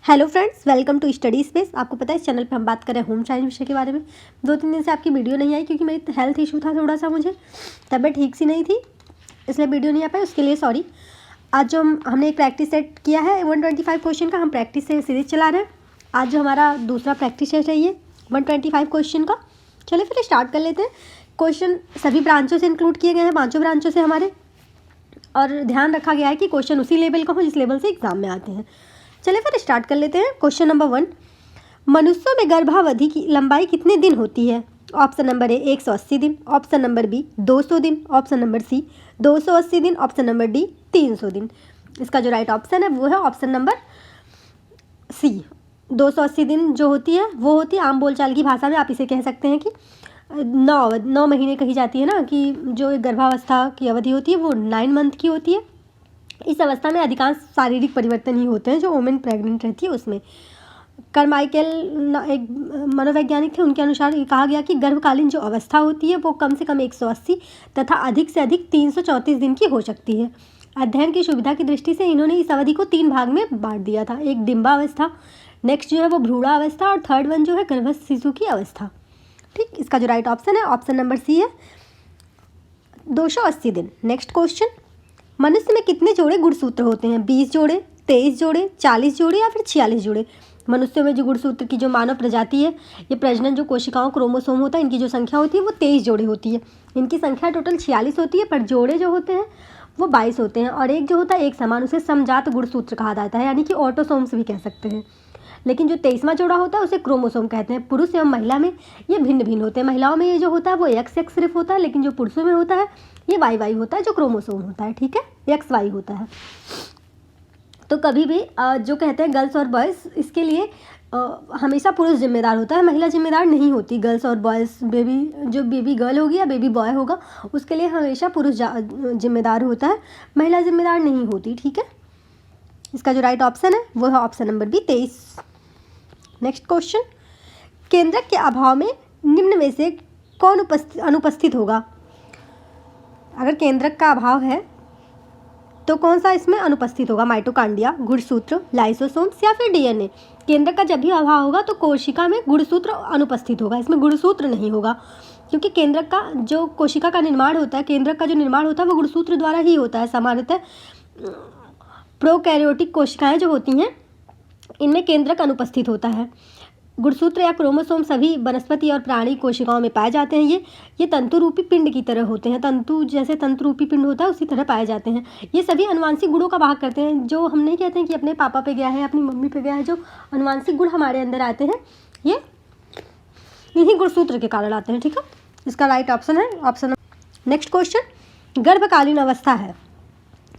Hello friends, welcome to Study Space. आपको पता है इस चैनल पे हम बात कर रहे हैं होम साइंस विषय के बारे में। 2-3 दिन से आपकी वीडियो नहीं आई क्योंकि मेरी हेल्थ इशू था, थोड़ा सा मुझे तबीयत ठीक सी नहीं थी, इसलिए वीडियो नहीं आ पाई, उसके लिए सॉरी। आज जो हमने एक प्रैक्टिस सेट किया है 125 क्वेश्चन का, हम प्रैक्टिस से सीरीज चला रहे हैं। आज जो हमारा दूसरा प्रैक्टिस सेट है ये 125 क्वेश्चन का। चलिए फिर स्टार्ट कर लेते हैं। क्वेश्चन सभी ब्रांचों से इंक्लूड किए गए हैं, 5 ब्रांचों से हमारे, और ध्यान रखा गया है कि क्वेश्चन उसी लेवल का हो जिस लेवल से एग्जाम में आते हैं। चलिए फिर स्टार्ट कर लेते हैं। क्वेश्चन नंबर 1, मनुष्यों में गर्भावधि की लंबाई कितने दिन होती है? ऑप्शन नंबर ए 180 दिन, ऑप्शन नंबर बी 200 दिन, ऑप्शन नंबर सी 280 दिन, ऑप्शन नंबर डी 300 दिन। इसका जो राइट ऑप्शन है वो है ऑप्शन नंबर सी। 280 दिन जो होती है वो होती है, आम बोलचाल की भाषा में आप इसे कह सकते हैं कि 9 महीने कही जाती है ना, कि जो एक गर्भावस्था की अवधि होती है वो 9 मंथ की होती है। इस अवस्था में अधिकांश शारीरिक परिवर्तन ही होते हैं जो वुमेन प्रेग्नेंट रहती है उसमें। कार्माइकेल एक मनोवैज्ञानिक थे, उनके अनुसार ये कहा गया कि गर्भकालीन जो अवस्था होती है वो कम से कम 180 तथा अधिक से अधिक 334 दिन की हो सकती है। अध्ययन की सुविधा की दृष्टि से इन्होंने इस अवधि को 3 भाग में बांट दिया था। एक डिम्बावस्था, नेक्स्ट जो है वो भ्रूणावस्था, और थर्ड वन जो है गर्भस्थ शिशु की अवस्था। ठीक, इसका जो राइट ऑप्शन है ऑप्शन नंबर सी है, 280 दिन। नेक्स्ट क्वेश्चन, मनुष्य में कितने जोड़े गुणसूत्र होते हैं? 20 जोड़े, 23 जोड़े, 40 जोड़े या फिर 46 जोड़े? मनुष्यों में जो गुणसूत्र की जो मानव प्रजाति है, ये प्रजनन जो कोशिकाओं क्रोमोसोम होता है, इनकी जो संख्या होती है वो 23 जोड़े होती है। इनकी संख्या टोटल 46 होती है, पर जोड़े जो होते हैं वो 22 होते हैं, और एक जो होता है एक समान, उसे समजात गुणसूत्र कहा जाता है, यानी कि ऑटोसोम्स भी कह सकते हैं। लेकिन जो 23वां जोड़ा होता है उसे क्रोमोसोम कहते हैं। पुरुष एवं महिला में ये भिन्न भिन्न होते हैं। महिलाओं में ये जो होता है वो XX सिर्फ होता है, लेकिन जो पुरुषों में होता है ये YY होता है, जो क्रोमोसोम होता है। ठीक है, XY होता है। तो कभी भी जो कहते हैं गर्ल्स और बॉयज़, इसके लिए हमेशा पुरुष जिम्मेदार होता है, महिला जिम्मेदार नहीं होती। गर्ल्स और बॉयज़, जो बेबी गर्ल होगी या बेबी बॉय होगा उसके लिए हमेशा पुरुष जिम्मेदार होता है, महिला जिम्मेदार नहीं होती। ठीक है, इसका जो राइट ऑप्शन है वो है option number B 23। Next question, केंद्रक के अभाव में निम्न में से कौन अनुपस्थित होगा? अगर केंद्रक का अभाव है तो कौन सा इसमें अनुपस्थित होगा? माइटोकांड्रिया, गुणसूत्र, लाइसोसोम्स या फिर DNA? केंद्रक का जब भी अभाव होगा तो कोशिका में गुणसूत्र अनुपस्थित होगा, इसमें गुणसूत्र नहीं होगा, क्योंकि केंद्रक का जो कोशिका का निर्माण होता है, केंद्रक का जो निर्माण होता है वो गुणसूत्र द्वारा ही होता है। सामान्यतः प्रोकैरियोटिक कोशिकाएं जो होती हैं इनमें केंद्रक अनुपस्थित होता है। गुणसूत्र या क्रोमोसोम सभी वनस्पति और प्राणी कोशिकाओं में पाए जाते हैं। ये तंतु रूपी पिंड की तरह होते हैं, तंतु जैसे तंतु रूपी पिंड होता है उसी तरह पाए जाते हैं। ये सभी अनुवांशिक गुणों का वाहक करते हैं। जो हम नहीं कहते हैं कि अपने पापा पे गया है, अपनी मम्मी पे गया है, जो अनुवांशिक गुण हमारे अंदर आते हैं ये इन्हीं गुणसूत्र के कारण आते हैं। ठीक है, इसका राइट ऑप्शन है ऑप्शन। नेक्स्ट क्वेश्चन, गर्भकालीन अवस्था है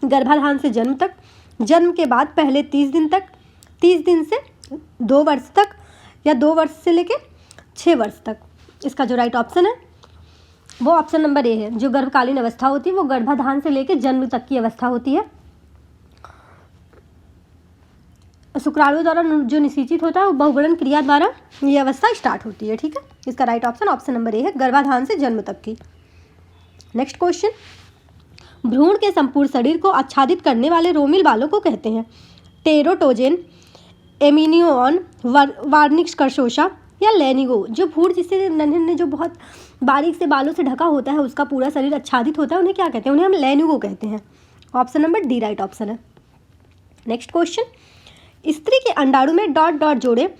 गर्भाधान से जन्म तक, जन्म के बाद पहले 30 दिन तक, 30 दिन से 2 वर्ष तक, या 2 वर्ष से लेके 6 वर्ष तक। इसका जो राइट ऑप्शन है वो ऑप्शन नंबर ए है। जो गर्भकालीन अवस्था होती है वो गर्भाधान से लेकर जन्म तक की अवस्था होती है। शुक्राणु द्वारा जो निषेचित होता है वो बहुगुणन क्रिया द्वारा ये अवस्था स्टार्ट होती है। ठीक है, इसका right option option number A है, गर्भाधान से जन्म तक की। नेक्स्ट क्वेश्चन, भ्रूण के संपूर्ण शरीर को आच्छादित करने वाले रोमिल बालों को कहते हैं? टेरोटोजेन, एमिनियोन, वार्निक्सकर्शोसा या लेनिगो? जो भ्रूण जिससे नन्हे जो बहुत बारीक से बालों से ढका होता है, उसका पूरा शरीर आच्छादित होता है, उन्हें क्या कहते हैं? उन्हें हम लेनिगो कहते हैं। Option number D right option है। नेक्स्ट क्वेश्चन, स्त्री के अंडाणु में डॉट डॉट जोड़े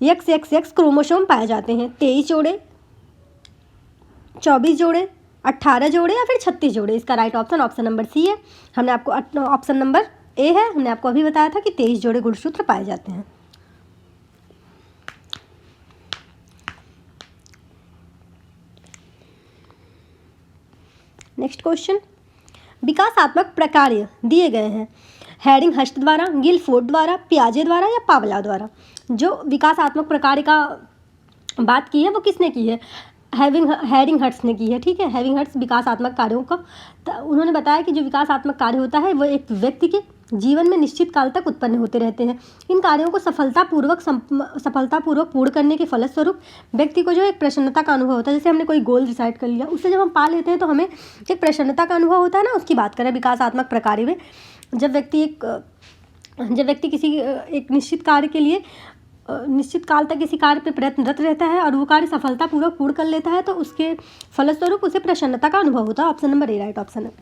XXX क्रोमोसोम पाए जाते हैं? 23 जोड़े, 24 जोड़े, 18 जोड़े या फिर 36 जोड़े? इसका right option option number C है। हमने आपको ऑप्शन नंबर ए है, हमने आपको अभी बताया था कि 23 जोड़े गुणसूत्र पाए जाते हैं। नेक्स्ट क्वेश्चन, विकासात्मक प्रकार्य दिए गए हैं हेरिंगहर्स्ट द्वारा, गिलफोर्ड द्वारा, पियाजे द्वारा या पावला द्वारा? जो विकासात्मक प्रकार्य का बात की है वो किसने की है? हेरिंगहर्स्ट ने की है। ठीक है, हेरिंगहर्स्ट विकासात्मक कार्यों का उन्होंने बताया कि जो विकासात्मक कार्य होता है वो एक व्यक्ति के जीवन में निश्चित काल तक उत्पन्न होते रहते हैं। इन कार्यों को सफलतापूर्वक पूर्ण करने के फलस्वरूप व्यक्ति को जो एक प्रसन्नता का अनुभव होता है। जैसे हमने कोई गोल डिसाइड कर लिया, उससे जब हम पा लेते हैं तो हमें एक प्रसन्नता का अनुभव होता है ना, उसकी बात करें विकासात्मक प्रकार्य में। जब व्यक्ति एक जब व्यक्ति किसी एक निश्चित कार्य के लिए निश्चित काल तक किसी कार्य पे प्रयत्नरत रहता है और वो कार्य सफलतापूर्वक पूर्ण कर लेता है तो उसके फलस्वरूप उसे प्रसन्नता का अनुभव होता है। ऑप्शन नंबर ए राइट ऑप्शन है।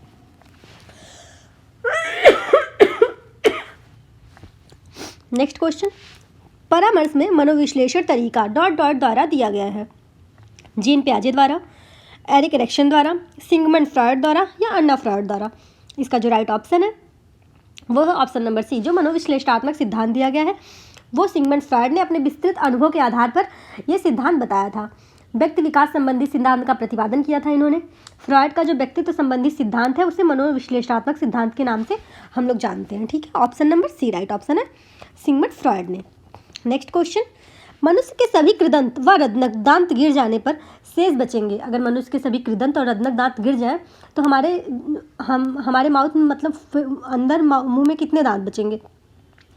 नेक्स्ट क्वेश्चन, परामर्श में मनोविश्लेषण तरीका डॉट डॉट द्वारा दिया गया है। जीन पियाजे द्वारा, एरिक एरिक्सन द्वारा, सिगमंड फ्रॉयड द्वारा या अन्ना फ्रॉयड द्वारा। इसका जो राइट ऑप्शन है वो है ऑप्शन नंबर सी। जो मनोविश्लेषणात्मक सिद्धांत दिया गया है वो सिगमंड फ्रॉयड ने अपने विस्तृत अनुभव के आधार पर यह सिद्धांत बताया था। व्यक्ति विकास संबंधी सिद्धांत का प्रतिपादन किया था इन्होंने। फ्रॉयड का जो व्यक्तित्व संबंधी सिद्धांत है उसे मनोविश्लेषणात्मक सिद्धांत के नाम से हम लोग जानते हैं। ठीक है, option number C right option है, सिगमंड फ्रॉयड ने। नेक्स्ट क्वेश्चन, मनुष्य के सभी कृदंत व रत्नक दांत गिर जाने पर शेष बचेंगे। अगर मनुष्य के सभी कृदंत और रत्नक दांत गिर जाए तो हमारे माउथ में मतलब अंदर मुंह में कितने दांत बचेंगे?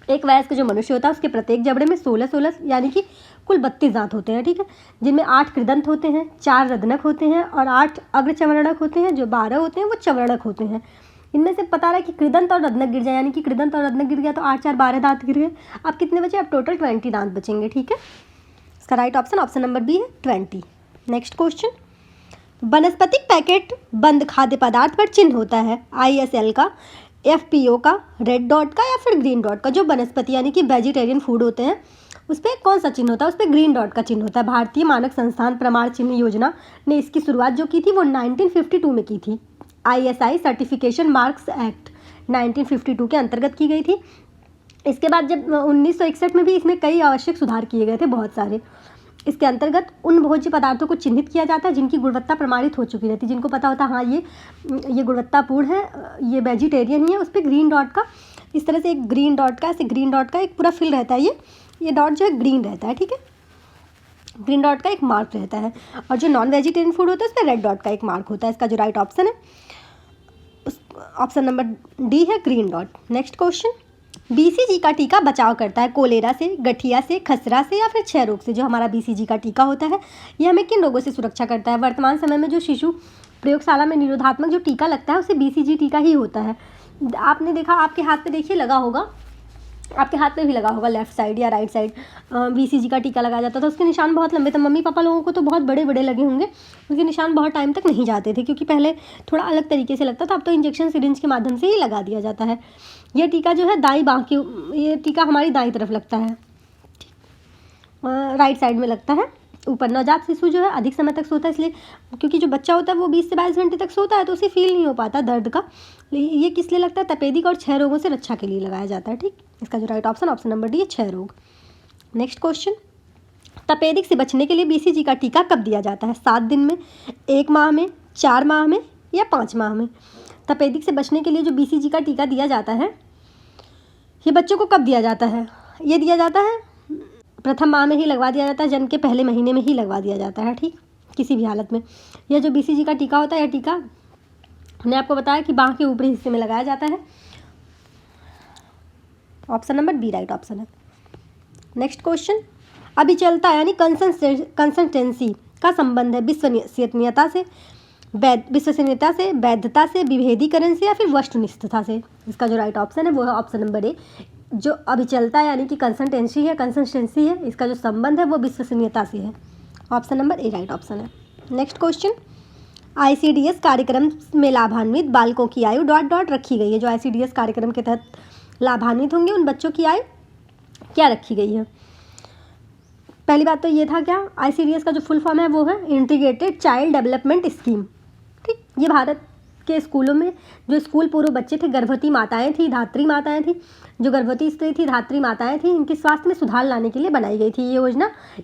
एक वयस्क जो मनुष्य होता है उसके प्रत्येक जबड़े में 16 यानी कि कुल 32 दांत होते हैं। ठीक है, जिनमें 8 कृदंत होते हैं, 4 रत्नक होते हैं और 8 अग्रचवर्णक होते हैं। जो 12 होते हैं वो चवर्णक होते हैं। इनमें से पता रहा कि कृदंत और रत्नक गिर जाए, यानी कि कृदंत और रत्नक गिर गया तो 8 4 12 दांत गिर गए। अब कितने बचे? अब टोटल 20 दांत बचेंगे। ठीक है, इसका right option option number B है 20। नेक्स्ट क्वेश्चन, वनस्पतिक पैकेट बंद खाद्य पदार्थ पर चिन्ह होता है ISL का, FPO का, रेड डॉट का या फिर ग्रीन डॉट का। जो वनस्पति यानी कि वेजिटेरियन फूड होते हैं उस पर कौन सा चिन्ह होता है? उस पर ग्रीन डॉट का चिन्ह होता है। भारतीय मानक संस्थान प्रमाण चिन्ह योजना ने इसकी शुरुआत जो की थी वो 1952 में की थी। ISI सर्टिफिकेशन मार्क्स एक्ट 1952 के अंतर्गत की गई थी। इसके बाद जब 1961 में भी इसमें कई आवश्यक सुधार किए गए थे, बहुत सारे। इसके अंतर्गत उन भोज्य पदार्थों को चिन्हित किया जाता है जिनकी गुणवत्ता प्रमाणित हो चुकी रहती है, जिनको पता होता है हाँ ये गुणवत्तापूर्ण है, ये वेजिटेरियन ही है। उस पर ग्रीन डॉट का इस तरह से एक ग्रीन डॉट का एक पूरा फिल रहता है। ये डॉट जो है ग्रीन रहता है। ठीक है, ग्रीन डॉट का एक मार्क रहता है। और जो नॉन वेजिटेरियन फूड होता है उस पर रेड डॉट का एक मार्क होता है। इसका जो राइट ऑप्शन है ऑप्शन नंबर डी है, green dot. Next question, BCG का टीका बचाव करता है कोलेरा से, गठिया से, खसरा से या फिर क्षय रोग से। जो हमारा BCG का टीका होता है ये हमें किन रोगों से सुरक्षा करता है? वर्तमान समय में जो शिशु प्रयोगशाला में निरोधात्मक जो टीका लगता है उसे BCG टीका ही होता है। आपने देखा, आपके हाथ पे देखिए लगा होगा, आपके हाथ पे भी लगा होगा, लेफ्ट साइड या राइट साइड BCG का टीका लगाया जाता था। उसके निशान बहुत लंबे थे। मम्मी पापा लोगों को तो बहुत बड़े बड़े लगे होंगे, उसके निशान बहुत टाइम तक नहीं जाते थे क्योंकि पहले थोड़ा अलग तरीके से लगता था। अब तो इंजेक्शन सिरिंज के माध्यम से ही लगा दिया जाता है। यह टीका जो है दाई बाँह की, ये टीका हमारी दाई तरफ लगता है, राइट साइड में लगता है ऊपर। नवजात शिशु जो है अधिक समय तक सोता है, इसलिए क्योंकि जो बच्चा होता है वो 20 से 22 घंटे तक सोता है तो उसे फील नहीं हो पाता दर्द का। ये किस लिए लगता है? तपेदिक और क्षय रोगों से रक्षा के लिए लगाया जाता है। ठीक, इसका जो right option option number D है, क्षय रोग। नेक्स्ट क्वेश्चन, तपेदिक से बचने के लिए BCG का टीका कब दिया जाता है? 7 दिन में, 1 माह में, 4 माह में या 5 माह में? तपेदिक से बचने के लिए जो BCG का टीका दिया जाता है ये बच्चों को कब दिया जाता है? ये दिया जाता है प्रथम माह में ही लगवा दिया जाता है, जन्म के पहले महीने में ही लगवा दिया जाता है। ठीक, किसी भी हालत में। यह जो BCG का टीका होता है, यह टीका मैंने आपको बताया कि बाँह के ऊपरी हिस्से में लगाया जाता है। Option number B right option है। नेक्स्ट क्वेश्चन, अभिचलता यानी कंसिस्टेंसी का संबंध है विश्वसनीयता से, वैधता से, विभेदीकरण से या फिर वस्तुनिष्ठता से। इसका जो राइट ऑप्शन है वो है ऑप्शन नंबर ए। जो अभिचलता यानी कि कंसिस्टेंसी है, इसका जो संबंध है वो विश्वसनीयता से है। ऑप्शन नंबर ए राइट ऑप्शन है। नेक्स्ट क्वेश्चन, ICDS कार्यक्रम में लाभान्वित बालकों की आयु डॉट डॉट रखी गई है। जो ICDS कार्यक्रम के तहत लाभान्वित होंगे उन बच्चों की आयु क्या रखी गई है? पहली बात तो ये था क्या, ICDS का जो फुल फॉर्म है वो है इंटीग्रेटेड चाइल्ड डेवलपमेंट स्कीम। ठीक, ये भारत के स्कूलों में जो स्कूल पूर्व बच्चे थे, गर्भवती माताएं थी, धात्री माताएं थी, जो गर्भवती स्त्री थी, धात्री माताएं थी, इनके स्वास्थ्य में सुधार लाने के लिए बनाई गई थी ये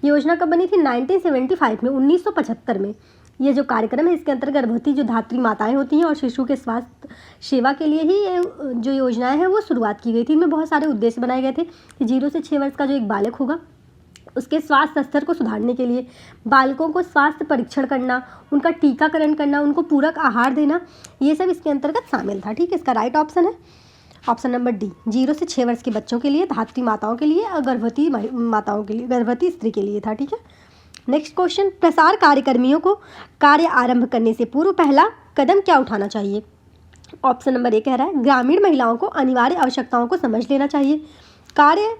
योजना कब बनी थी? 1975 में, 1975 में। ये जो कार्यक्रम है इसके अंतर्गत गर्भवती जो धात्री माताएं होती हैं और शिशु के स्वास्थ्य सेवा के लिए ही ये जो योजनाएं हैं वो शुरुआत की गई थी। इनमें बहुत सारे उद्देश्य बनाए गए थे कि 0 से 6 वर्ष का जो एक बालक होगा उसके स्वास्थ्य स्तर को सुधारने के लिए बालकों को स्वास्थ्य परीक्षण करना, उनका टीकाकरण करना, उनको पूरक आहार देना, ये सब इसके अंतर्गत शामिल था। ठीक है, इसका राइट ऑप्शन है ऑप्शन नंबर डी, 0 से 6 वर्ष के बच्चों के लिए, धात्री माताओं के लिए और गर्भवती माताओं के लिए, गर्भवती स्त्री के लिए था। ठीक है, नेक्स्ट क्वेश्चन, प्रसार कार्यकर्मियों को कार्य आरंभ करने से पूर्व पहला कदम क्या उठाना चाहिए? ऑप्शन नंबर ए कह रहा है ग्रामीण महिलाओं को अनिवार्य आवश्यकताओं को समझ लेना चाहिए, कार्य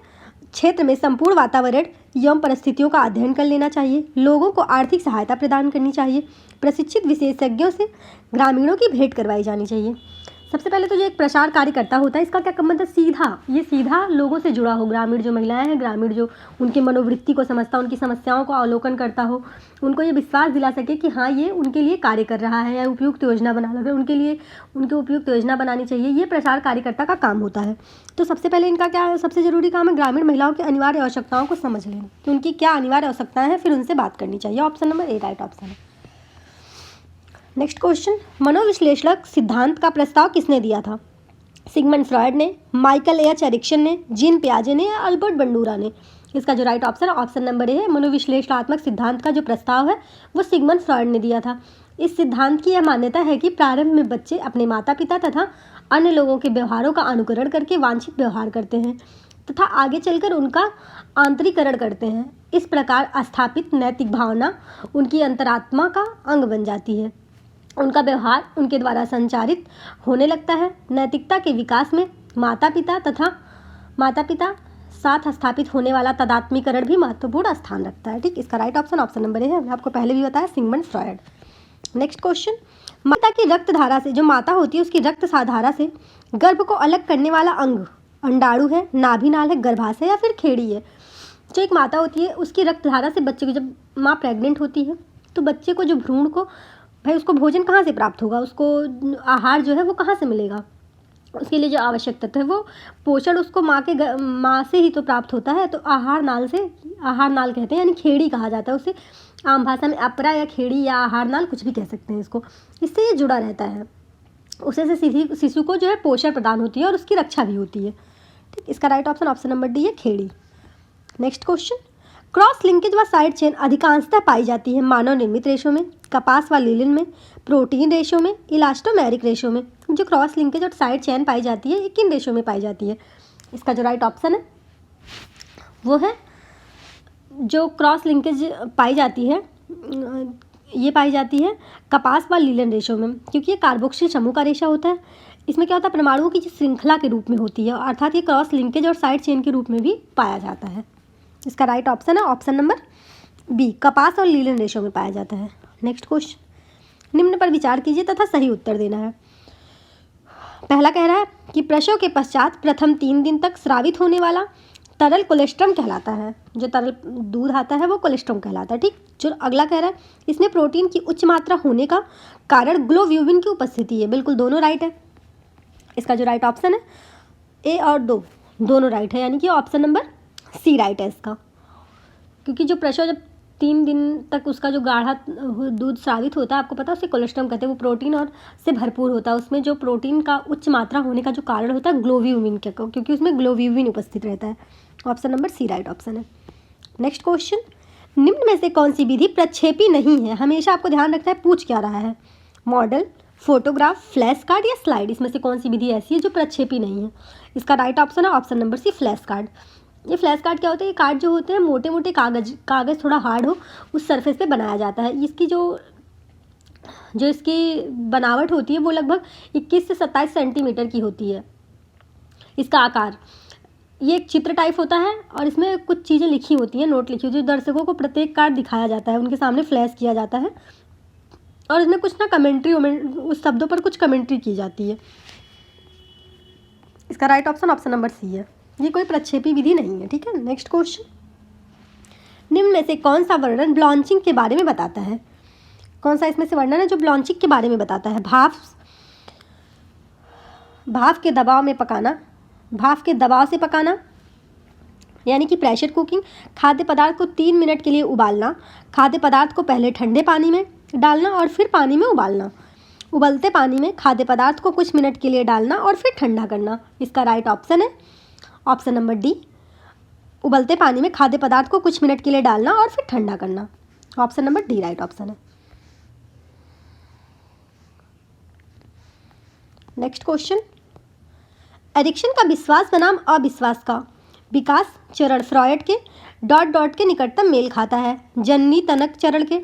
क्षेत्र में संपूर्ण वातावरण एवं परिस्थितियों का अध्ययन कर लेना चाहिए, लोगों को आर्थिक सहायता प्रदान करनी चाहिए, प्रशिक्षित विशेषज्ञों से ग्रामीणों की भेंट करवाई जानी चाहिए। सबसे पहले तो जो एक प्रसार कार्यकर्ता होता है, इसका क्या मतलब सीधा लोगों से जुड़ा हो, ग्रामीण जो महिलाएं हैं, ग्रामीण जो उनके मनोवृत्ति को समझता, उनकी समस्याओं को अवलोकन करता हो, उनको ये विश्वास दिला सके कि हाँ ये उनके लिए कार्य कर रहा है या उपयुक्त योजना बना लगे, उनके उपयुक्त योजना बनानी चाहिए। ये प्रसार कार्यकर्ता का काम होता है। तो सबसे पहले इनका क्या है, सबसे ज़रूरी काम है ग्रामीण महिलाओं की अनिवार्य आवश्यकताओं को समझ लेना कि उनकी क्या अनिवार्य आवश्यकताएं हैं, फिर उनसे बात करनी चाहिए। ऑप्शन नंबर ए राइट ऑप्शन है। नेक्स्ट क्वेश्चन, मनोविश्लेषक सिद्धांत का प्रस्ताव किसने दिया था? सिगमंड फ्रॉयड ने, माइकल एच एरिक्सन ने, जीन पियाजे ने या अल्बर्ट बंडूरा ने? इसका जो राइट ऑप्शन है ऑप्शन नंबर ए है। मनोविश्लेषणात्मक सिद्धांत का जो प्रस्ताव है वो सिगमंड फ्रॉयड ने दिया था। इस सिद्धांत की यह मान्यता है कि प्रारंभ में बच्चे अपने माता पिता तथा अन्य लोगों के व्यवहारों का अनुकरण करके वांछित व्यवहार करते हैं तथा आगे चलकर उनका आंतरिकरण करते हैं। इस प्रकार स्थापित नैतिक भावना उनकी अंतरात्मा का अंग बन जाती है। उनका व्यवहार उनके द्वारा संचारित होने लगता है। नैतिकता के विकास में माता पिता साथ स्थापित होने वाला तादात्म्यकरण भी महत्वपूर्ण स्थान रखता है। ठीक, इसका right option option number A है। आपको पहले भी बताया सिगमंड फ्रॉयड। नेक्स्ट क्वेश्चन, माता की रक्त धारा से, जो माता होती है उसकी रक्त धारा से गर्भ को अलग करने वाला अंग अंडाणु है, नाभिनाल है, गर्भाशय या फिर खेड़ी है? जो एक माता होती है उसकी रक्त धारा से बच्चे को, जब माँ प्रेग्नेंट होती है तो बच्चे को, जो भ्रूण को, भाई उसको भोजन कहाँ से प्राप्त होगा, उसको आहार जो है वो कहाँ से मिलेगा, उसके लिए जो आवश्यक तत्व है वो पोषण उसको माँ से ही तो प्राप्त होता है। तो आहार नाल कहते हैं, यानी खेड़ी कहा जाता है उसे, आम भाषा में अपरा या खेड़ी या आहार नाल कुछ भी कह सकते हैं इसको। इससे ये जुड़ा रहता है, उसे से शिशु को जो है पोषण प्रदान होती है और उसकी रक्षा भी होती है। ठीक, इसका right option option number D है, खेड़ी। नेक्स्ट क्वेश्चन, क्रॉस लिंकेज व साइड चेन अधिकांशतः पाई जाती है मानव निर्मित रेशों में, कपास व लिनन में, प्रोटीन रेशो में, इलास्टोमेरिक रेशो में? जो क्रॉस लिंकेज और साइड चेन पाई जाती है ये किन रेशो में पाई जाती है? इसका जो राइट ऑप्शन है वो है, जो क्रॉस लिंकेज पाई जाती है ये पाई जाती है कपास व लिनन रेशो में, क्योंकि ये कार्बोक्सिल समूह का रेशा होता है। इसमें क्या होता है, परमाणुओं की श्रृंखला के रूप में होती है, अर्थात ये क्रॉस लिंकेज और साइड चेन के रूप में भी पाया जाता है। इसका राइट ऑप्शन है ऑप्शन नंबर बी, कपास और लीलन रेशो में पाया जाता है। नेक्स्ट क्वेश्चन, निम्न पर विचार कीजिए तथा सही उत्तर देना है। पहला कह रहा है कि प्रसव के पश्चात प्रथम 3 दिन तक स्रावित होने वाला तरल कोलेस्ट्रम कहलाता है। जो तरल दूध आता है वो कोलेस्ट्रम कहलाता है। ठीक, जो अगला कह रहा है इसमें प्रोटीन की उच्च मात्रा होने का कारण ग्लोब्यूलिन की उपस्थिति है। बिल्कुल दोनों राइट है। इसका जो राइट ऑप्शन है ए और दोनों राइट है, यानी कि ऑप्शन नंबर सी राइट है इसका, क्योंकि जो प्रसव जब 3 दिन तक उसका जो गाढ़ा दूध स्रावित होता है, आपको पता है उसे कोलेस्ट्रम कहते हैं, वो प्रोटीन और से भरपूर होता है। उसमें जो प्रोटीन का उच्च मात्रा होने का जो कारण होता है ग्लोब्यूलिन का, क्योंकि उसमें ग्लोब्यूलिन उपस्थित रहता है। Option number C right option है। नेक्स्ट क्वेश्चन, निम्न में से कौन सी विधि प्रक्षेपी नहीं है? हमेशा आपको ध्यान रखना है पूछ क्या रहा है, मॉडल, फोटोग्राफ, फ्लैश कार्ड या स्लाइड? इसमें से कौन सी विधि ऐसी है जो प्रक्षेपी नहीं है? इसका राइट ऑप्शन है option number C, flash card. ये फ्लैश कार्ड क्या होते हैं, ये कार्ड जो होते हैं मोटे मोटे कागज़ थोड़ा हार्ड हो उस सरफेस पे बनाया जाता है। इसकी जो इसकी बनावट होती है वो लगभग 21 से 27 सेंटीमीटर की होती है। इसका आकार, ये एक चित्र टाइप होता है और इसमें कुछ चीज़ें लिखी होती हैं, नोट लिखी होती है। दर्शकों को प्रत्येक कार्ड दिखाया जाता है, उनके सामने फ्लैश किया जाता है और इसमें कुछ ना कमेंट्री, उस शब्दों पर कुछ कमेंट्री की जाती है। इसका right option option number C है, ये कोई प्रक्षेपी विधि नहीं है। ठीक है, नेक्स्ट क्वेश्चन, निम्न में से कौन सा वर्णन ब्लॉन्चिंग के बारे में बताता है? कौन सा इसमें से वर्णन है जो ब्लॉन्चिंग के बारे में बताता है? भाप के दबाव से पकाना, यानी कि प्रेशर कुकिंग, खाद्य पदार्थ को 3 मिनट के लिए उबालना, खाद्य पदार्थ को पहले ठंडे पानी में डालना और फिर पानी में उबालना, उबलते पानी में खाद्य पदार्थ को कुछ मिनट के लिए डालना और फिर ठंडा करना। इसका राइट ऑप्शन है ऑप्शन नंबर डी, उबलते पानी में खाद्य पदार्थ को कुछ मिनट के लिए डालना और फिर ठंडा करना। Option number D right option है। नेक्स्ट क्वेश्चन, एरिक्सन का विश्वास बनाम अविश्वास का विकास चरण फ्रॉयड के डॉट के निकटतम मेल खाता है? जननी तनक चरण के,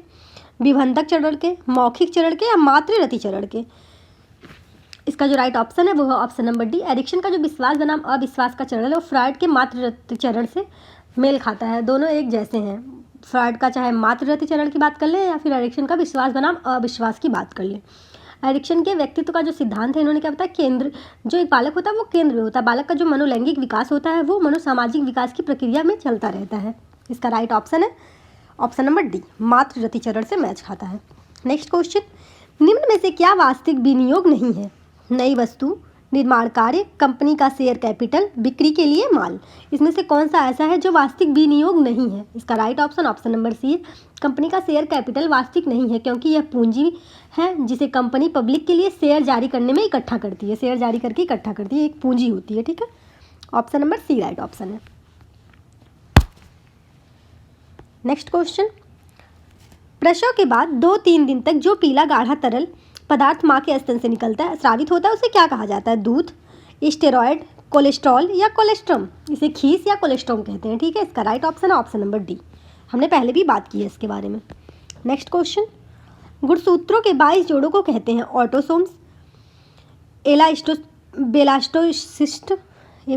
विभंधक चरण के, मौखिक चरण के या मातृरति चरण के? इसका जो राइट ऑप्शन है वो है ऑप्शन नंबर डी। एरिक्सन का जो विश्वास बनाम अविश्वास का चरण है वो फ्रॉइड के मातृत्व चरण से मेल खाता है। दोनों एक जैसे हैं। फ्रॉइड का चाहे मातृत्व चरण की बात कर लें या फिर एरिक्सन का विश्वास बनाम अविश्वास की बात कर लें। एरिक्सन के व्यक्तित्व का जो सिद्धांत है, इन्होंने क्या बताया, केंद्र जो एक बालक होता है वो केंद्र में होता है। बालक का जो मनोलैंगिक विकास होता है वो मनोसामाजिक विकास की प्रक्रिया में चलता रहता है। इसका राइट ऑप्शन है ऑप्शन नंबर डी, मातृरति चरण से मैच खाता है। नेक्स्ट क्वेश्चन, निम्न में से क्या वास्तविक विनियोग नहीं है? नई वस्तु, निर्माण कार्य, कंपनी का शेयर कैपिटल, बिक्री के लिए माल। इसमें से कौन सा ऐसा है जो वास्तविक विनियोग नहीं है? इसका right option option number C है। कंपनी का शेयर कैपिटल वास्तविक नहीं है क्योंकि यह पूंजी है जिसे कंपनी पब्लिक के लिए शेयर जारी करने में इकट्ठा करती है। शेयर जारी करके इकट्ठा करती है, एक पूंजी होती है। ठीक है, option number C right option है। नेक्स्ट क्वेश्चन, प्रसव के बाद 2-3 दिन तक जो पीला गाढ़ा तरल पदार्थ माँ के स्तन से निकलता है, स्रावित होता है, उसे क्या कहा जाता है? दूध, स्टेरॉयड, कोलेस्ट्रॉल या कोलेस्ट्रम। इसे खीस या कोलेस्ट्रॉम कहते हैं। ठीक है, इसका राइट ऑप्शन है ऑप्शन नंबर डी। हमने पहले भी बात की है इसके बारे में। नेक्स्ट क्वेश्चन, गुणसूत्रों के 22 जोड़ों को कहते हैं ऑटोसोम्स, बेलास्टोसिस्ट, ये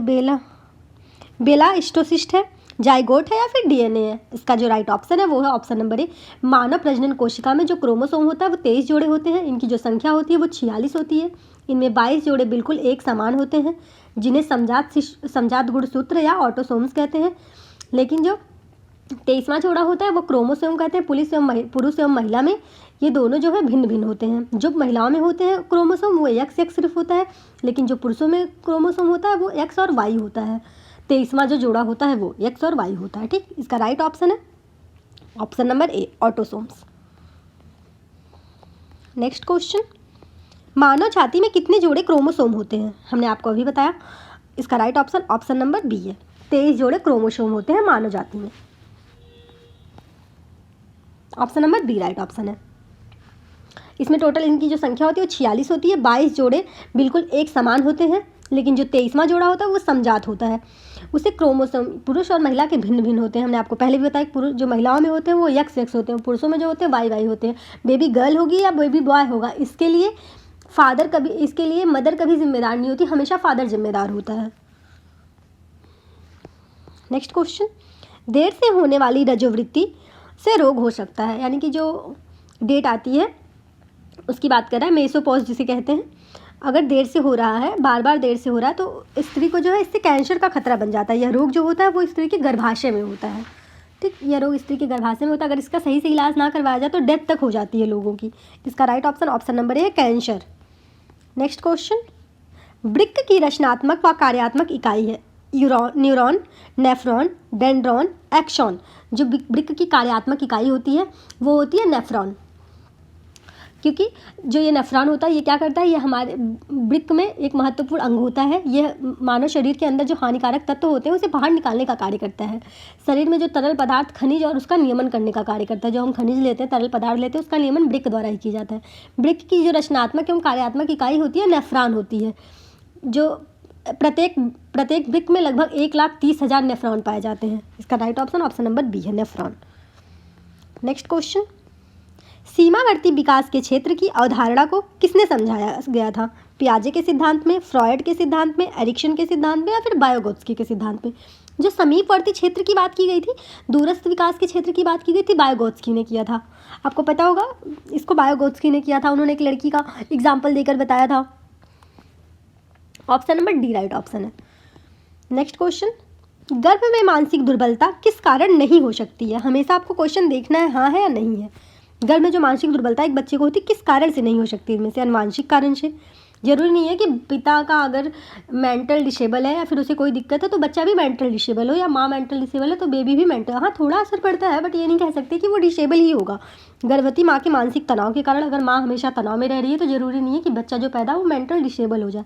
बेलास्टोसिस्ट है, जाइगोट है या फिर डीएनए है? इसका जो राइट ऑप्शन है वो है ऑप्शन नंबर ए। मानव प्रजनन कोशिका में जो क्रोमोसोम होता है वो 23 जोड़े होते हैं। इनकी जो संख्या होती है वो 46 होती है। इनमें 22 जोड़े बिल्कुल एक समान होते हैं जिन्हें समजात गुणसूत्र या ऑटोसोम्स कहते हैं। लेकिन जो 23वां जोड़ा होता है वो क्रोमोसोम कहते हैं। पुरुष एवं महिला में ये दोनों जो है भिन्न भिन्न होते हैं। जो महिलाओं में होते हैं क्रोमोसोम वो एक्स सिर्फ होता है, लेकिन जो पुरुषों में क्रोमोसोम होता है वो एक्स और वाई होता है। 23वां जो जोड़ा होता है वो एक्स और वाई होता है। ठीक, इसका राइट ऑप्शन है option number A, autosomes. Next question, मानव छाती में कितने जोड़े क्रोमोसोम होते हैं? हमने आपको अभी बताया। इसका right option option number B है। 23 जोड़े क्रोमोसोम होते हैं मानव जाति में। Option number B right option है। इसमें टोटल इनकी जो संख्या होती है वो 46 होती है। 22 जोड़े बिल्कुल एक समान होते हैं, लेकिन जो 23वां जोड़ा होता है वो समजात होता है। उसे क्रोमोसोम पुरुष और महिला के भिन्न भिन्न होते हैं। हमने आपको पहले भी बताया, पुरुष जो महिलाओं में होते हैं वो एक्स होते हैं, पुरुषों में जो होते हैं वाई होते हैं। बेबी गर्ल होगी या बेबी बॉय होगा, इसके लिए मदर कभी जिम्मेदार नहीं होती, हमेशा फादर जिम्मेदार होता है। नेक्स्ट क्वेश्चन, देर से होने वाली रजोवृत्ति से रोग हो सकता है, यानी कि जो डेट आती है उसकी बात कर रहा है, मेसोपॉज जिसे कहते हैं। अगर देर से हो रहा है, बार बार देर से हो रहा है, तो स्त्री को जो है इससे कैंसर का खतरा बन जाता है। यह रोग जो होता है वो स्त्री के गर्भाशय में होता है। ठीक, यह रोग स्त्री के गर्भाशय में होता है। अगर इसका सही से इलाज ना करवाया जाए तो डेथ तक हो जाती है लोगों की। इसका right option option number A है, कैंसर। नेक्स्ट क्वेश्चन, वृक्क की रचनात्मक व कार्यात्मक इकाई है न्यूरॉन, नेफ्रॉन, डेंड्रॉन, एक्सॉन। जो वृक्क की कार्यात्मक इकाई होती है वो होती है नेफ्रॉन, क्योंकि जो ये नेफ्रॉन होता है ये क्या करता है, ये हमारे वृक्क में एक महत्वपूर्ण अंग होता है। यह मानव शरीर के अंदर जो हानिकारक तत्व होते हैं उसे बाहर निकालने का कार्य करता है। शरीर में जो तरल पदार्थ, खनिज और उसका नियमन करने का कार्य करता है। जो हम खनिज लेते हैं, तरल पदार्थ लेते हैं, उसका नियमन वृक्क द्वारा ही किया जाता है। वृक्क की जो रचनात्मक एवं कार्यात्मक इकाई होती है नेफ्रॉन होती है। जो प्रत्येक वृक्क में लगभग 1,30,000 नेफ्रॉन पाए जाते हैं। इसका right option option number B है, नेफ्रॉन। नेक्स्ट क्वेश्चन, सीमावर्ती विकास के क्षेत्र की अवधारणा को किसने समझाया गया था? पियाजे के सिद्धांत में, फ्रॉयड के सिद्धांत में, एरिक्सन के सिद्धांत में या फिर वाइगोत्स्की के सिद्धांत में? जो समीपवर्ती क्षेत्र की बात की गई थी, दूरस्थ विकास के क्षेत्र की बात की गई थी, वाइगोत्स्की ने किया था। आपको पता होगा इसको वाइगोत्स्की ने किया था। उन्होंने एक लड़की का एग्जाम्पल देकर बताया था। Option number D right option है। नेक्स्ट क्वेश्चन, गर्भ में मानसिक दुर्बलता किस कारण नहीं हो सकती है? हमेशा आपको क्वेश्चन देखना है हाँ है या नहीं है। गर्भ में जो मानसिक दुर्बलता एक बच्चे को होती है किस कारण से नहीं हो सकती? इनमें से अनुवांशिक कारण से। जरूरी नहीं है कि पिता का अगर मेंटल डिसेबल है या फिर उसे कोई दिक्कत है तो बच्चा भी मेंटल डिसेबल हो, या माँ मेंटल डिसेबल है तो बेबी भी मेंटल, हाँ थोड़ा असर पड़ता है, बट ये नहीं कह सकते कि वो डिसेबल ही होगा। गर्भवती माँ के मानसिक तनाव के कारण अगर माँ हमेशा तनाव में रह रही है तो ज़रूरी नहीं है कि बच्चा जो पैदा वो मेंटल डिसेबल हो जाए।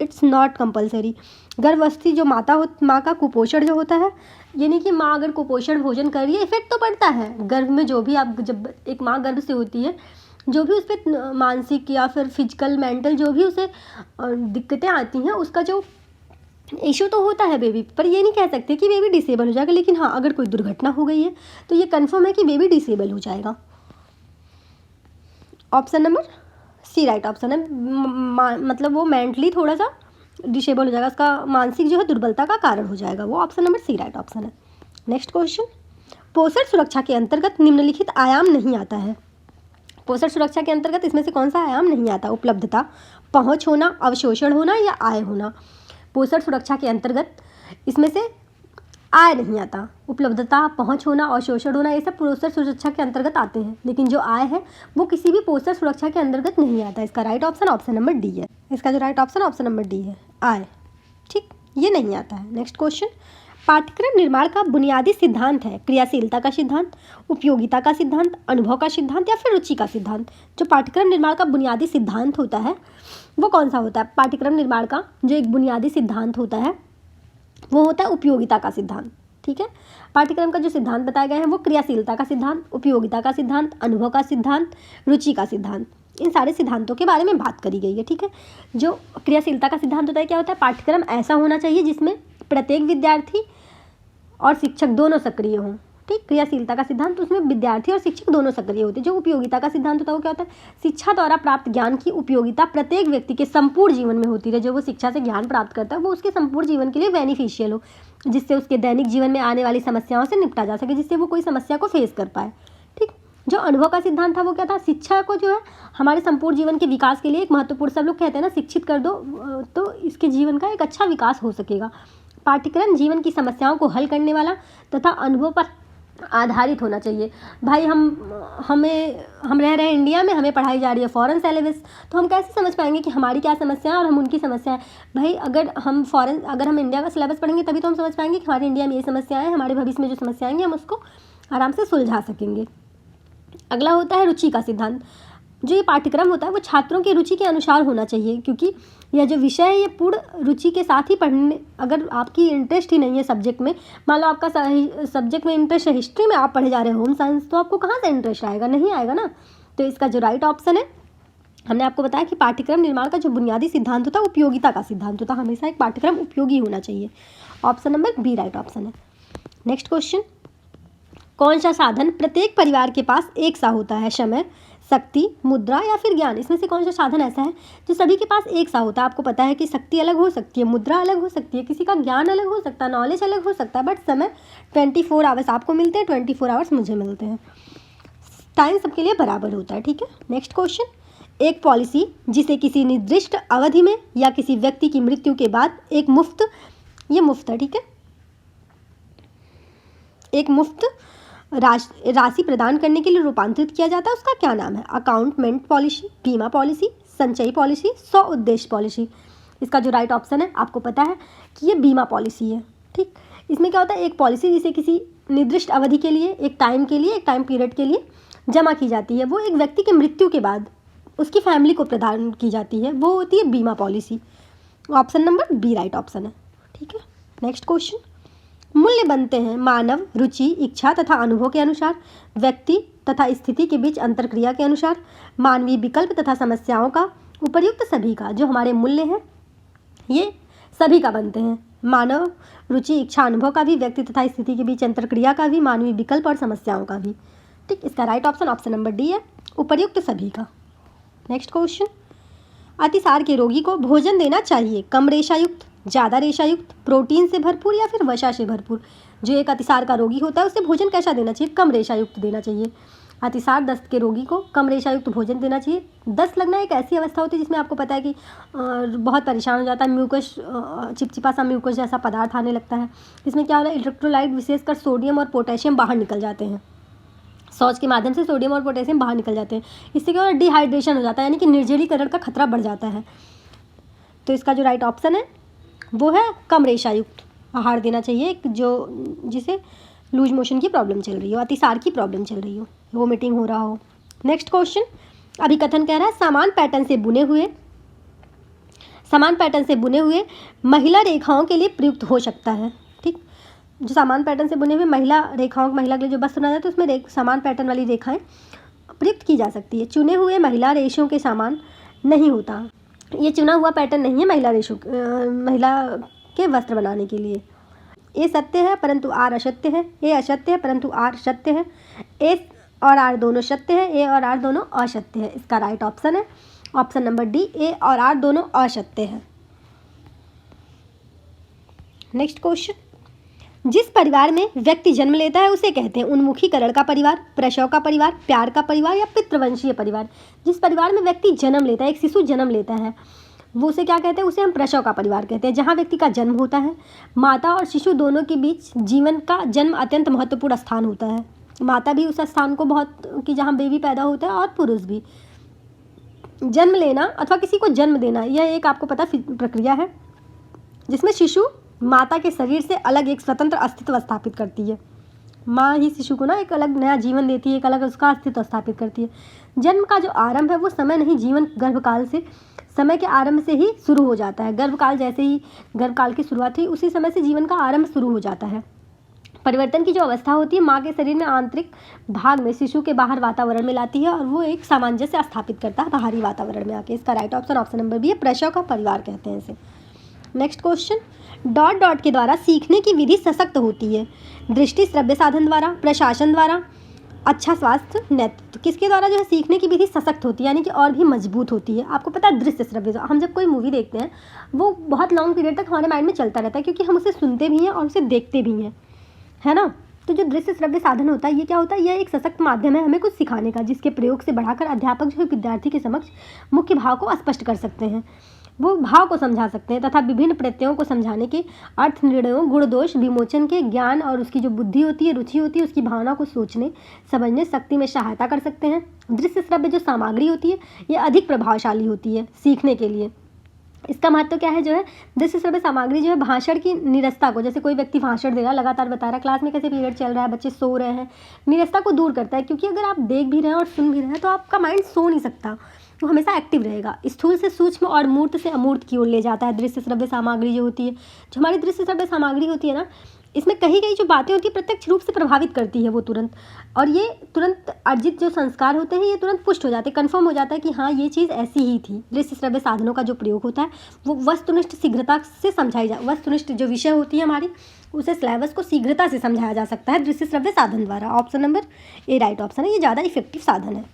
It's not compulsory. गर्भवस्थी जो माँ का कुपोषण जो होता है, यानी कि माँ अगर कुपोषण भोजन कर रही है, इफेक्ट तो पड़ता है गर्भ में। जो भी आप जब एक माँ गर्भ से होती है, जो भी उस पर मानसिक या फिर फिजिकल मेंटल जो भी उसे दिक्कतें आती हैं, उसका जो इशू तो होता है बेबी पर। ये नहीं कह सकते कि बेबी डिसेबल हो जाएगा, लेकिन हाँ अगर कोई दुर्घटना हो गई है तो ये कन्फर्म है कि बेबी डिसेबल हो जाएगा। Option number C right option है। मतलब वो मेंटली थोड़ा सा डिसेबल हो जाएगा, उसका मानसिक जो है दुर्बलता का कारण हो जाएगा। वो option number C right option है। नेक्स्ट क्वेश्चन, पोषण सुरक्षा के अंतर्गत निम्नलिखित आयाम नहीं आता है। पोषण सुरक्षा के अंतर्गत इसमें से कौन सा आयाम नहीं आता? उपलब्धता, पहुंच होना, अवशोषण होना या आय होना। पोषण सुरक्षा के अंतर्गत इसमें से आय नहीं आता। उपलब्धता, पहुंच होना, अवशोषण होना, ये सब पोषण सुरक्षा के अंतर्गत आते हैं, लेकिन जो आय है वो किसी भी पोषण सुरक्षा के अंतर्गत नहीं आता। इसका right option option number D है। इसका जो right option option number D है, आय। ठीक, ये नहीं आता है। नेक्स्ट क्वेश्चन, पाठ्यक्रम निर्माण का बुनियादी सिद्धांत है क्रियाशीलता का सिद्धांत, उपयोगिता का सिद्धांत, अनुभव का सिद्धांत या फिर रुचि का सिद्धांत। जो पाठ्यक्रम निर्माण का बुनियादी सिद्धांत होता है वो कौन सा होता है? पाठ्यक्रम निर्माण का जो एक बुनियादी सिद्धांत होता है वो होता है उपयोगिता का सिद्धांत। ठीक है, पाठ्यक्रम का जो सिद्धांत बताया गया है वो क्रियाशीलता का सिद्धांत, उपयोगिता का सिद्धांत, अनुभव का सिद्धांत, रुचि का सिद्धांत, इन सारे सिद्धांतों के बारे में बात करी गई है। ठीक है, जो क्रियाशीलता का सिद्धांत होता है, क्या होता है? पाठ्यक्रम ऐसा होना चाहिए जिसमें प्रत्येक विद्यार्थी और शिक्षक दोनों सक्रिय हों। ठीक, क्रियाशीलता का सिद्धांत, उसमें विद्यार्थी और शिक्षक दोनों सक्रिय होते हैं। जो उपयोगिता का सिद्धांत होता है वो क्या होता है? शिक्षा द्वारा प्राप्त ज्ञान की उपयोगिता प्रत्येक व्यक्ति के संपूर्ण जीवन में होती है। जो वो शिक्षा से ज्ञान प्राप्त करता है वो उसके संपूर्ण जीवन के लिए बेनिफिशियल हो, जिससे उसके दैनिक जीवन में आने वाली समस्याओं से निपटा जा सके, जिससे वो कोई समस्या को फेस कर पाए। ठीक, जो अनुभव का सिद्धांत था वो क्या था? शिक्षा को जो है हमारे संपूर्ण जीवन के विकास के लिए एक महत्वपूर्ण, सब लोग कहते हैं ना शिक्षित कर दो तो इसके जीवन का एक अच्छा विकास हो सकेगा। पाठ्यक्रम जीवन की समस्याओं को हल करने वाला तथा अनुभव पर आधारित होना चाहिए। भाई हम रह रहे हैं इंडिया में, हमें पढ़ाई जा रही है फॉरेन सिलेबस, तो हम कैसे समझ पाएंगे कि हमारी क्या समस्या है और हम उनकी समस्या है? भाई अगर हम इंडिया का सिलेबस पढ़ेंगे तभी तो हम समझ पाएंगे कि हमारी इंडिया में ये समस्याएं हैं, हमारे भविष्य में जो समस्याएं आएंगी हम उसको आराम से सुलझा सकेंगे। अगला होता है रुचि का सिद्धांत। जो ये पाठ्यक्रम होता है वो छात्रों की रुचि के अनुसार होना चाहिए, क्योंकि यह जो विषय है ये पूर्ण रुचि के साथ ही पढ़ने, अगर आपकी इंटरेस्ट ही नहीं है सब्जेक्ट में, मान लो आपका सब्जेक्ट में इंटरेस्ट है हिस्ट्री में, आप पढ़े जा रहे हो होम साइंस, तो आपको कहाँ से इंटरेस्ट आएगा? नहीं आएगा ना। तो इसका जो राइट ऑप्शन है, हमने आपको बताया कि पाठ्यक्रम निर्माण का जो बुनियादी सिद्धांत होता है उपयोगिता का सिद्धांत होता है। हमेशा एक पाठ्यक्रम उपयोगी होना चाहिए। Option number B right option है। नेक्स्ट क्वेश्चन, कौन सा साधन प्रत्येक परिवार के पास एक सा होता है? समय, शक्ति, मुद्रा या फिर ज्ञान। इसमें से कौन सा साधन ऐसा है जो सभी के पास एक सा होता है? आपको पता है कि शक्ति अलग हो सकती है, मुद्रा अलग हो सकती है, किसी का ज्ञान अलग हो सकता है, नॉलेज अलग हो सकता है, बट समय 24 आवर्स आपको मिलते हैं, 24 आवर्स मुझे मिलते हैं। टाइम सबके लिए बराबर होता है। ठीक है, नेक्स्ट क्वेश्चन, एक पॉलिसी जिसे किसी निर्दिष्ट अवधि में या किसी व्यक्ति की मृत्यु के बाद एक मुफ्त, ये मुफ्त है, ठीक है, एक मुफ्त राशि प्रदान करने के लिए रूपांतरित किया जाता है, उसका क्या नाम है? अकाउंटमेंट पॉलिसी, बीमा पॉलिसी, संचयी पॉलिसी, स्व उद्देश्य पॉलिसी। इसका जो राइट ऑप्शन है, आपको पता है कि ये बीमा पॉलिसी है। ठीक, इसमें क्या होता है? एक पॉलिसी जिसे किसी निर्दिष्ट अवधि के लिए, एक टाइम के लिए, एक टाइम पीरियड के लिए जमा की जाती है, वो एक व्यक्ति की मृत्यु के बाद उसकी फैमिली को प्रदान की जाती है, वो होती है बीमा policy. Option number B right option है। ठीक है, नेक्स्ट क्वेश्चन, मूल्य बनते हैं मानव रुचि, इच्छा तथा अनुभव के अनुसार, व्यक्ति तथा स्थिति के बीच अंतरक्रिया के अनुसार, मानवीय विकल्प तथा समस्याओं का, उपर्युक्त सभी का। जो हमारे मूल्य हैं ये सभी का बनते हैं, मानव रुचि, इच्छा, अनुभव का भी, व्यक्ति तथा स्थिति के बीच अंतरक्रिया का भी, मानवीय विकल्प और समस्याओं का भी। ठीक, इसका right option option number D है, उपर्युक्त सभी का। नेक्स्ट क्वेश्चन, अतिसार के रोगी को भोजन देना चाहिए कम रेशायुक्त, ज़्यादा रेशायुक्त, प्रोटीन से भरपूर या फिर वसा से भरपूर। जो एक अतिसार का रोगी होता है उसे भोजन कैसा देना चाहिए? कम रेशायुक्त देना चाहिए। अतिसार दस्त के रोगी को कम रेशायुक्त भोजन देना चाहिए। दस्त लगना एक ऐसी अवस्था होती है जिसमें आपको पता है कि बहुत परेशान हो जाता है, म्यूकस, चिपचिपा सा म्यूकस जैसा पदार्थ आने लगता है। इसमें क्या हो रहा है? इलेक्ट्रोलाइट विशेषकर सोडियम और पोटेशियम बाहर निकल जाते हैं, शौच के माध्यम से सोडियम और पोटेशियम बाहर निकल जाते हैं। इससे क्या हो रहा है? डिहाइड्रेशन हो जाता है, यानी कि निर्जलीकरण का खतरा बढ़ जाता है। तो इसका जो राइट ऑप्शन है वो है कम रेशायुक्त आहार देना चाहिए, जो जिसे लूज मोशन की प्रॉब्लम चल रही हो, अतिसार की प्रॉब्लम चल रही हो, वोमिटिंग हो रहा हो। नेक्स्ट क्वेश्चन, अभिकथन कह रहा है समान पैटर्न से बुने हुए महिला रेखाओं के लिए प्रयुक्त हो सकता है। ठीक, जो समान पैटर्न से बुने हुए महिला रेखाओं, महिला के लिए जो बस्त्र बनाया जाता है उसमें समान पैटर्न वाली रेखाएं प्रयुक्त की जा सकती है। चुने हुए महिला रेशों के समान नहीं होता, ये चुना हुआ पैटर्न नहीं है महिला के वस्त्र बनाने के लिए। ए सत्य है परंतु आर असत्य है, ए असत्य है परंतु आर सत्य है, ए और आर दोनों सत्य है, ए और आर दोनों असत्य है। इसका राइट ऑप्शन है ऑप्शन नंबर डी, ए और आर दोनों असत्य है। नेक्स्ट क्वेश्चन, जिस परिवार में व्यक्ति जन्म लेता है उसे कहते हैं उन्मुखीकरण का परिवार, प्रसव का परिवार, प्यार का परिवार या पितृवंशीय परिवार। जिस परिवार में व्यक्ति जन्म लेता है, एक शिशु जन्म लेता है, वो उसे क्या कहते हैं? उसे हम प्रसव का परिवार कहते हैं। जहाँ व्यक्ति का जन्म होता है, माता और शिशु दोनों के बीच जीवन का जन्म अत्यंत महत्वपूर्ण स्थान होता है। माता भी उस स्थान को बहुत कि जहाँ बेबी पैदा होता है, और पुरुष भी। जन्म लेना अथवा किसी को जन्म देना, यह एक आपको पता प्रक्रिया है जिसमें शिशु माता के शरीर से अलग एक स्वतंत्र अस्तित्व स्थापित करती है। माँ ही शिशु को ना एक अलग नया जीवन देती है, एक अलग उसका अस्तित्व स्थापित करती है। जन्म का जो आरंभ है वो समय नहीं, जीवन गर्भकाल से, समय के आरंभ से ही शुरू हो जाता है। गर्भकाल जैसे ही गर्भकाल की शुरुआत हुई उसी समय से जीवन का आरंभ शुरू हो जाता है। परिवर्तन की जो अवस्था होती है माँ के शरीर में आंतरिक भाग में शिशु के बाहर वातावरण में लाती है और वो एक सामंजस्य स्थापित करता है बाहरी वातावरण में आके। इसका राइट ऑप्शन नंबर बी है, प्रसव का परिवार कहते हैं इसे। नेक्स्ट क्वेश्चन, डॉट डॉट के द्वारा सीखने की विधि सशक्त होती है। दृष्टि श्रव्य साधन द्वारा, प्रशासन द्वारा, अच्छा स्वास्थ्य, नेतृत्व। किसके द्वारा जो है सीखने की विधि सशक्त होती है, यानी कि और भी मजबूत होती है? आपको पता है दृश्य श्रव्य, हम जब कोई मूवी देखते हैं वो बहुत लॉन्ग पीरियड तक हमारे माइंड में चलता रहता है क्योंकि हम उसे सुनते भी हैं और उसे देखते भी हैं, है ना। तो जो दृश्य श्रव्य साधन होता है ये क्या होता है? यह एक सशक्त माध्यम है हमें कुछ सिखाने का, जिसके प्रयोग से बढ़ाकर अध्यापक जो है विद्यार्थी के समक्ष मुख्य भाव को स्पष्ट कर सकते हैं, वो भाव को समझा सकते हैं तथा विभिन्न प्रत्ययों को समझाने के, अर्थ निर्णयों, गुण दोष विमोचन के, ज्ञान और उसकी जो बुद्धि होती है, रुचि होती है, उसकी भावना को सोचने समझने शक्ति में सहायता कर सकते हैं। दृश्य श्रव्य जो सामग्री होती है ये अधिक प्रभावशाली होती है सीखने के लिए। इसका महत्व क्या है? जो है दृश्य श्रव्य सामग्री जो है भाषण की निरस्ता को, जैसे कोई व्यक्ति भाषण दे रहा है, लगातार बता रहा है, क्लास में कैसे पीरियड चल रहा है, बच्चे सो रहे हैं, निरस्ता को दूर करता है। क्योंकि अगर आप देख भी रहे हैं और सुन भी रहे हैं तो आपका माइंड सो नहीं सकता, वो हमेशा एक्टिव रहेगा। स्थूल से सूक्ष्म और मूर्त से अमूर्त की ओर ले जाता है दृश्य श्रव्य सामग्री जो होती है। जो हमारी दृश्य श्रव्य सामग्री होती है ना, इसमें कहीं कहीं जो बातें होती है प्रत्यक्ष रूप से प्रभावित करती है वो तुरंत, और ये तुरंत अर्जित जो संस्कार होते हैं ये तुरंत पुष्ट हो जाते हैं, कन्फर्म हो जाता है कि हाँ ये चीज़ ऐसी ही थी। दृश्य श्रव्य साधनों का जो प्रयोग होता है वो वस्तुनिष्ठ शीघ्रता से समझाई जा, वस्तुनिष्ठ जो विषय होती है हमारी उसे सिलेबस को शीघ्रता से समझाया जा सकता है दृश्य श्रव्य साधन द्वारा। ऑप्शन नंबर ए राइट ऑप्शन है, ये ज़्यादा इफेक्टिव साधन है।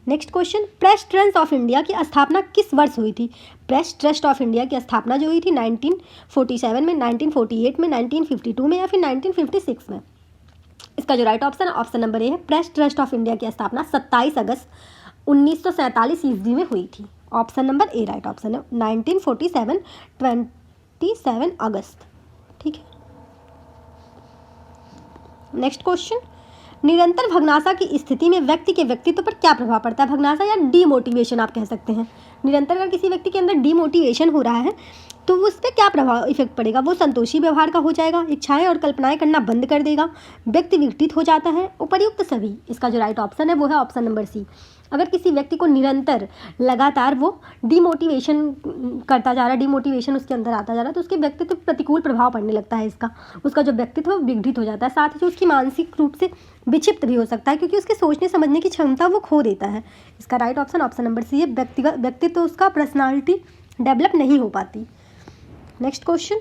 Next question, press trust of India की स्थापना किस वर्ष हुई थी? प्रेस ट्रस्ट ऑफ इंडिया की स्थापना जो हुई थी 1947 में, 1948 में, 1952 में या फिर 1956 में? इसका जो राइट ऑप्शन है ऑप्शन नंबर ए है, प्रेस ट्रस्ट ऑफ इंडिया की स्थापना 27 अगस्त 1947 ईस्वी में हुई थी। ऑप्शन नंबर ए राइट ऑप्शन है, 1947 27 अगस्त। ठीक है। नेक्स्ट क्वेश्चन, निरंतर भग्नाशा की स्थिति में व्यक्ति के व्यक्तित्व पर क्या प्रभाव पड़ता है? भग्नाशा या डीमोटिवेशन आप कह सकते हैं। निरंतर अगर किसी व्यक्ति के अंदर डीमोटिवेशन हो रहा है तो उस पर क्या प्रभाव इफेक्ट पड़ेगा? वो संतोषी व्यवहार का हो जाएगा, इच्छाएं और कल्पनाएं करना बंद कर देगा, व्यक्ति विघटित हो जाता है, उपर्युक्त सभी। इसका जो राइट ऑप्शन है वो है ऑप्शन नंबर सी। अगर किसी व्यक्ति को निरंतर लगातार वो डीमोटिवेशन करता जा रहा है, डीमोटिवेशन उसके अंदर आता जा रहा है, तो उसके व्यक्तित्व पर प्रतिकूल प्रभाव पड़ने लगता है इसका, उसका जो व्यक्तित्व है वो विघटित हो जाता है, साथ ही जो उसकी मानसिक रूप से विक्षिप्त भी हो सकता है क्योंकि उसके सोचने समझने की क्षमता वो खो देता है। इसका right option option number C है, व्यक्तिगत व्यक्तित्व उसका पर्सनालिटी डेवलप नहीं हो पाती। नेक्स्ट क्वेश्चन,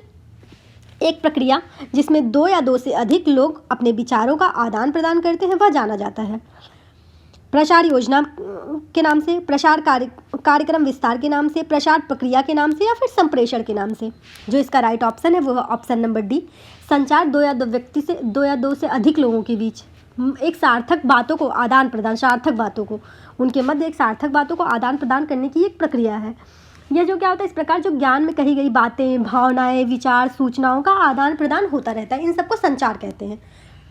एक प्रक्रिया जिसमें दो या दो से अधिक लोग अपने विचारों का आदान प्रदान करते हैं वह जाना जाता है प्रसार योजना के नाम से, प्रसार कार्यक्रम विस्तार के नाम से, प्रसार प्रक्रिया के नाम से या फिर संप्रेषण के नाम से? जो इसका राइट ऑप्शन है वो है ऑप्शन नंबर डी, संचार दो या दो से अधिक लोगों के बीच एक सार्थक बातों को आदान प्रदान, सार्थक बातों को उनके मध्य एक सार्थक बातों को आदान प्रदान करने की एक प्रक्रिया है। यह जो क्या होता है, इस प्रकार जो ज्ञान में कही गई बातें, भावनाएं, विचार, सूचनाओं का आदान प्रदान होता रहता है, इन सबको संचार कहते हैं।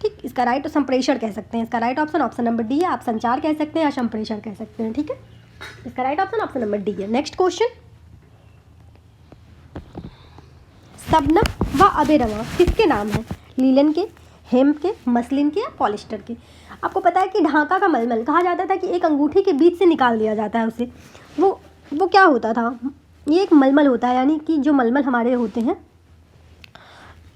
ठीक, इसका राइट संप्रेषण कह सकते हैं। इसका right option option number D है, आप संचार कह सकते हैं या संप्रेषण कह सकते हैं। ठीक है, इसका right option option number D है। नेक्स्ट क्वेश्चन, शबनम व अबेरवा किसके नाम है? लीलन के, हेम्प के, मसलिन के या पॉलिस्टर के? आपको पता है कि ढाका का मलमल कहा जाता था कि एक अंगूठी के बीच से निकाल दिया जाता है उसे। वो क्या होता था? ये एक मलमल होता है, यानी कि जो मलमल हमारे होते हैं,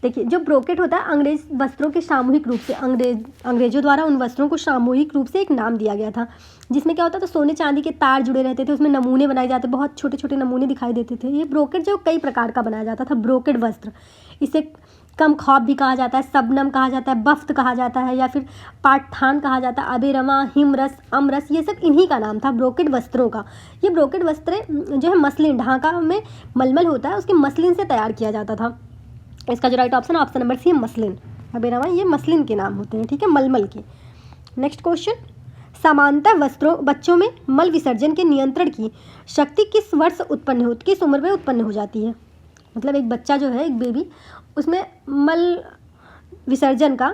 देखिए जो ब्रोकेट होता है अंग्रेज वस्त्रों के सामूहिक रूप से, अंग्रेजों द्वारा उन वस्त्रों को सामूहिक रूप से एक नाम दिया गया था, जिसमें क्या होता था सोने चांदी के तार जुड़े रहते थे, उसमें नमूने बनाए जाते, बहुत छोटे छोटे नमूने दिखाई देते थे। ये ब्रोकेट जो कई प्रकार का बनाया जाता था, ब्रोकेट वस्त्र, इसे कम ख्वाब भी कहा जाता है, शबनम कहा जाता है, बफ्त कहा जाता है, या फिर पाठान कहा जाता है, अबेरमा, हिमरस, अमरस, ये सब इन्हीं का नाम था, ब्रोकेड वस्त्रों का। ये ब्रोकेड वस्त्र जो है मसलिन, ढाका में मलमल होता है उसके मसलिन से तैयार किया जाता था। इसका जो राइट ऑप्शन है ऑप्शन नंबर सी है मसलिन। अबेरमा ये मसलिन के नाम होते हैं, ठीक है, मलमल के। नेक्स्ट क्वेश्चन, सामान्यतः वस्त्रों बच्चों में मल विसर्जन के नियंत्रण की शक्ति किस वर्ष उत्पन्न हो, किस उम्र में उत्पन्न हो जाती है? मतलब एक बच्चा जो है, एक बेबी, उसमें मल विसर्जन का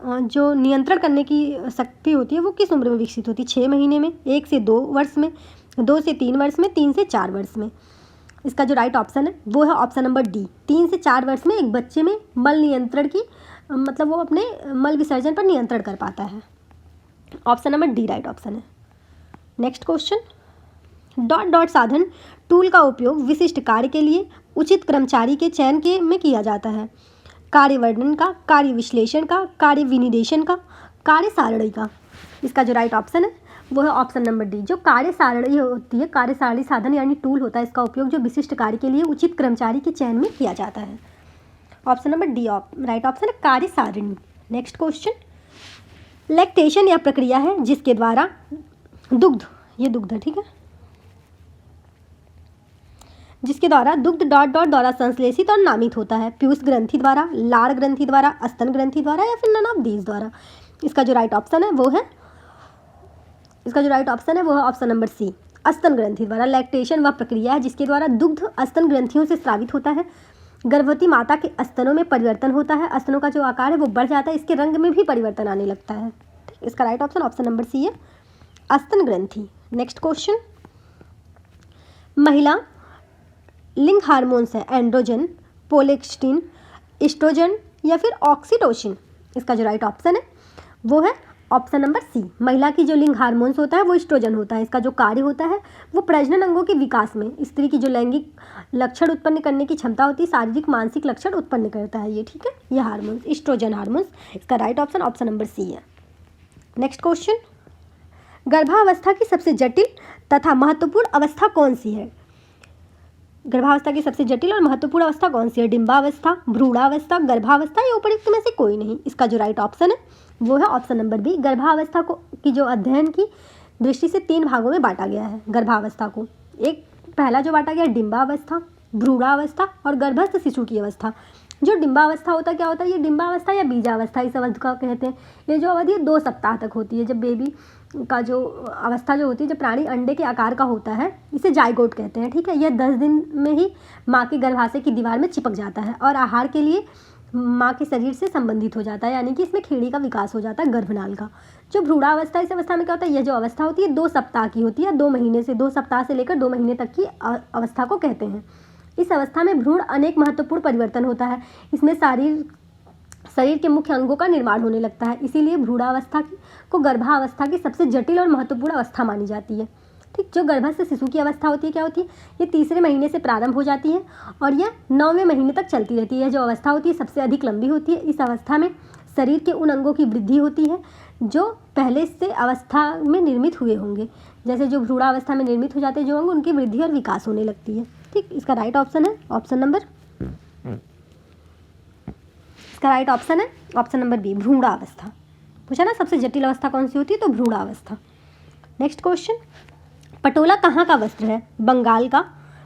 जो नियंत्रण करने की शक्ति होती है वो किस उम्र में विकसित होती है? 6 महीने में, 1 से 2 वर्ष में, 2 से 3 वर्ष में, 3 से 4 वर्ष में। इसका जो राइट ऑप्शन है वो है ऑप्शन नंबर डी, 3 से 4 वर्ष में एक बच्चे में मल नियंत्रण की मतलब वो अपने मल विसर्जन पर नियंत्रण कर पाता है। Option number D right option है। नेक्स्ट क्वेश्चन, डॉट डॉट साधन टूल का उपयोग विशिष्ट कार्य के लिए उचित कर्मचारी के चयन के में किया जाता है। कार्य वर्णन का, कार्य विश्लेषण का, कार्य विनिर्देशन का, कार्य सारणी का। इसका जो राइट ऑप्शन है वो है ऑप्शन नंबर डी, जो कार्य सारणी होती है, कार्य सारणी साधन यानी टूल होता है, इसका उपयोग जो विशिष्ट कार्य के लिए उचित कर्मचारी के चयन में किया जाता है। Option number D right option है, कार्य सारणी। नेक्स्ट क्वेश्चन, लैक्टेशन यह प्रक्रिया है जिसके द्वारा दुग्ध, ये दुग्ध है, ठीक है, जिसके द्वारा दुग्ध डॉट डॉट द्वारा संश्लेषित और नामित होता है, पीयूष ग्रंथि द्वारा, लाड़ ग्रंथि द्वारा, स्तन ग्रंथि द्वारा, या फिर नन ऑफ दीज द्वारा। इसका जो राइट ऑप्शन है वो है, इसका जो राइट ऑप्शन है वो है ऑप्शन नंबर सी, स्तन ग्रंथि द्वारा। लैक्टेशन वह प्रक्रिया है जिसके द्वारा दुग्ध स्तन ग्रंथियों से स्रावित होता है। गर्भवती माता के स्तनों में परिवर्तन होता है, स्तनों का जो आकार है वो बढ़ जाता है, इसके रंग में भी परिवर्तन आने लगता है। इसका right option option number C है, स्तन ग्रंथि। नेक्स्ट क्वेश्चन, महिला लिंग हार्मोन्स है एंड्रोजन, प्रोलेक्टिन, एस्ट्रोजन, या फिर ऑक्सीटोसिन। इसका जो राइट ऑप्शन है वो है ऑप्शन नंबर सी, महिला की जो लिंग हार्मोन्स होता है वो एस्ट्रोजन होता है। इसका जो कार्य होता है वो प्रजनन अंगों के विकास में स्त्री की जो लैंगिक लक्षण उत्पन्न करने की क्षमता होती है, शारीरिक मानसिक लक्षण उत्पन्न करता है ये, ठीक है, ये हार्मोन्स, एस्ट्रोजन हार्मोन्स। इसका right option option number C है। नेक्स्ट क्वेश्चन, गर्भावस्था की सबसे जटिल तथा महत्वपूर्ण अवस्था कौन सी है? गर्भावस्था की सबसे जटिल और महत्वपूर्ण अवस्था कौन सी है? डिंबावस्था, भ्रूणावस्था, गर्भावस्था, या उपयुक्त में से कोई नहीं। इसका जो राइट ऑप्शन है वो है ऑप्शन नंबर बी, गर्भावस्था को की जो अध्ययन की दृष्टि से 3 भागों में बांटा गया है गर्भावस्था को। एक पहला जो बांटा गया डिंबावस्था, भ्रूणावस्था और गर्भस्थ शिशु की अवस्था। जो डिंबावस्था होता क्या होता है? ये डिंबावस्था या बीजावस्था इस अवधि का कहते हैं। ये जो अवधि 2 सप्ताह तक होती है, जब बेबी का जो अवस्था जो होती है, जब प्राणी अंडे के आकार का होता है, इसे जाइगोट कहते हैं, ठीक है। यह 10 दिन में ही माँ के गर्भाशय की दीवार में चिपक जाता है और आहार के लिए माँ के शरीर से संबंधित हो जाता है, यानी कि इसमें खीड़ी का विकास हो जाता है गर्भनाल का। जो भ्रूणावस्था, इस अवस्था में क्या होता है? यह जो अवस्था होती है 2 सप्ताह की होती है, 2 महीने से 2 सप्ताह से लेकर 2 महीने तक की अवस्था को कहते हैं। इस अवस्था में भ्रूण अनेक महत्वपूर्ण परिवर्तन होता है, इसमें शरीर के मुख्य अंगों का निर्माण होने लगता है, इसीलिए भ्रूणावस्था को गर्भावस्था की सबसे जटिल और महत्वपूर्ण अवस्था मानी जाती है, ठीक। जो गर्भस्थ शिशु की अवस्था होती है क्या होती है? ये 3रे महीने से प्रारंभ हो जाती है और यह 9वें महीने तक चलती रहती है। जो अवस्था होती है सबसे अधिक लंबी होती है। इस अवस्था में शरीर के उन अंगों की वृद्धि होती है जो पहले से अवस्था में निर्मित हुए होंगे। जैसे जो भ्रूणावस्था में निर्मित हो जाते हैं जो अंग, उनकी वृद्धि और विकास होने लगती है, ठीक। इसका राइट ऑप्शन है ऑप्शन नंबर, इसका राइट ऑप्शन है ऑप्शन नंबर बी, भ्रूणावस्था। पूछा ना सबसे जटिल अवस्था कौन सी होती है? तो भ्रूणावस्था। नेक्स्ट क्वेश्चन, पटोला कहाँ का वस्त्र है? बंगाल का,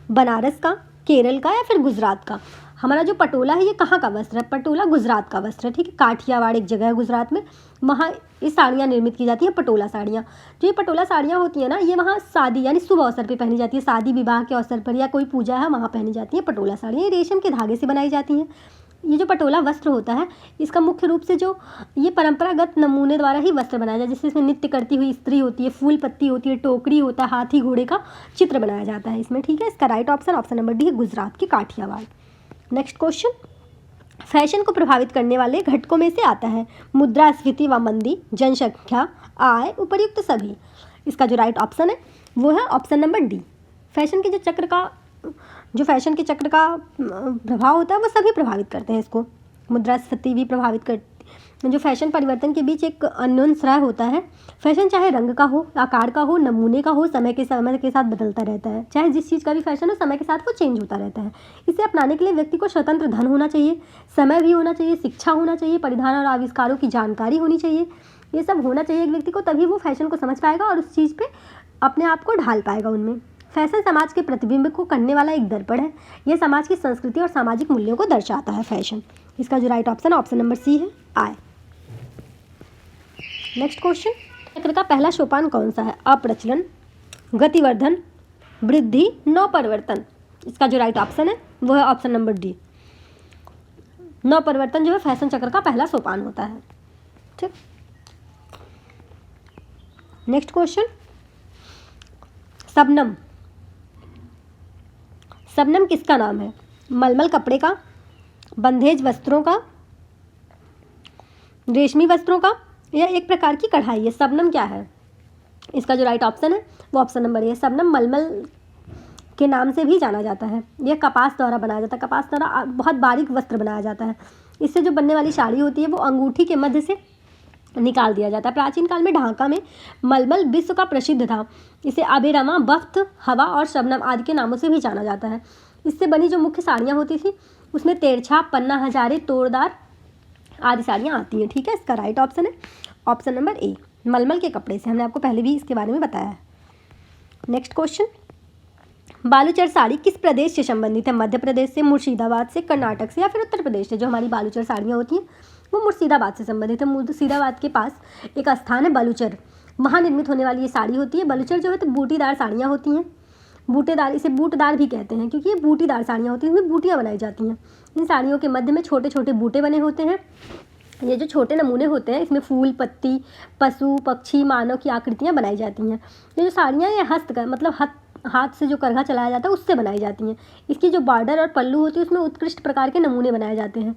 बनारस का, केरल का, या फिर गुजरात का? हमारा जो पटोला है ये कहाँ का वस्त्र है? पटोला गुजरात का वस्त्र है, ठीक है। काठियावाड़ एक जगह है गुजरात में, वहाँ ये साड़ियाँ निर्मित की जाती हैं, पटोला साड़ियाँ। जो ये पटोला साड़ियाँ होती हैं ना, ये वहाँ शादी यानी शुभ अवसर पे पहनी जाती है, शादी विवाह के अवसर पर या कोई पूजा है वहाँ पहनी जाती है पटोला साड़ियाँ। ये रेशम के धागे से बनाई जाती हैं। ये जो पटोला वस्त्र होता है इसका मुख्य रूप से जो ये परंपरागत नमूने द्वारा ही वस्त्र बनाया जाता है, जैसे इसमें नृत्य करती हुई स्त्री होती है, फूल पत्ती होती है, टोकरी होता है, हाथी घोड़े का चित्र बनाया जाता है इसमें, ठीक है। इसका right option option number D है, गुजरात की काठियावाड़। नेक्स्ट क्वेश्चन, फैशन को प्रभावित करने वाले घटकों में से आता है मुद्रास्फीति व मंदी, जनसंख्या, आय, उपर्युक्त सभी। इसका जो राइट ऑप्शन है वो है ऑप्शन नंबर डी। फैशन के चक्र का प्रभाव होता है वो सभी प्रभावित करते हैं इसको। मुद्रास्फीति भी प्रभावित करती, जो फैशन परिवर्तन के बीच एक अन्योन्याश्रय होता है। फैशन चाहे रंग का हो, आकार का हो, नमूने का हो, समय के साथ बदलता रहता है। चाहे जिस चीज़ का भी फैशन हो, समय के साथ वो चेंज होता रहता है। इसे अपनाने के लिए व्यक्ति को स्वतंत्र धन होना चाहिए, समय भी होना चाहिए, शिक्षा होना चाहिए, परिधान और आविष्कारों की जानकारी होनी चाहिए। ये सब होना चाहिए एक व्यक्ति को, तभी वो फैशन को समझ पाएगा और उस चीज़ पे अपने आप को ढाल पाएगा उनमें। फैशन समाज के प्रतिबिंब को करने वाला एक दर्पण है। यह समाज की संस्कृति और सामाजिक मूल्यों को दर्शाता है फैशन। इसका जो राइट ऑप्शन है ऑप्शन नंबर सी है, आय। नेक्स्ट क्वेश्चन, चक्र का पहला सोपान कौन सा है? अप्रचलन, गतिवर्धन, वृद्धि, नवपरिवर्तन। इसका जो राइट ऑप्शन है वो है ऑप्शन नंबर डी। नवपरिवर्तन जो है फैशन चक्र का पहला सोपान होता है। ठीक, नेक्स्ट क्वेश्चन, शबनम। शबनम किसका नाम है? मलमल कपड़े का, बंधेज वस्त्रों का, रेशमी वस्त्रों का, या एक प्रकार की कढ़ाई है? शबनम क्या है? इसका जो राइट ऑप्शन है वो ऑप्शन नंबर ए है। शबनम मलमल के नाम से भी जाना जाता है। यह कपास द्वारा बनाया जाता है। कपास द्वारा बहुत बारीक वस्त्र बनाया जाता है। इससे जो बनने वाली साड़ी होती है वो अंगूठी के मध्य से निकाल दिया जाता है। प्राचीन काल में ढाका में मलमल विश्व का प्रसिद्ध था। इसे आबेरमा, बफ्त, हवा और शबनम आदि के नामों से भी जाना जाता है। इससे बनी जो मुख्य साड़ियाँ होती थी उसमें तेरछा, पन्ना, हजारे, तोड़दार आदि साड़ियाँ आती हैं। ठीक है, इसका राइट ऑप्शन है ऑप्शन नंबर ए, मलमल के कपड़े से। हमने आपको पहले भी इसके बारे में बताया है। नेक्स्ट क्वेश्चन, बालूचर साड़ी किस प्रदेश से संबंधित है? मध्य प्रदेश से, मुर्शिदाबाद से, कर्नाटक से, या फिर उत्तर प्रदेश से? जो हमारी बालूचर साड़ियाँ होती हैं वो मुर्शिदाबाद से संबंधित है। मुर्शिदाबाद के पास एक स्थान है बलूचर, वहाँ निर्मित होने वाली ये साड़ी होती है। बलूचर जो है तो बूटीदार साड़ियाँ होती हैं। बूटेदार, इसे बूटदार भी कहते हैं क्योंकि ये बूटीदार साड़ियाँ होती हैं, इसमें बूटियाँ बनाई जाती हैं। इन साड़ियों के मध्य में छोटे छोटे बूटे बने होते हैं। ये जो छोटे नमूने होते हैं इसमें फूल, पत्ती, पशु, पक्षी, मानव की आकृतियाँ बनाई जाती हैं। ये जो साड़ियाँ ये हस्त मतलब हाथ से जो करघा चलाया जाता है उससे बनाई जाती हैं। इसकी जो बॉर्डर और पल्लू होती है उसमें उत्कृष्ट प्रकार के नमूने बनाए जाते हैं।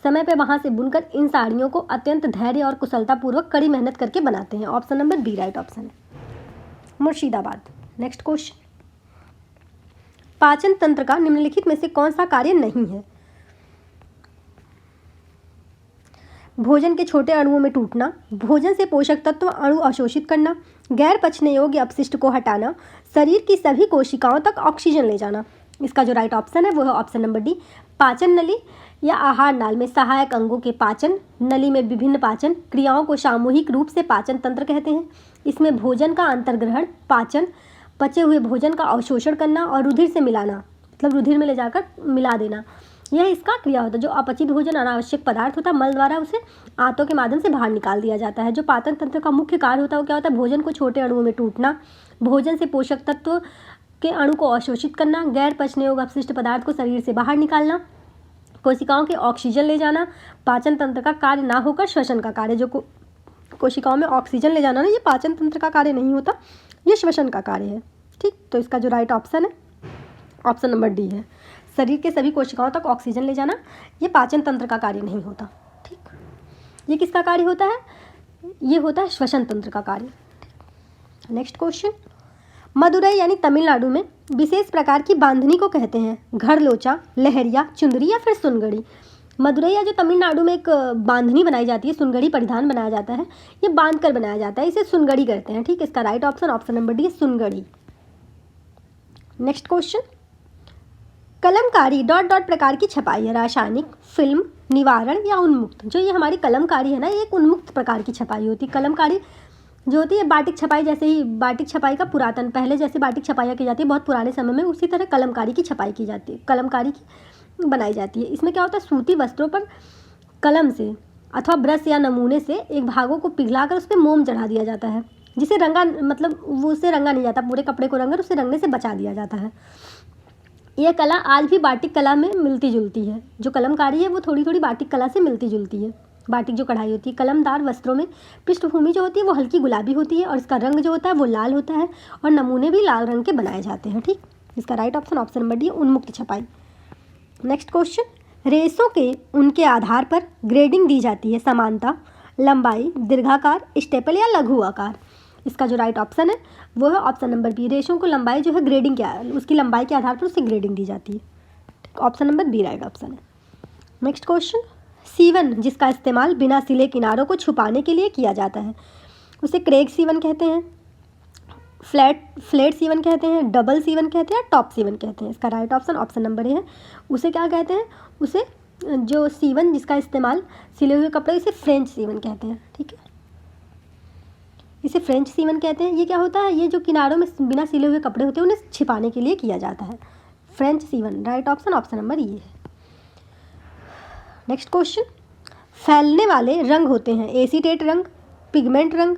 समय पे वहाँ से बुनकर इन साड़ियों को अत्यंत धैर्य और कुशलतापूर्वक कड़ी मेहनत करके बनाते हैं। Option number B right option है, मुर्शिदाबाद। नेक्स्ट क्वेश्चन, पाचन तंत्र का निम्नलिखित में से कौन सा कार्य नहीं है? भोजन के छोटे अणुओं में टूटना, भोजन से पोषक तत्व अणु अवशोषित करना, गैर पचने योग्य अपशिष्ट को हटाना, शरीर की सभी कोशिकाओं तक ऑक्सीजन ले जाना। इसका जो राइट ऑप्शन है वो है ऑप्शन नंबर डी, पाचन नली या आहार नाल में सहायक अंगों के पाचन नली में विभिन्न पाचन क्रियाओं को सामूहिक रूप से पाचन तंत्र कहते हैं। इसमें भोजन का अंतर्ग्रहण, पाचन, पचे हुए भोजन का अवशोषण करना और रुधिर से मिलाना, मतलब रुधिर में ले जाकर मिला देना, यह इसका क्रिया होता है। जो अपचित भोजन अनावश्यक पदार्थ होता है मल द्वारा उसे आंतों के माध्यम से बाहर निकाल दिया जाता है। जो पाचन तंत्र का मुख्य कार्य होता है वो क्या होता है? भोजन को छोटे अणुओं में टूटना, भोजन से पोषक तत्व के अणु को अवशोषित करना, गैर पचने योग्य अपशिष्ट पदार्थ को शरीर से बाहर निकालना, कोशिकाओं के ऑक्सीजन ले जाना। पाचन तंत्र का कार्य ना होकर श्वसन का कार्य, जो कोशिकाओं में ऑक्सीजन ले जाना ना, ये पाचन तंत्र का कार्य नहीं होता, ये श्वसन का कार्य है। ठीक, तो इसका जो राइट ऑप्शन है ऑप्शन नंबर डी है। शरीर के सभी कोशिकाओं तक ऑक्सीजन ले जाना ये पाचन तंत्र का कार्य नहीं होता। ठीक, ये किसका कार्य होता है? ये होता है श्वसन तंत्र का कार्य। नेक्स्ट क्वेश्चन, मदुरई यानी तमिलनाडु में विशेष प्रकार की बांधनी को कहते हैं? घर लोचा, लहरिया, चुंदरी, या फिर सुनगड़ी। मदुरई या जो तमिलनाडु में एक बांधनी बनाई जाती है, सुनगड़ी परिधान बनाया जाता है, ये बांध कर बनाया जाता है, इसे सुनगड़ी कहते हैं। ठीक, इसका right option option number D, सुनगड़ी। Next question, kalamkari dot dot प्रकार की छपाई है? रासायनिक, फिल्म, निवारण, या उन्मुक्त। जो ये हमारी कलमकारी है ना, ये एक उन्मुक्त प्रकार की छपाई होती है। कलमकारी जो होती है बाटिक छपाई जैसे ही, बाटिक छपाई का पुरातन, पहले जैसे बाटिक छपाइयाँ की जाती है बहुत पुराने समय में, उसी तरह कलमकारी की छपाई की जाती है, कलमकारी की बनाई जाती है। इसमें क्या होता है? सूती वस्त्रों पर कलम से अथवा ब्रश या नमूने से एक भागों को पिघलाकर उस पर मोम चढ़ा दिया जाता है, जिसे रंगा, मतलब वो उससे रंगा नहीं जाता, पूरे कपड़े को रंगा उसे रंगने से बचा दिया जाता है। यह कला आज भी बाटिक कला में मिलती जुलती है। जो कलमकारी है वो थोड़ी थोड़ी बाटिक कला से मिलती जुलती है। बाटिक जो कढ़ाई होती है, कलमदार वस्त्रों में पृष्ठभूमि जो होती है वो हल्की गुलाबी होती है और इसका रंग जो होता है वो लाल होता है और नमूने भी लाल रंग के बनाए जाते हैं। ठीक, इसका right option option number D, उन्मुक्त छपाई। नेक्स्ट क्वेश्चन, रेशों के उनके आधार पर ग्रेडिंग दी जाती है? समानता, लंबाई, दीर्घाकार, स्टेपल, या लघु आकार। इसका जो राइट ऑप्शन है वो है ऑप्शन नंबर बी। रेशों को लंबाई जो है ग्रेडिंग क्या है, उसकी लंबाई के आधार पर उसकी ग्रेडिंग दी जाती है। Option number B right option है। नेक्स्ट क्वेश्चन, सीवन जिसका इस्तेमाल बिना सिले किनारों को छुपाने के लिए किया जाता है, उसे क्रेग सीवन कहते हैं, फ्लैट सीवन कहते हैं, डबल सीवन कहते हैं, टॉप सीवन कहते हैं। इसका right option option number A है। उसे क्या कहते हैं, उसे जो सीवन जिसका इस्तेमाल सिले हुए कपड़े, इसे फ्रेंच सीवन कहते हैं। ठीक है, इसे फ्रेंच सीवन कहते हैं। ये क्या होता है, ये जो किनारों में बिना सिले हुए कपड़े होते हैं उन्हें छिपाने के लिए किया जाता है, फ्रेंच सीवन। राइट ऑप्शन ऑप्शन नंबर ये है। नेक्स्ट क्वेश्चन, फैलने वाले रंग होते हैं एसीटेट रंग, पिगमेंट रंग,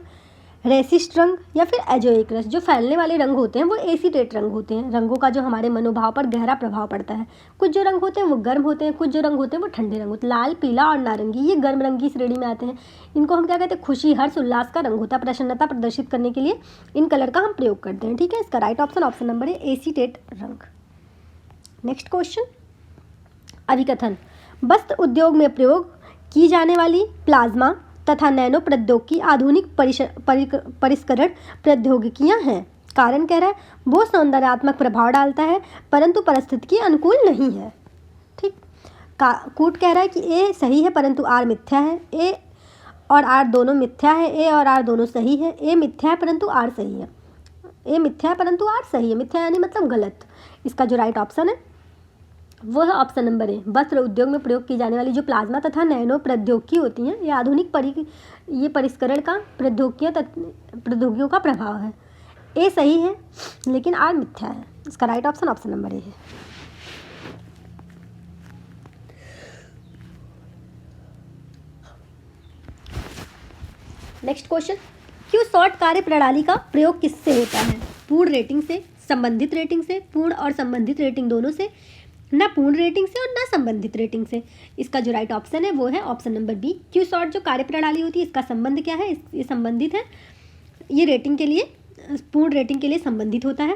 रेसिस्ट रंग या फिर एजोइक रंग। जो फैलने वाले रंग होते हैं वो एसीटेट रंग होते हैं, रंगों का जो हमारे मनोभाव पर गहरा प्रभाव पड़ता है। कुछ जो रंग होते हैं वो गर्म होते हैं, कुछ जो रंग होते हैं वो ठंडे रंग होते हैं। लाल, पीला और नारंगी ये गर्म रंग की श्रेणी में आते हैं। इनको हम क्या कहते हैं, खुशी, हर्ष, उल्लास का रंग होता है। प्रसन्नता प्रदर्शित करने के लिए इन कलर का हम प्रयोग करते हैं। ठीक है, इसका राइट ऑप्शन ऑप्शन नंबर है एसीटेट रंग। नेक्स्ट क्वेश्चन, अभिकथन, वस्त्र उद्योग में प्रयोग की जाने वाली प्लाज्मा तथा नैनो प्रौद्योगिकी आधुनिक परिष्करण प्रौद्योगिकियां हैं। कारण कह रहा है वो सौंदर्यात्मक प्रभाव डालता है परंतु परिस्थिति के अनुकूल नहीं है। ठीक, कूट कह रहा है कि ए सही है परंतु आर मिथ्या है, ए और आर दोनों मिथ्या है, ए और आर दोनों सही है, ए मिथ्या है परंतु आर सही है, ए मिथ्या है परंतु आर सही है। मिथ्या यानी मतलब गलत। इसका जो राइट ऑप्शन है वो है ऑप्शन नंबर ए। वस्त्र उद्योग में प्रयोग की जाने वाली जो प्लाज्मा तथा नैनो प्रौद्योगिकी होती हैं ये आधुनिक परिष्करण का प्रौद्योगिकियों का प्रभाव है। ए सही है लेकिन आर मिथ्या है। इसका right option option number A है। नेक्स्ट क्वेश्चन, क्यू सॉर्ट कार्य प्रणाली का प्रयोग किससे होता है? पूर्ण रेटिंग से, संबंधित रेटिंग से, पूर्ण और संबंधित रेटिंग दोनों से, ना पूर्ण रेटिंग से और ना संबंधित रेटिंग से। इसका जो राइट ऑप्शन है वो है option number B. Q sort जो कार्य प्रणाली होती है इसका संबंध क्या है, ये संबंधित है, ये रेटिंग के लिए, पूर्ण रेटिंग के लिए संबंधित होता है।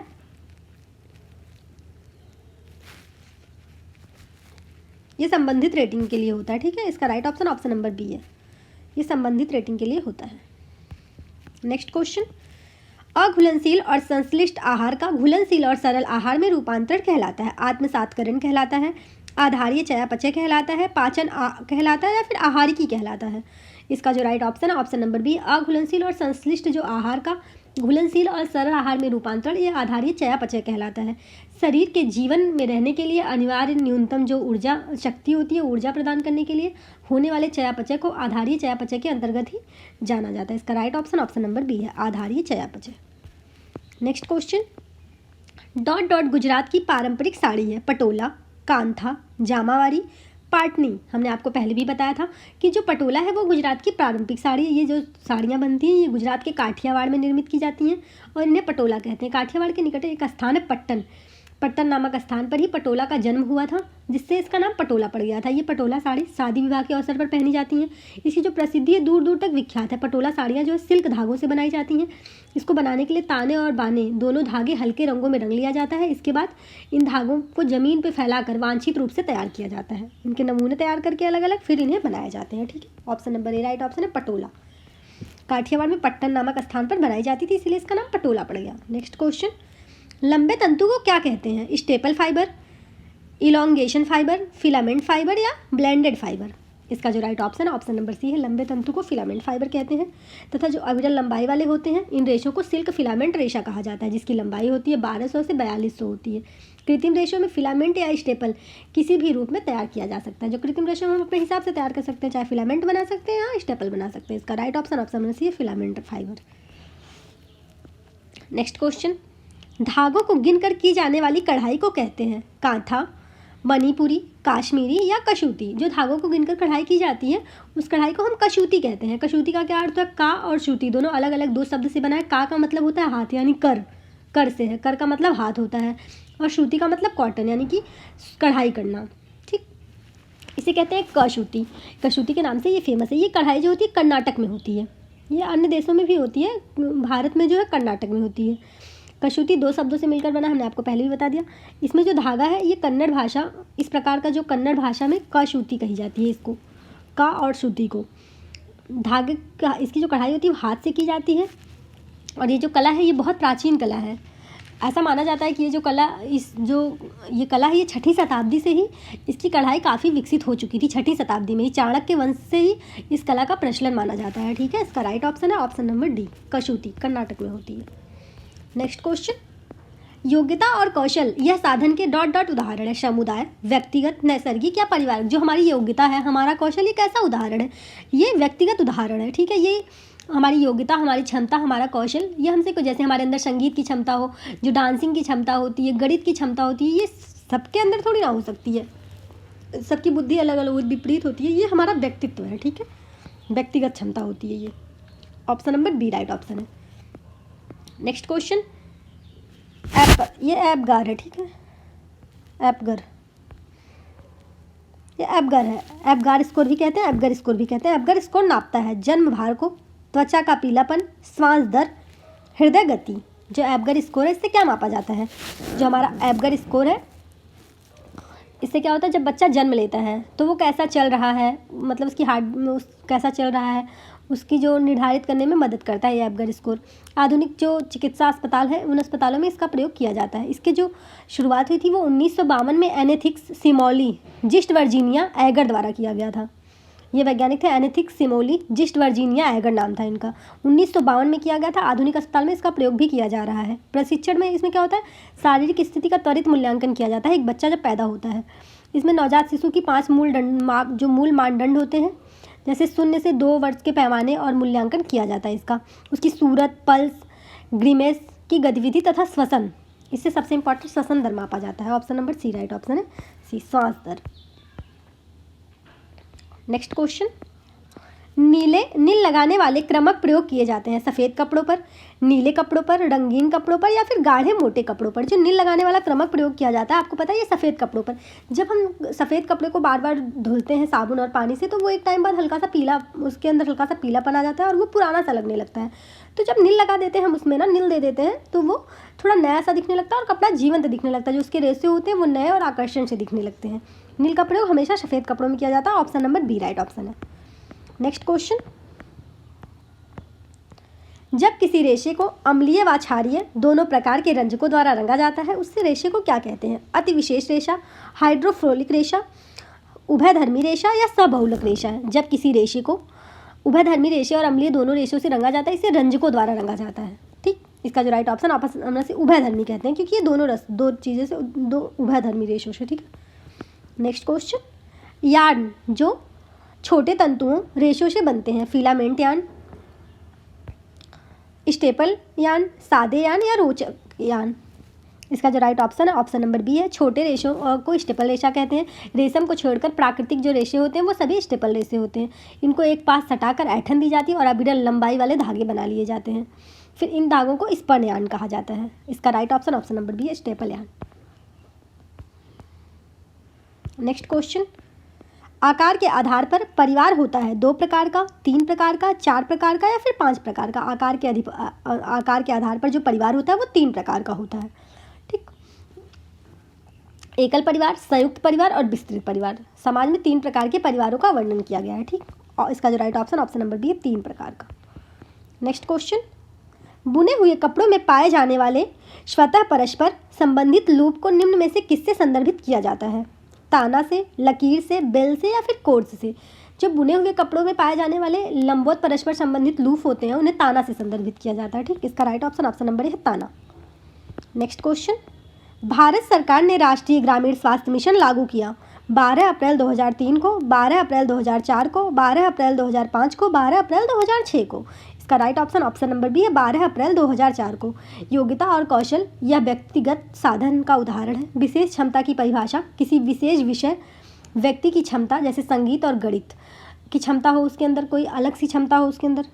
ये संबंधित रेटिंग के लिए होता है। ठीक है, इसका right option option number B है, ये संबंधित रेटिंग के लिए होता है। नेक्स्ट क्वेश्चन, अघुलनशील और संश्लिष्ट आहार का घुलनशील और सरल आहार में रूपांतरण कहलाता है, आत्मसात्करण कहलाता है, आधारीय चयापचय कहलाता है, पाचन कहलाता है या फिर आहारिकी कहलाता है। इसका जो राइट ऑप्शन है ऑप्शन नंबर बी। अघुलनशील और संश्लिष्ट जो आहार का घुलनशील और सरल आहार में रूपांतरण ये आधारीय चयापचय कहलाता है। शरीर के जीवन में रहने के लिए अनिवार्य न्यूनतम जो ऊर्जा शक्ति होती है, ऊर्जा प्रदान करने के लिए होने वाले चयापचय को आधारीय चयापचय के अंतर्गत ही जाना जाता है। इसका right option option number B है, आधारीय चयापचय। Next question, dot dot Gujarat की पारंपरिक साड़ी है, पटोला, कांथा, जामावारी, पाटनी। हमने आपको पहले भी बताया था कि जो पटोला है वो गुजरात की पारंपरिक साड़ी है। ये जो साड़ियाँ बनती हैं ये गुजरात के काठियावाड़ में निर्मित की जाती हैं और इन्हें पटोला कहते हैं। काठियावाड़ के निकट एक स्थान है पट्टन नामक स्थान पर ही पटोला का जन्म हुआ था, जिससे इसका नाम पटोला पड़ गया था। ये पटोला साड़ी शादी विवाह के अवसर पर पहनी जाती हैं। इसकी जो प्रसिद्धि है दूर दूर तक विख्यात है। पटोला साड़ियाँ जो है सिल्क धागों से बनाई जाती हैं। इसको बनाने के लिए ताने और बाने दोनों धागे हल्के रंगों में रंग लिया जाता है। इसके बाद इन धागों को ज़मीन पर फैलाकर वांछित रूप से तैयार किया जाता है। इनके नमूने तैयार करके अलग अलग फिर इन्हें बनाए जाते हैं। ठीक है, ऑप्शन नंबर ए राइट ऑप्शन है, पटोला। काठियावाड़ में पट्टन नामक स्थान पर बनाई जाती थी, इसलिए इसका नाम पटोला पड़ गया। नेक्स्ट क्वेश्चन, लंबे तंतु को क्या कहते हैं? Staple fibre, elongation fibre, filament fibre या ब्लेंडेड फाइबर। इसका जो राइट ऑप्शन है ऑप्शन नंबर सी है, लंबे तंतु को फिलामेंट फाइबर कहते हैं तथा जो अविरल लंबाई वाले होते हैं इन रेशों को सिल्क फिलामेंट रेशा कहा जाता है, जिसकी लंबाई होती है 1200 से 4200 होती है। कृत्रिम रेशों में फिलामेंट या स्टेपल किसी भी रूप में तैयार किया जा सकता है। जो कृत्रिम रेशों में हम अपने हिसाब से तैयार कर सकते हैं, चाहे फिलामेंट बना सकते हैं या स्टेपल बना सकते हैं। इसका right option option number C है, फिलामेंट फाइबर। नेक्स्ट क्वेश्चन, धागों को गिनकर की जाने वाली कढ़ाई को कहते हैं? कांथा, मणिपुरी, काश्मीरी या कसूती। जो धागों को गिनकर कढ़ाई की जाती है उस कढ़ाई को हम कसूती कहते हैं। कसूती का क्या अर्थ है? का और सूती दोनों अलग अलग दो शब्द से बना है। का मतलब होता है हाथ यानी कर से है, कर का मतलब हाथ होता है, और सूती का मतलब कॉटन यानी कि कढ़ाई करना। ठीक, इसे कहते हैं कसूती। कसूती के नाम से ये फेमस है। ये कढ़ाई जो होती है कर्नाटक में होती है, ये अन्य देशों में भी होती है, भारत में जो है कर्नाटक में होती है। कसूती दो शब्दों से मिलकर बना, हमने आपको पहले भी बता दिया। इसमें जो धागा है ये कन्नड़ भाषा, इस प्रकार का जो कन्नड़ भाषा में कसूती कही जाती है, इसको का और सूती को। धागे का इसकी जो कढ़ाई होती है वो हाथ से की जाती है और ये जो कला है ये बहुत प्राचीन कला है। ऐसा माना जाता है कि ये जो कला ये कला है ये 6ठी शताब्दी से ही इसकी कढ़ाई काफ़ी विकसित हो चुकी थी। 6ठी शताब्दी में ही चाणक्य वंश से ही इस कला का प्रचलन माना जाता है। ठीक है, इसका राइट ऑप्शन है option number D, Kasuti, Karnataka में होती है। नेक्स्ट क्वेश्चन, योग्यता और कौशल यह साधन के डॉट डॉट उदाहरण है। समुदाय, व्यक्तिगत, नैसर्गिक या पारिवारिक। जो हमारी योग्यता है, हमारा कौशल, ये कैसा उदाहरण है? ये व्यक्तिगत उदाहरण है। ठीक है, ये हमारी योग्यता, हमारी क्षमता, हमारा कौशल, ये हमसे कुछ, जैसे हमारे अंदर संगीत की क्षमता हो, जो डांसिंग की क्षमता होती है, गणित की क्षमता होती है, ये सबके अंदर थोड़ी ना हो सकती है। सबकी बुद्धि अलग अलग विपरीत होती है। ये हमारा व्यक्तित्व है। ठीक है, व्यक्तिगत क्षमता होती है ये। Option number B right option है। नेक्स्ट क्वेश्चन, ये एपगार है। ठीक है, एपगर, ये एपगर है। एपगार स्कोर भी कहते हैं, एपगर स्कोर भी कहते हैं। एपगर स्कोर नापता है जन्म भार को, त्वचा का पीलापन, श्वास दर, हृदय गति। जो एपगर स्कोर है, इससे क्या मापा जाता है? जो हमारा एपगर स्कोर है, इससे क्या होता है, जब बच्चा जन्म लेता है तो वो कैसा चल रहा है, मतलब उसकी हार्ट कैसा चल रहा है, उसकी जो निर्धारित करने में मदद करता है ये एपगर स्कोर। आधुनिक जो चिकित्सा अस्पताल है, उन अस्पतालों में इसका प्रयोग किया जाता है। इसके जो शुरुआत हुई थी वो 1952 में एनेथिक्स सिमोली जिस्ट वर्जीनिया एगर द्वारा किया गया था। ये वैज्ञानिक थे एनेथिक्स सिमोली जिस्ट वर्जीनिया एगर नाम था इनका। 1952 में किया गया था। आधुनिक अस्पताल में इसका प्रयोग भी किया जा रहा है। प्रशिक्षण में इसमें क्या होता है, शारीरिक स्थिति का त्वरित मूल्यांकन किया जाता है एक बच्चा जब पैदा होता है। इसमें नवजात शिशु की 5 मूल मानदंड होते हैं, जैसे 0 से 2 वर्ष के पैमाने और मूल्यांकन किया जाता है इसका। उसकी सूरत, पल्स, ग्रीमेस की गतिविधि तथा श्वसन। इससे सबसे इंपॉर्टेंट श्वसन दर मापा जाता है। Option number C right option है, सी, श्वास दर। नेक्स्ट क्वेश्चन, नील लगाने वाले क्रमक प्रयोग किए जाते हैं सफ़ेद कपड़ों पर, नीले कपड़ों पर, रंगीन कपड़ों पर या फिर गाढ़े मोटे कपड़ों पर। जो नील लगाने वाला क्रमक प्रयोग किया जाता है, आपको पता है, ये सफ़ेद कपड़ों पर। जब हम सफ़ेद कपड़े को बार बार धुलते हैं साबुन और पानी से, तो वो एक टाइम बाद हल्का सा पीला, उसके अंदर हल्का सा पीलापन आ जाता है और वो पुराना सा लगने लगता है। तो जब नील लगा देते हैं हम, उसमें ना नील दे देते हैं, तो वो थोड़ा नया सा दिखने लगता है और कपड़ा जीवंत दिखने लगता है। जो उसके रेशे होते हैं वो नए और आकर्षण से दिखने लगते हैं। नील का प्रयोग हमेशा सफ़ेद कपड़ों में किया जाता है। Option number B right option है। नेक्स्ट क्वेश्चन, जब किसी रेशे को अम्लीय व क्षारीय दोनों प्रकार के रंजकों द्वारा रंगा जाता है, उससे रेशे को क्या कहते हैं? अति विशेष रेशा, हाइड्रोफ्लोरिक रेशा, उभयधर्मी रेशा या सबहुलक रेशा। जब किसी रेशे को उभयधर्मी रेशे और अम्लीय दोनों रेशों से रंगा जाता है, इसे रंजकों द्वारा रंगा जाता है। ठीक, इसका जो राइट ऑप्शन आपस में से उभयधर्मी कहते हैं, क्योंकि ये दो चीज़ें से, दो उभयधर्मी रेशों से। ठीक है, नेक्स्ट क्वेश्चन, यार्न जो छोटे तंतुओं रेशों से बनते हैं, फिलामेंट यार्न, स्टेपल यार्न, सादे यार्न या रोचक यार्न। इसका जो राइट ऑप्शन है ऑप्शन नंबर बी है, छोटे रेशों को स्टेपल रेशा कहते हैं। रेशम को छोड़कर प्राकृतिक जो रेशे होते हैं वो सभी स्टेपल रेशे होते हैं। इनको एक पास सटाकर ऐठन दी जाती है और अविरल लंबाई वाले धागे बना लिए जाते हैं। फिर इन धागों को स्पर्म यार्न कहा जाता है। इसका right option option number B है, स्टेपल यार्न। नेक्स्ट क्वेश्चन, आकार के आधार पर परिवार होता है 2 प्रकार का, 3 प्रकार का, 4 प्रकार का या फिर 5 प्रकार का। आकार के आधार पर जो परिवार होता है वो 3 प्रकार का होता है। ठीक, एकल परिवार, संयुक्त परिवार और विस्तृत परिवार। समाज में 3 प्रकार के परिवारों का वर्णन किया गया है। ठीक, और इसका जो right option option number B है, 3 प्रकार का। नेक्स्ट क्वेश्चन, बुने हुए कपड़ों में पाए जाने वाले स्वतः परस्पर संबंधित लूप को निम्न में से किससे संदर्भित किया जाता है? ताना से, लकीर से, बेल से या फिर कोर्स से। जो बुने हुए कपड़ों में पाए जाने वाले लंबवत परस्पर संबंधित लूप होते हैं, उन्हें ताना से संदर्भित किया जाता है। ठीक, इसका राइट ऑप्शन ऑप्शन नंबर है ताना। नेक्स्ट क्वेश्चन, भारत सरकार ने राष्ट्रीय ग्रामीण स्वास्थ्य मिशन लागू किया 12 अप्रैल 2003 को, 12 अप्रैल 2004 को, 12 अप्रैल 2005 को, 12 अप्रैल 2006 को। इसका right option option number B है, 12 अप्रैल 2004 को। योग्यता और कौशल यह व्यक्तिगत साधन का उदाहरण है। विशेष क्षमता की परिभाषा, किसी विशेष विषय व्यक्ति की क्षमता, जैसे संगीत और गणित की क्षमता हो, उसके अंदर कोई अलग सी क्षमता हो उसके अंदर।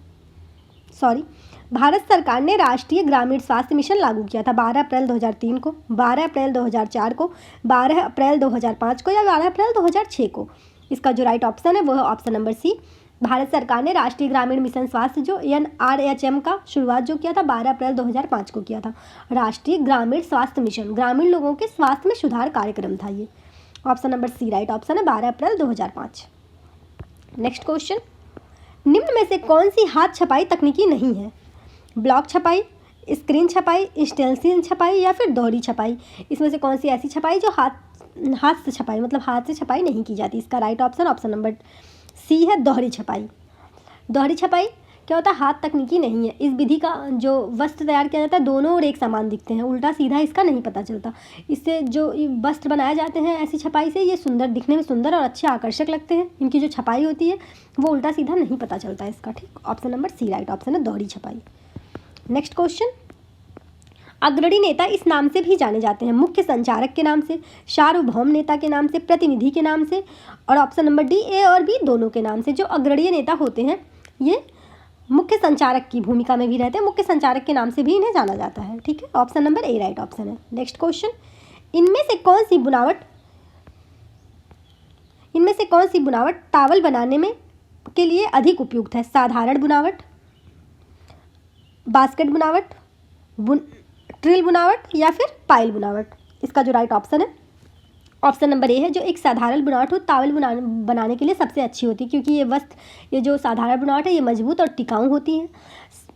भारत सरकार ने राष्ट्रीय ग्रामीण स्वास्थ्य मिशन लागू किया था 12 अप्रैल 2003 को, 12 अप्रैल 2004 को, 12 अप्रैल 2005 को या 12 अप्रैल 2006 को। इसका जो राइट ऑप्शन है वो है ऑप्शन नंबर सी। भारत सरकार ने राष्ट्रीय ग्रामीण मिशन स्वास्थ्य जो NRHM का शुरुआत जो किया था 12 अप्रैल 2005 को किया था। राष्ट्रीय ग्रामीण स्वास्थ्य मिशन, ग्रामीण लोगों के स्वास्थ्य में सुधार कार्यक्रम था ये। Option number C right option है, 12 अप्रैल 2005। नेक्स्ट क्वेश्चन, निम्न में से कौन सी हाथ छपाई तकनीकी नहीं है? ब्लॉक छपाई, स्क्रीन छपाई, स्टेंसिल छपाई या फिर दोहरी छपाई। इसमें से कौन सी ऐसी छपाई जो हाथ से छपाई, मतलब हाथ से छपाई नहीं की जाती। इसका right option option number C है, दोहरी छपाई। दोहरी छपाई क्या होता है, हाथ तकनीकी नहीं है। इस विधि का जो वस्त्र तैयार किया जाता है दोनों और एक समान दिखते हैं, उल्टा सीधा इसका नहीं पता चलता। इससे जो वस्त्र बनाए जाते हैं ऐसी छपाई से, ये सुंदर, दिखने में सुंदर और अच्छे आकर्षक लगते हैं। इनकी जो छपाई होती है वो उल्टा सीधा नहीं पता चलता है इसका, ठीक। Option number C right option है, दोहरी छपाई। नेक्स्ट क्वेश्चन, अग्रणी नेता इस नाम से भी जाने जाते हैं, मुख्य संचारक के नाम से, सार्वभौम नेता के नाम से, प्रतिनिधि के नाम से, और ऑप्शन नंबर डी ए और बी दोनों के नाम से। जो अग्रणी नेता होते हैं ये मुख्य संचारक की भूमिका में भी रहते हैं, मुख्य संचारक के नाम से भी इन्हें जाना जाता है, ठीक है। ऑप्शन नंबर ए राइट ऑप्शन है। नेक्स्ट क्वेश्चन, इनमें से कौन सी बुनावट टावल बनाने में के लिए अधिक उपयुक्त है? साधारण बुनावट, बास्केट बुनावट, ट्रिल बुनावट या फिर पायल बुनावट। इसका जो राइट ऑप्शन है ऑप्शन नंबर ए है, जो एक साधारण बुनावट हो टावल बनाने के लिए सबसे अच्छी होती है, क्योंकि ये जो साधारण बुनावट है ये मजबूत और टिकाऊ होती है।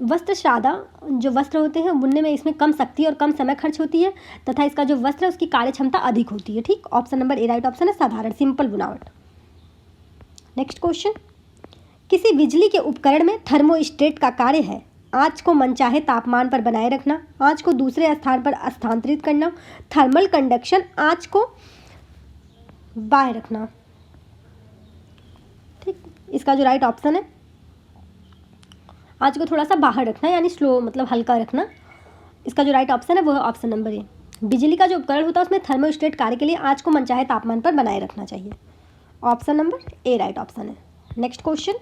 वस्त्र सादा जो वस्त्र होते हैं बुनने में इसमें कम शक्ति और कम समय खर्च होती है, तथा इसका जो वस्त्र है उसकी कार्य क्षमता अधिक होती है, ठीक। ऑप्शन नंबर ए राइट ऑप्शन है, साधारण सिंपल बुनावट। नेक्स्ट क्वेश्चन, किसी बिजली के उपकरण में थर्मोस्टेट का कार्य है आँच को मनचाहे तापमान पर बनाए रखना, आँच को दूसरे स्थान पर स्थानांतरित करना, थर्मल कंडक्शन, आँच को बाहर रखना, ठीक। इसका जो राइट ऑप्शन है, आँच को थोड़ा सा बाहर रखना यानी स्लो, मतलब हल्का रखना। इसका जो राइट ऑप्शन है वो है ऑप्शन नंबर ए। बिजली का जो उपकरण होता है उसमें थर्मोस्टेट कार्य के लिए आँच को मनचाहे तापमान पर बनाए रखना चाहिए। ऑप्शन नंबर ए राइट ऑप्शन है। नेक्स्ट क्वेश्चन,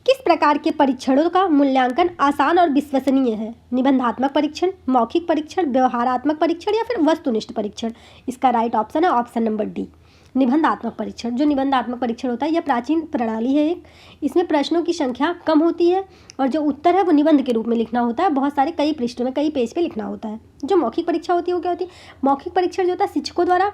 किस प्रकार के परीक्षणों का मूल्यांकन आसान और विश्वसनीय है? निबंधात्मक परीक्षण, मौखिक परीक्षण, व्यवहारात्मक परीक्षण या फिर वस्तुनिष्ठ परीक्षण। इसका राइट ऑप्शन है ऑप्शन नंबर डी, निबंधात्मक परीक्षण। जो निबंधात्मक परीक्षण होता है यह प्राचीन प्रणाली है एक, इसमें प्रश्नों की संख्या कम होती है और जो उत्तर है वो निबंध के रूप में लिखना होता है, बहुत सारे कई पृष्ठों में कई पेज पे लिखना होता है। जो मौखिक परीक्षा होती है वो क्या होती है? मौखिक परीक्षण जो होता है शिक्षकों द्वारा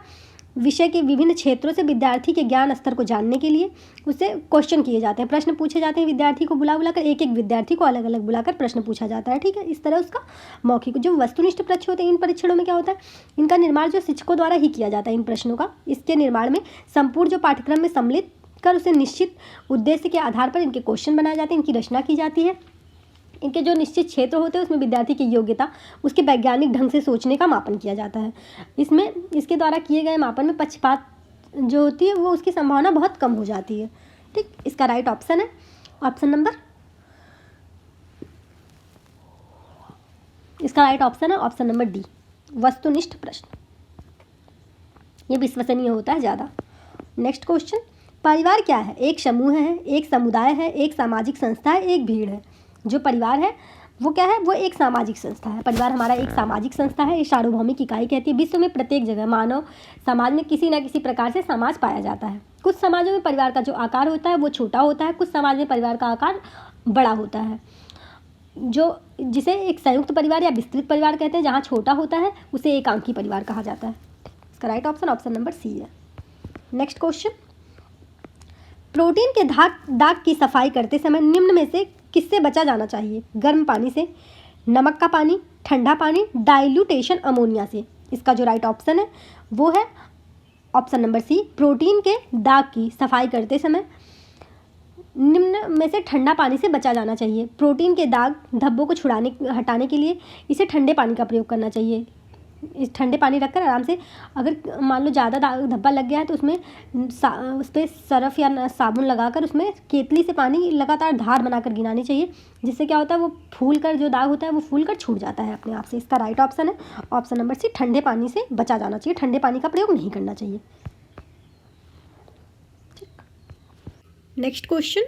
विषय के विभिन्न क्षेत्रों से विद्यार्थी के ज्ञान स्तर को जानने के लिए उससे क्वेश्चन किए जाते हैं, प्रश्न पूछे जाते हैं। विद्यार्थी को बुलाकर एक एक विद्यार्थी को अलग अलग बुलाकर प्रश्न पूछा जाता है, ठीक है। इस तरह उसका मौखिक। जो वस्तुनिष्ठ परीक्षण होते हैं इन परीक्षणों में क्या होता है, इनका निर्माण जो शिक्षकों द्वारा ही किया जाता है इन प्रश्नों का। इसके निर्माण में संपूर्ण जो पाठ्यक्रम में सम्मिलित कर उसे निश्चित उद्देश्य के आधार पर इनके क्वेश्चन बनाए जाते हैं, इनकी रचना की जाती है। इनके जो निश्चित क्षेत्र होते हैं उसमें विद्यार्थी की योग्यता, उसके वैज्ञानिक ढंग से सोचने का मापन किया जाता है। इसके द्वारा किए गए मापन में पक्षपात जो होती है वो उसकी संभावना बहुत कम हो जाती है, ठीक। इसका राइट ऑप्शन है ऑप्शन नंबर, इसका राइट ऑप्शन है ऑप्शन नंबर डी, वस्तुनिष्ठ प्रश्न। ये विश्वसनीय होता है ज़्यादा। नेक्स्ट क्वेश्चन, परिवार क्या है? एक समूह है, एक समुदाय है, एक सामाजिक संस्था है, एक भीड़ है। जो परिवार है वो क्या है? वो एक सामाजिक संस्था है। परिवार हमारा एक सामाजिक संस्था है, ये सार्वभौमिक इकाई कहती है। विश्व में प्रत्येक जगह मानव समाज में किसी न किसी प्रकार से समाज पाया जाता है। कुछ समाजों में परिवार का जो आकार होता है वो छोटा होता है, कुछ समाज में परिवार का आकार बड़ा होता है, जो जिसे एक संयुक्त परिवार या विस्तृत परिवार कहते हैं। जहाँ छोटा होता है उसे एकांकी परिवार कहा जाता है। इसका right option option number C है। नेक्स्ट क्वेश्चन, प्रोटीन के दाग की सफाई करते समय निम्न में से किससे बचा जाना चाहिए? गर्म पानी से, नमक का पानी, ठंडा पानी, डाइल्यूटेशन अमोनिया से। इसका जो राइट ऑप्शन है वो है ऑप्शन नंबर सी, प्रोटीन के दाग की सफाई करते समय निम्न में से ठंडा पानी से बचा जाना चाहिए। प्रोटीन के दाग धब्बों को हटाने के लिए इसे ठंडे पानी का प्रयोग करना चाहिए। इस ठंडे पानी रखकर आराम से, अगर मान लो ज़्यादा धब्बा लग गया है तो उसमें उस पर सरफ या साबुन लगाकर उसमें केतली से पानी लगातार धार बनाकर गिरानी चाहिए, जिससे क्या होता है वो फूल कर, जो दाग होता है वो फूल कर छूट जाता है अपने आप से। इसका राइट ऑप्शन है ऑप्शन नंबर सी, ठंडे पानी से बचा जाना चाहिए, ठंडे पानी का प्रयोग नहीं करना चाहिए। नेक्स्ट क्वेश्चन,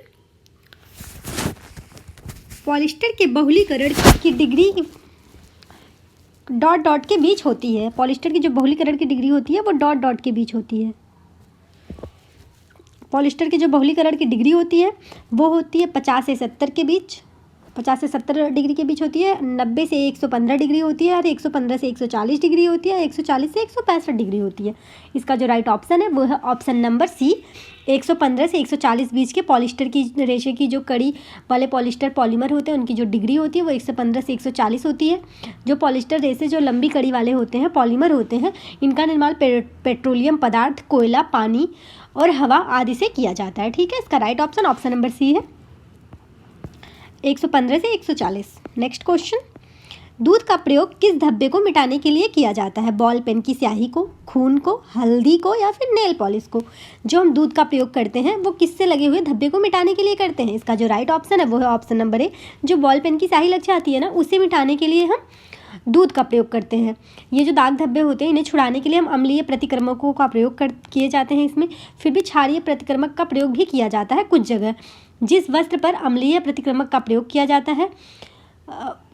पॉलिस्टर के बहुलीकरण की डिग्री डॉट डॉट के बीच होती है। पॉलिस्टर की जो बहुलीकरण की डिग्री होती है वो डॉट डॉट के बीच होती है। पॉलिस्टर की जो बहुलीकरण की डिग्री होती है वो होती है 50 से 70 के बीच, 50 से 70 डिग्री के बीच होती है, 90 से 115 डिग्री होती है और 115 से 140 डिग्री होती है, 140 से 165 डिग्री होती है। इसका जो राइट ऑप्शन है वो है ऑप्शन नंबर सी। 115 से 140 बीच के पॉलिस्टर की रेशे की जो कड़ी वाले पॉलिस्टर पॉलीमर होते हैं उनकी जो डिग्री होती है वो 115 से 140 होती है। जो पॉलिस्टर रेशे जो लंबी कड़ी वाले होते हैं, पॉलीमर होते हैं, इनका निर्माण पेट्रोलियम पदार्थ, कोयला, पानी और हवा आदि से किया जाता है। ठीक है, इसका right option option number C है, 115 से 140। नेक्स्ट क्वेश्चन, दूध का प्रयोग किस धब्बे को मिटाने के लिए किया जाता है? बॉल पेन की स्याही को, खून को, हल्दी को या फिर नेल पॉलिश को? जो हम दूध का प्रयोग करते हैं वो किससे लगे हुए धब्बे को मिटाने के लिए करते हैं? इसका जो राइट ऑप्शन है वो है ऑप्शन नंबर ए। जो बॉल पेन की स्याही लग जाती है ना, उसे मिटाने के लिए हम दूध का प्रयोग करते हैं। ये जो दाग धब्बे होते हैं इन्हें छुड़ाने के लिए हम अम्लीय प्रतिक्रमकों का प्रयोग किए जाते हैं इसमें। फिर भी क्षारीय प्रतिक्रमक का प्रयोग भी किया जाता है कुछ जगह। जिस वस्त्र पर अम्लीय प्रतिक्रमक का प्रयोग किया जाता है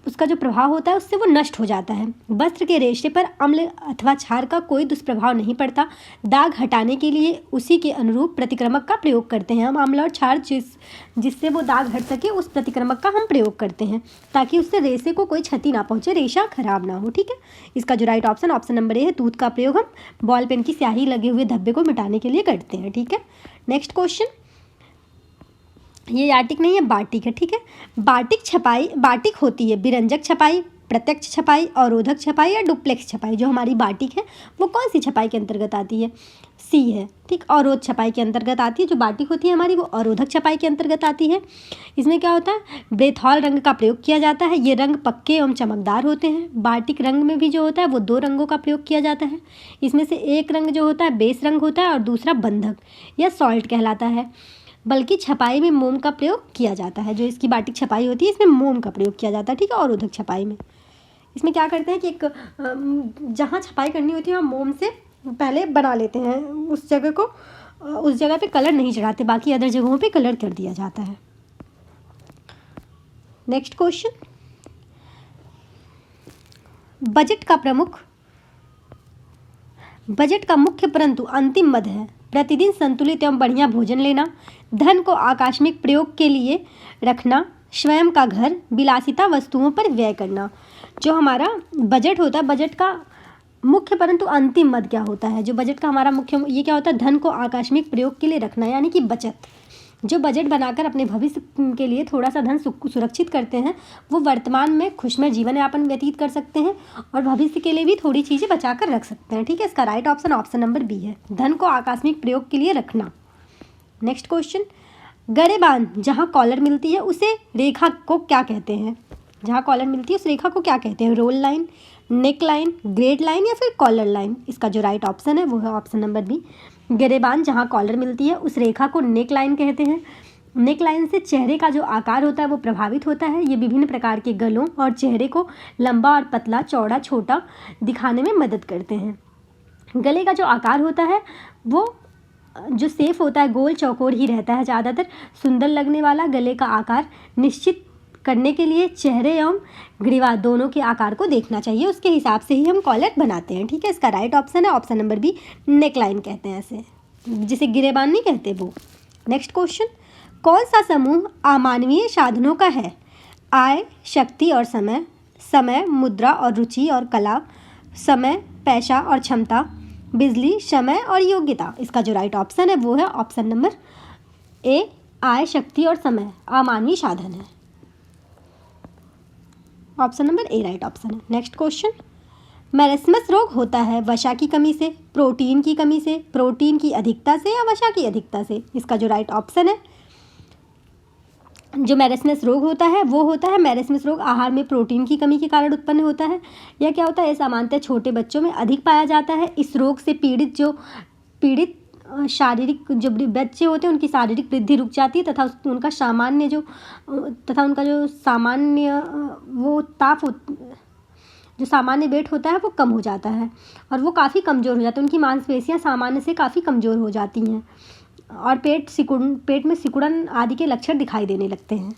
उसका जो प्रभाव होता है उससे वो नष्ट हो जाता है। वस्त्र के रेशे पर अम्ल अथवा क्षार का कोई दुष्प्रभाव नहीं पड़ता। दाग हटाने के लिए उसी के अनुरूप प्रतिक्रमक का प्रयोग करते हैं हम। अम्ल और क्षार जिससे वो दाग हट सके उस प्रतिक्रमक का हम प्रयोग करते हैं ताकि उससे रेशे को कोई क्षति ना पहुंचे, रेशा खराब ना हो। ठीक है, इसका जो right option option number A है। दूध का प्रयोग हम बॉल पेन की स्याही लगे हुए धब्बे को मिटाने के लिए करते हैं। ठीक है, नेक्स्ट क्वेश्चन, ये यार्टिक नहीं है, बाटिक है। ठीक है, बाटिक होती है विरंजक छपाई, प्रत्यक्ष छपाई, अवरोधक छपाई या डुप्लेक्स छपाई। जो हमारी बाटिक है वो कौन सी छपाई के अंतर्गत आती है? सी है। ठीक, अवरोध छपाई के अंतर्गत आती है। जो बाटिक होती है हमारी वो अवरोधक छपाई के अंतर्गत आती है। इसमें क्या होता है, ब्रेथॉल रंग का प्रयोग किया जाता है। ये रंग पक्के एवं चमकदार होते हैं। बाटिक रंग में भी जो होता है वो 2 रंगों का प्रयोग किया जाता है। इसमें से एक रंग जो होता है बेस रंग होता है और दूसरा बंधक या सॉल्ट कहलाता है। बल्कि छपाई में मोम का प्रयोग किया जाता है। जो इसकी बाटिक छपाई होती है इसमें मोम का प्रयोग किया जाता है। ठीक है, अवरोधक छपाई में इसमें क्या करते हैं कि एक जहाँ छपाई करनी होती है वहाँ मोम से पहले बना लेते हैं उस जगह को, उस जगह पे कलर नहीं चढ़ाते, बाकी अदर जगहों पे कलर कर दिया जाता है। नेक्स्ट क्वेश्चन, बजट का मुख्य परंतु अंतिम मद है प्रतिदिन संतुलित एवं बढ़िया भोजन लेना, धन को आकस्मिक प्रयोग के लिए रखना, स्वयं का घर, विलासिता वस्तुओं पर व्यय करना। जो हमारा बजट होता है, बजट का मुख्य परंतु अंतिम मद क्या होता है? जो बजट का हमारा मुख्य ये क्या होता है, धन को आकस्मिक प्रयोग के लिए रखना यानी कि बचत। जो बजट बनाकर अपने भविष्य के लिए थोड़ा सा धन सुरक्षित करते हैं वो वर्तमान में खुशमय जीवन यापन व्यतीत कर सकते हैं और भविष्य के लिए भी थोड़ी चीज़ें बचा कर रख सकते हैं। ठीक है, इसका right option option number B है, धन को आकस्मिक प्रयोग के लिए रखना। नेक्स्ट क्वेश्चन, गरेबान जहाँ कॉलर मिलती है उसे रेखा को क्या कहते हैं? जहाँ कॉलर मिलती है उस रेखा को क्या कहते हैं? Roll line, neck line, grade line या फिर कॉलर लाइन? इसका जो राइट ऑप्शन है वो है ऑप्शन नंबर बी। गरेबान जहाँ कॉलर मिलती है उस रेखा को नेक लाइन कहते हैं। नेक लाइन से चेहरे का जो आकार होता है वो प्रभावित होता है। ये विभिन्न प्रकार के गलों और चेहरे को लंबा और पतला, चौड़ा, छोटा दिखाने में मदद करते हैं। गले का जो आकार होता है वो जो सेफ होता है गोल चौकोर ही रहता है ज़्यादातर। सुंदर लगने वाला गले का आकार निश्चित करने के लिए चेहरे एवं ग्रीवा दोनों के आकार को देखना चाहिए, उसके हिसाब से ही हम कॉलर बनाते हैं। ठीक है, इसका राइट ऑप्शन है option number B, neck line कहते हैं ऐसे, जिसे गिरेबान नहीं कहते वो। नेक्स्ट क्वेश्चन, कौन सा समूह अमानवीय साधनों का है? आय, शक्ति और समय, समय, मुद्रा और रुचि और कला, समय, पैसा और क्षमता, बिजली, समय और योग्यता। इसका जो राइट ऑप्शन है वो है ऑप्शन नंबर ए, आय, शक्ति और समय अमानवीय साधन है। ऑप्शन नंबर ए राइट ऑप्शन है। नेक्स्ट क्वेश्चन, मैरेस्मस रोग होता है वसा की कमी से, प्रोटीन की कमी से, प्रोटीन की अधिकता से या वसा की अधिकता से? इसका जो राइट ऑप्शन है, जो मैरेस्मस रोग होता है वो होता है, मैरेस्मस रोग आहार में प्रोटीन की कमी के कारण उत्पन्न होता है। यह क्या होता है, सामान्यतः छोटे बच्चों में अधिक पाया जाता है। इस रोग से पीड़ित शारीरिक जो बच्चे होते हैं उनकी शारीरिक वृद्धि रुक जाती है तथा उनका जो सामान्य वो ताप जो सामान्य वेट होता है वो कम हो जाता है और वो काफ़ी कमज़ोर हो जाते हैं। उनकी मांसपेशियां सामान्य से काफ़ी कमज़ोर हो जाती हैं और पेट में सिकुड़न आदि के लक्षण दिखाई देने लगते हैं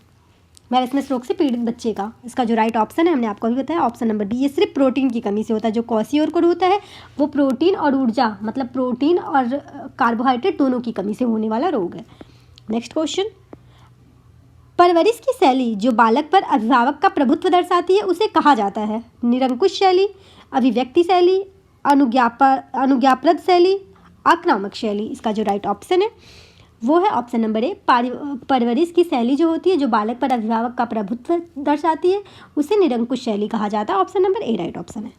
मैरेस्मस रोग से पीड़ित बच्चे का। इसका जो राइट ऑप्शन है हमने आपको अभी बताया ऑप्शन नंबर बी। ये सिर्फ प्रोटीन की कमी से होता है। जो क्वाशियोरकोर होता है वो प्रोटीन और ऊर्जा मतलब प्रोटीन और कार्बोहाइड्रेट दोनों की कमी से होने वाला रोग है। नेक्स्ट क्वेश्चन, परवरिश की शैली जो बालक पर अभिभावक का प्रभुत्व दर्शाती है उसे कहा जाता है निरंकुश शैली, अभिव्यक्ति शैली, अनुज्ञाप्रद शैली, आक्रामक शैली। इसका जो राइट ऑप्शन है वो है ऑप्शन नंबर ए। परवरिश की शैली जो होती है जो बालक पर अभिभावक का प्रभुत्व दर्शाती है उसे निरंकुश शैली कहा जाता है। ऑप्शन नंबर ए राइट ऑप्शन है।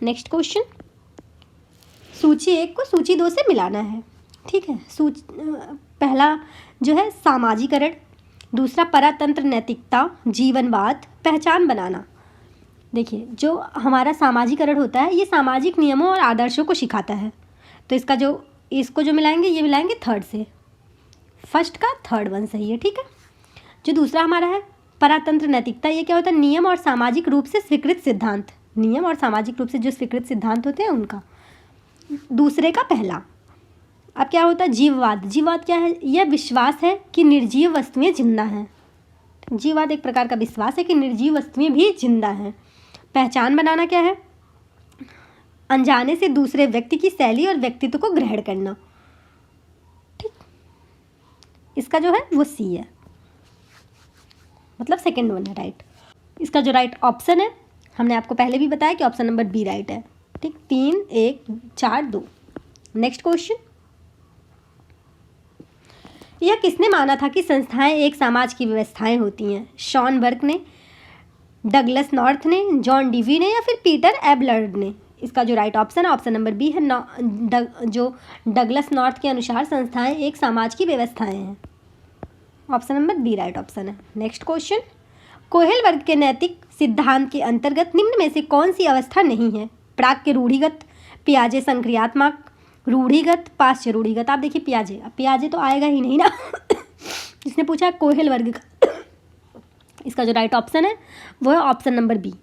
नेक्स्ट क्वेश्चन, सूची 1 को सूची 2 से मिलाना है। ठीक है, पहला जो है सामाजिकरण, दूसरा परतंत्र नैतिकता, जीवनवाद, पहचान बनाना। देखिए जो हमारा सामाजिकरण होता है ये सामाजिक नियमों और आदर्शों को सिखाता है, तो इसको जो मिलाएंगे ये मिलाएंगे थर्ड से, फर्स्ट का थर्ड वन सही है। ठीक है, जो दूसरा हमारा है परतंत्र नैतिकता, ये क्या होता है नियम और सामाजिक रूप से स्वीकृत सिद्धांत, नियम और सामाजिक रूप से जो स्वीकृत सिद्धांत होते हैं उनका। दूसरे का पहला। अब क्या होता है जीववाद, जीववाद क्या है, यह विश्वास है कि निर्जीव वस्तुएं जिंदा हैं। जीववाद एक प्रकार का विश्वास है कि निर्जीव वस्तुएं भी जिंदा हैं। पहचान बनाना क्या है, अनजाने से दूसरे व्यक्ति की शैली और व्यक्तित्व को ग्रहण करना। ठीक, इसका जो है वो सी है, मतलब सेकंड वन है राइट। इसका जो राइट ऑप्शन है हमने आपको पहले भी बताया कि ऑप्शन नंबर बी राइट है। ठीक, 3, 1, 4, 2। नेक्स्ट क्वेश्चन, यह किसने माना था कि संस्थाएं एक समाज की व्यवस्थाएं होती हैं? शॉन बर्क ने, डगलस नॉर्थ ने, जॉन डीवी ने या फिर पीटर एबलर्ड ने? इसका जो राइट ऑप्शन है ऑप्शन नंबर बी है। जो डगलस नॉर्थ के अनुसार संस्थाएं एक समाज की व्यवस्थाएं हैं। Option number B right option है। नेक्स्ट क्वेश्चन, कोहेल वर्ग के नैतिक सिद्धांत के अंतर्गत निम्न में से कौन सी अवस्था नहीं है? प्राक के रूढ़िगत, पियाजे संक्रियात्मक, रूढ़िगत, पाश्चात्य रूढ़िगत। आप देखिए पियाजे तो आएगा ही नहीं ना इसने पूछा कोहेल वर्ग का। इसका जो राइट ऑप्शन है वो है ऑप्शन नंबर बी।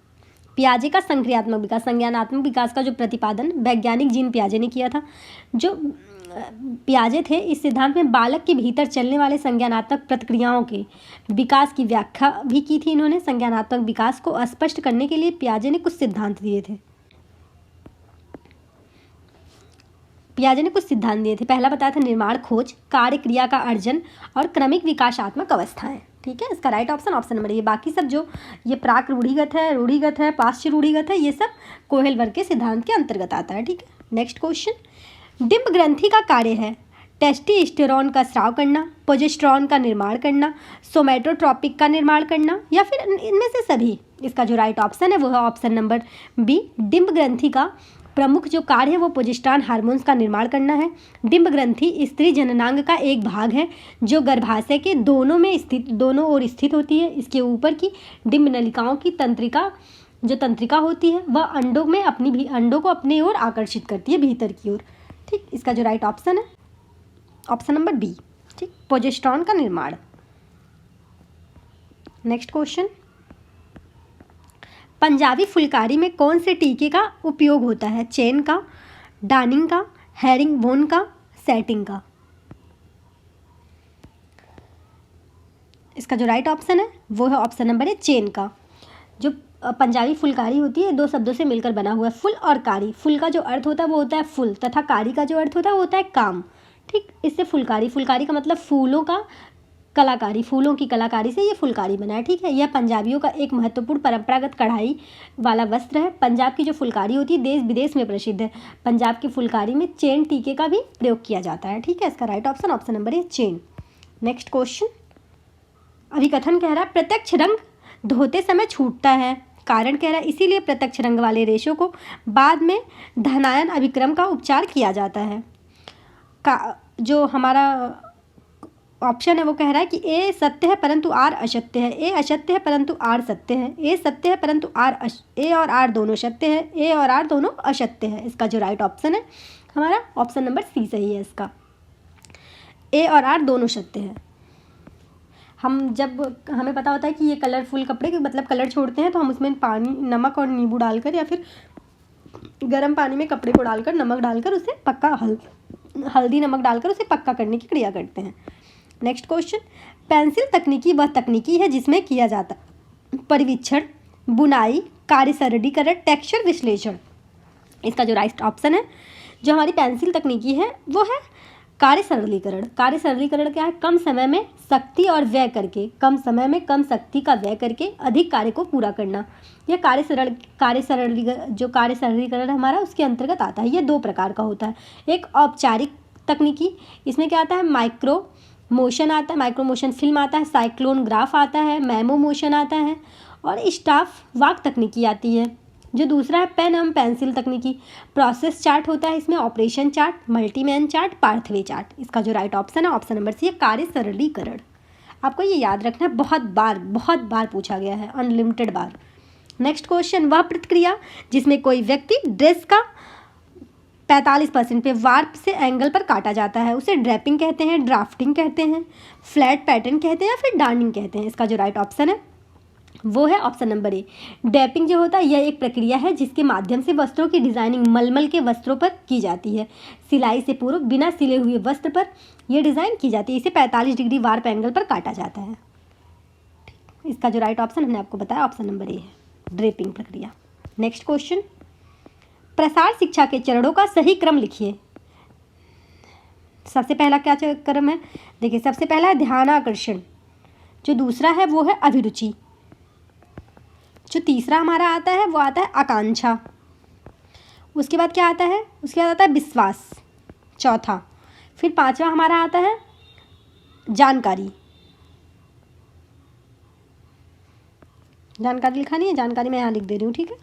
पियाजे का संक्रियात्मक विकास, संज्ञानात्मक विकास का जो प्रतिपादन वैज्ञानिक जीन पियाजे ने किया था। जो पियाजे थे इस सिद्धांत में बालक के भीतर चलने वाले संज्ञानात्मक प्रतिक्रियाओं के विकास की व्याख्या भी की थी इन्होंने। संज्ञानात्मक विकास को स्पष्ट करने के लिए पियाजे ने कुछ सिद्धांत दिए थे। पहला बताया था निर्माण खोज, कार्य क्रिया का अर्जन और क्रमिक विकासात्मक अवस्थाएं। ठीक है, इसका राइट ऑप्शन ऑप्शन नंबर ये। बाकी सब जो ये प्राक रूढ़िगत है, पाश्चात्य रूढ़िगत है, ये सब कोहेल वर्ग के सिद्धांत के अंतर्गत आता है। ठीक है, नेक्स्ट क्वेश्चन, डिंब ग्रंथि का कार्य है टेस्टोस्टेरोन का स्राव करना, प्रोजेस्टेरोन का निर्माण करना, सोमैटोट्रोपिक का निर्माण करना या फिर इनमें से सभी? इसका जो राइट ऑप्शन है वो है ऑप्शन नंबर बी। डिंब ग्रंथि का प्रमुख जो कार्य है वो प्रोजेस्टेरोन हार्मोन्स का निर्माण करना है। डिंब ग्रंथि स्त्री जननांग का एक भाग है जो गर्भाशय के दोनों ओर स्थित होती है। इसके ऊपर की डिंब नलिकाओं की तंत्रिका होती है वह अंडों को अपनी ओर आकर्षित करती है भीतर की ओर। ठीक, इसका जो राइट ऑप्शन है ऑप्शन नंबर बी। ठीक, प्रोजेस्टेरोन का निर्माण। नेक्स्ट क्वेश्चन, पंजाबी फुलकारी में कौन से टीके का उपयोग होता है? चेन का, डानिंग का, हेरिंगबोन का, सेटिंग का? इसका जो राइट ऑप्शन है वो है ऑप्शन नंबर है चेन का। जो पंजाबी फुलकारी होती है 2 शब्दों से मिलकर बना हुआ है, फुल और कारी। फुल का जो अर्थ होता है वो होता है फुल तथा कारी का जो अर्थ होता है वो होता है काम। ठीक, इससे फुलकारी का मतलब फूलों की कलाकारी से ये फुलकारी बना है। ठीक है, यह पंजाबियों का एक महत्वपूर्ण परंपरागत कढ़ाई वाला वस्त्र है। पंजाब की जो फुलकारी होती है देश विदेश में प्रसिद्ध है। पंजाब की फुलकारी में चेन टीके का भी प्रयोग किया जाता है। ठीक है, इसका राइट ऑप्शन ऑप्शन नंबर है चेन। नेक्स्ट क्वेश्चन, अभिकथन कह रहा है प्रत्यक्ष रंग धोते समय छूटता है। कारण कह रहा है इसीलिए प्रत्यक्ष रंग वाले रेशों को बाद में धनायन अभिक्रम का उपचार किया जाता है। जो हमारा ऑप्शन है वो कह रहा है कि ए सत्य है परंतु आर असत्य है, ए असत्य है परंतु आर सत्य है, ए सत्य है परंतु ए और आर दोनों सत्य है, ए और आर दोनों असत्य है। इसका जो राइट ऑप्शन है हमारा ऑप्शन नंबर सी सही है। इसका ए और आर दोनों सत्य है। जब हमें पता होता है कि ये कलरफुल कपड़े के मतलब कलर छोड़ते हैं तो हम उसमें पानी, नमक और नींबू डालकर या फिर गर्म पानी में कपड़े को डालकर नमक डालकर उसे पक्का हल्दी नमक डालकर उसे पक्का करने की क्रिया करते हैं। नेक्स्ट क्वेश्चन, पेंसिल तकनीकी वह तकनीकी है जिसमें किया जाता परिवीक्षण, बुनाई, कार्य सरलीकरण, टेक्सचर विश्लेषण। इसका जो राइट ऑप्शन है जो हमारी पेंसिल तकनीकी है वो है कार्य सरलीकरण, कार्य सरलीकरण क्या है? कम समय में शक्ति और व्यय करके, कम समय में कम शक्ति का व्यय करके अधिक कार्य को पूरा करना। यह कार्य सरलीकरण हमारा उसके अंतर्गत आता है। ये 2 प्रकार का होता है। एक औपचारिक तकनीकी, इसमें क्या आता है? माइक्रो मोशन आता है, माइक्रो मोशन फिल्म आता है, साइक्लोन ग्राफ आता है, मेमो मोशन आता है और स्टाफ वाक तकनीकी आती है। जो दूसरा है पेन एवं पेंसिल तकनीकी, प्रोसेस चार्ट होता है इसमें, operation chart, multiman chart, pathway chart. इसका जो राइट ऑप्शन है ऑप्शन नंबर सी है, कार्य सरलीकरण। आपको ये याद रखना है, बहुत बार पूछा गया है, अनलिमिटेड बार। नेक्स्ट क्वेश्चन, वह प्रक्रिया जिसमें कोई व्यक्ति ड्रेस का 45% पे वार्प से एंगल पर काटा जाता है उसे ड्रैपिंग कहते हैं, ड्राफ्टिंग कहते हैं, फ्लैट पैटर्न कहते हैं या फिर डार्निंग कहते हैं। इसका जो राइट ऑप्शन है वो है ऑप्शन नंबर ए। ड्रैपिंग जो होता है यह एक प्रक्रिया है जिसके माध्यम से वस्त्रों की डिज़ाइनिंग मलमल के वस्त्रों पर की जाती है। सिलाई से पूर्व बिना सिले हुए वस्त्र पर यह डिज़ाइन की जाती है। इसे 45 डिग्री वार्प एंगल पर काटा जाता है। इसका जो राइट ऑप्शन हमने आपको बताया ऑप्शन नंबर ए है, ड्रेपिंग प्रक्रिया। नेक्स्ट क्वेश्चन, प्रसार शिक्षा के चरणों का सही क्रम लिखिए। सबसे पहला क्या क्रम है? देखिए, सबसे पहला है ध्यानाकर्षण, जो दूसरा है वो है अभिरुचि, जो तीसरा हमारा आता है वो आता है आकांक्षा, उसके बाद क्या आता है? उसके बाद आता है विश्वास, चौथा। फिर पांचवा हमारा आता है जानकारी। जानकारी लिखानी है, जानकारी मैं यहाँ लिख दे रही हूँ, ठीक है।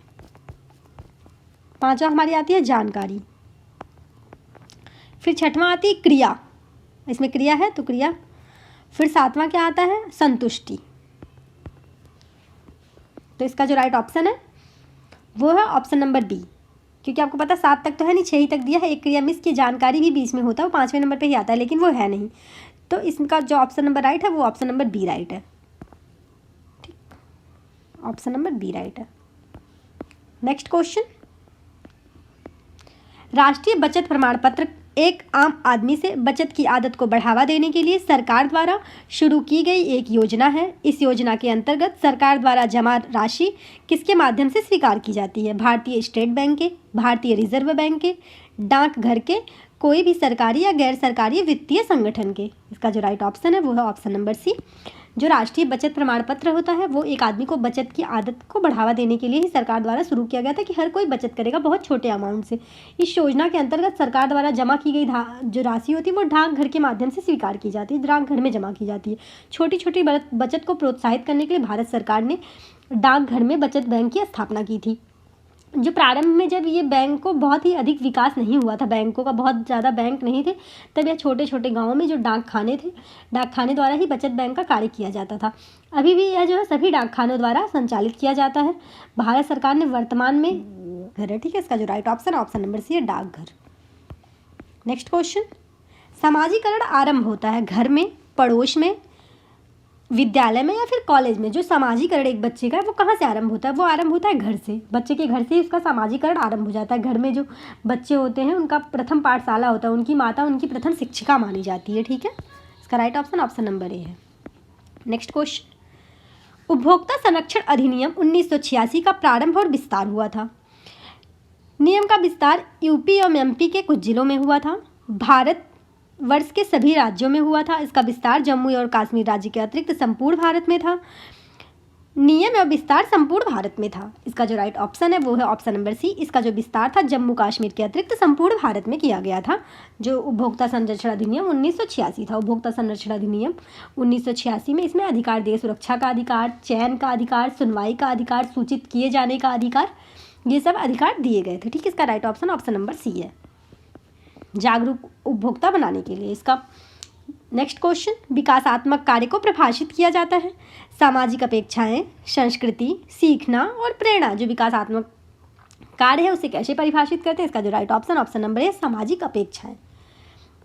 पांचवा हमारी आती है जानकारी। फिर छठवां आती है क्रिया, इसमें क्रिया है तो क्रिया। फिर सातवां क्या आता है? संतुष्टि। तो इसका जो राइट ऑप्शन है वो है ऑप्शन नंबर बी, क्योंकि आपको पता 7 तक तो है नहीं, 6 ही तक दिया है। एक क्रिया मिस की, जानकारी भी बीच में होता है, वो 5वें नंबर पे ही आता है, लेकिन वो है नहीं। तो इसका जो ऑप्शन नंबर राइट है वो ऑप्शन नंबर बी राइट है, ठीक, ऑप्शन नंबर बी राइट है। नेक्स्ट क्वेश्चन, राष्ट्रीय बचत प्रमाण पत्र एक आम आदमी से बचत की आदत को बढ़ावा देने के लिए सरकार द्वारा शुरू की गई एक योजना है। इस योजना के अंतर्गत सरकार द्वारा जमा राशि किसके माध्यम से स्वीकार की जाती है? भारतीय स्टेट बैंक के, भारतीय रिजर्व बैंक के, डाकघर के, कोई भी सरकारी या गैर सरकारी वित्तीय संगठन के। इसका जो राइट ऑप्शन है वो है ऑप्शन नंबर सी। जो राष्ट्रीय बचत प्रमाण पत्र होता है वो एक आदमी को बचत की आदत को बढ़ावा देने के लिए ही सरकार द्वारा शुरू किया गया था, कि हर कोई बचत करेगा बहुत छोटे अमाउंट से। इस योजना के अंतर्गत सरकार द्वारा जमा की गई जो राशि होती है वो डाकघर के माध्यम से स्वीकार की जाती है, डाकघर में जमा की जाती है। छोटी छोटी बचत को प्रोत्साहित करने के लिए भारत सरकार ने डाकघर में बचत बैंक की स्थापना की थी। जो प्रारंभ में जब ये बैंक को बहुत ही अधिक विकास नहीं हुआ था, बैंकों का बहुत ज़्यादा बैंक नहीं थे, तब यह छोटे छोटे गांवों में जो डाकखाने थे, डाकखाने द्वारा ही बचत बैंक का कार्य किया जाता था। अभी भी यह जो है सभी डाकखानों द्वारा संचालित किया जाता है। भारत सरकार ने वर्तमान में घर है, ठीक है। इसका जो राइट ऑप्शन नंबर सी है, डाकघर। नेक्स्ट क्वेश्चन, समाजीकरण आरंभ होता है घर में, पड़ोस में, विद्यालय में या फिर कॉलेज में। जो समाजीकरण एक बच्चे का है वो कहाँ से आरंभ होता है? वो आरंभ होता है घर से। बच्चे के घर से ही उसका समाजीकरण आरंभ हो जाता है। घर में जो बच्चे होते हैं उनका प्रथम पाठशाला होता है, उनकी माता उनकी प्रथम शिक्षिका मानी जाती है, ठीक है। इसका राइट ऑप्शन नंबर ए है। नेक्स्ट क्वेश्चन, उपभोक्ता संरक्षण अधिनियम 1986 का प्रारंभ और विस्तार हुआ था। नियम का विस्तार यूपी और एमपी के कुछ जिलों में हुआ था। भारत वर्ष के सभी राज्यों में हुआ था। इसका विस्तार जम्मू और कश्मीर राज्य के अतिरिक्त संपूर्ण भारत में था। नियम और विस्तार संपूर्ण भारत में था। इसका जो राइट ऑप्शन है वो है ऑप्शन नंबर सी। इसका जो विस्तार था जम्मू कश्मीर के अतिरिक्त संपूर्ण भारत में किया गया था। जो उपभोक्ता संरक्षण अधिनियम 1986 था, उपभोक्ता संरक्षण अधिनियम 1986 में इसमें अधिकार दिए, सुरक्षा का अधिकार, चयन का अधिकार, सुनवाई का अधिकार, सूचित किए जाने का अधिकार, ये सब अधिकार दिए गए थे, ठीक। इसका राइट ऑप्शन नंबर सी है, जागरूक उपभोक्ता बनाने के लिए। इसका नेक्स्ट क्वेश्चन, विकासात्मक कार्य को परिभाषित किया जाता है। सामाजिक अपेक्षाएं, संस्कृति, सीखना और प्रेरणा, जो विकासात्मक कार्य है उसे कैसे परिभाषित करते हैं? इसका जो राइट ऑप्शन नंबर है, सामाजिक अपेक्षाएं।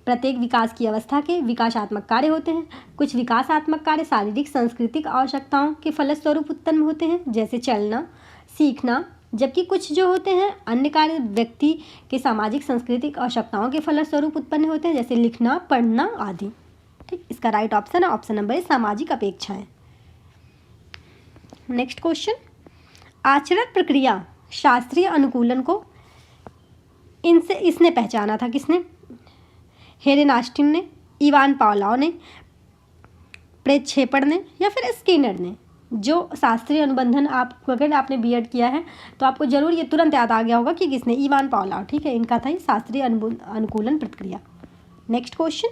प्रत्येक विकास की अवस्था के विकासात्मक कार्य होते हैं। कुछ विकासात्मक कार्य शारीरिक सांस्कृतिक आवश्यकताओं के फलस्वरूप उत्पन्न होते हैं, जैसे चलना, सीखना, जबकि कुछ जो होते हैं अन्य कार्य व्यक्ति के सामाजिक सांस्कृतिक आवश्यकताओं के फलस्वरूप उत्पन्न होते हैं, जैसे लिखना, पढ़ना आदि, ठीक। इसका राइट ऑप्शन है ऑप्शन नंबर है, सामाजिक अपेक्षाएं। नेक्स्ट क्वेश्चन, आचरण प्रक्रिया शास्त्रीय अनुकूलन को इसने पहचाना था। किसने? हेरेन ऑस्टिन ने, इवान पावलोव ने, प्रेक्षेपण ने, या फिर स्किनर ने? जो शास्त्रीय अनुबंधन अगर आपने बीएड किया है तो आपको जरूर ये तुरंत याद आ गया होगा कि किसने, इवान पावलोव, ठीक है, इनका था ये शास्त्रीय अनुकूलन प्रतिक्रिया। नेक्स्ट क्वेश्चन,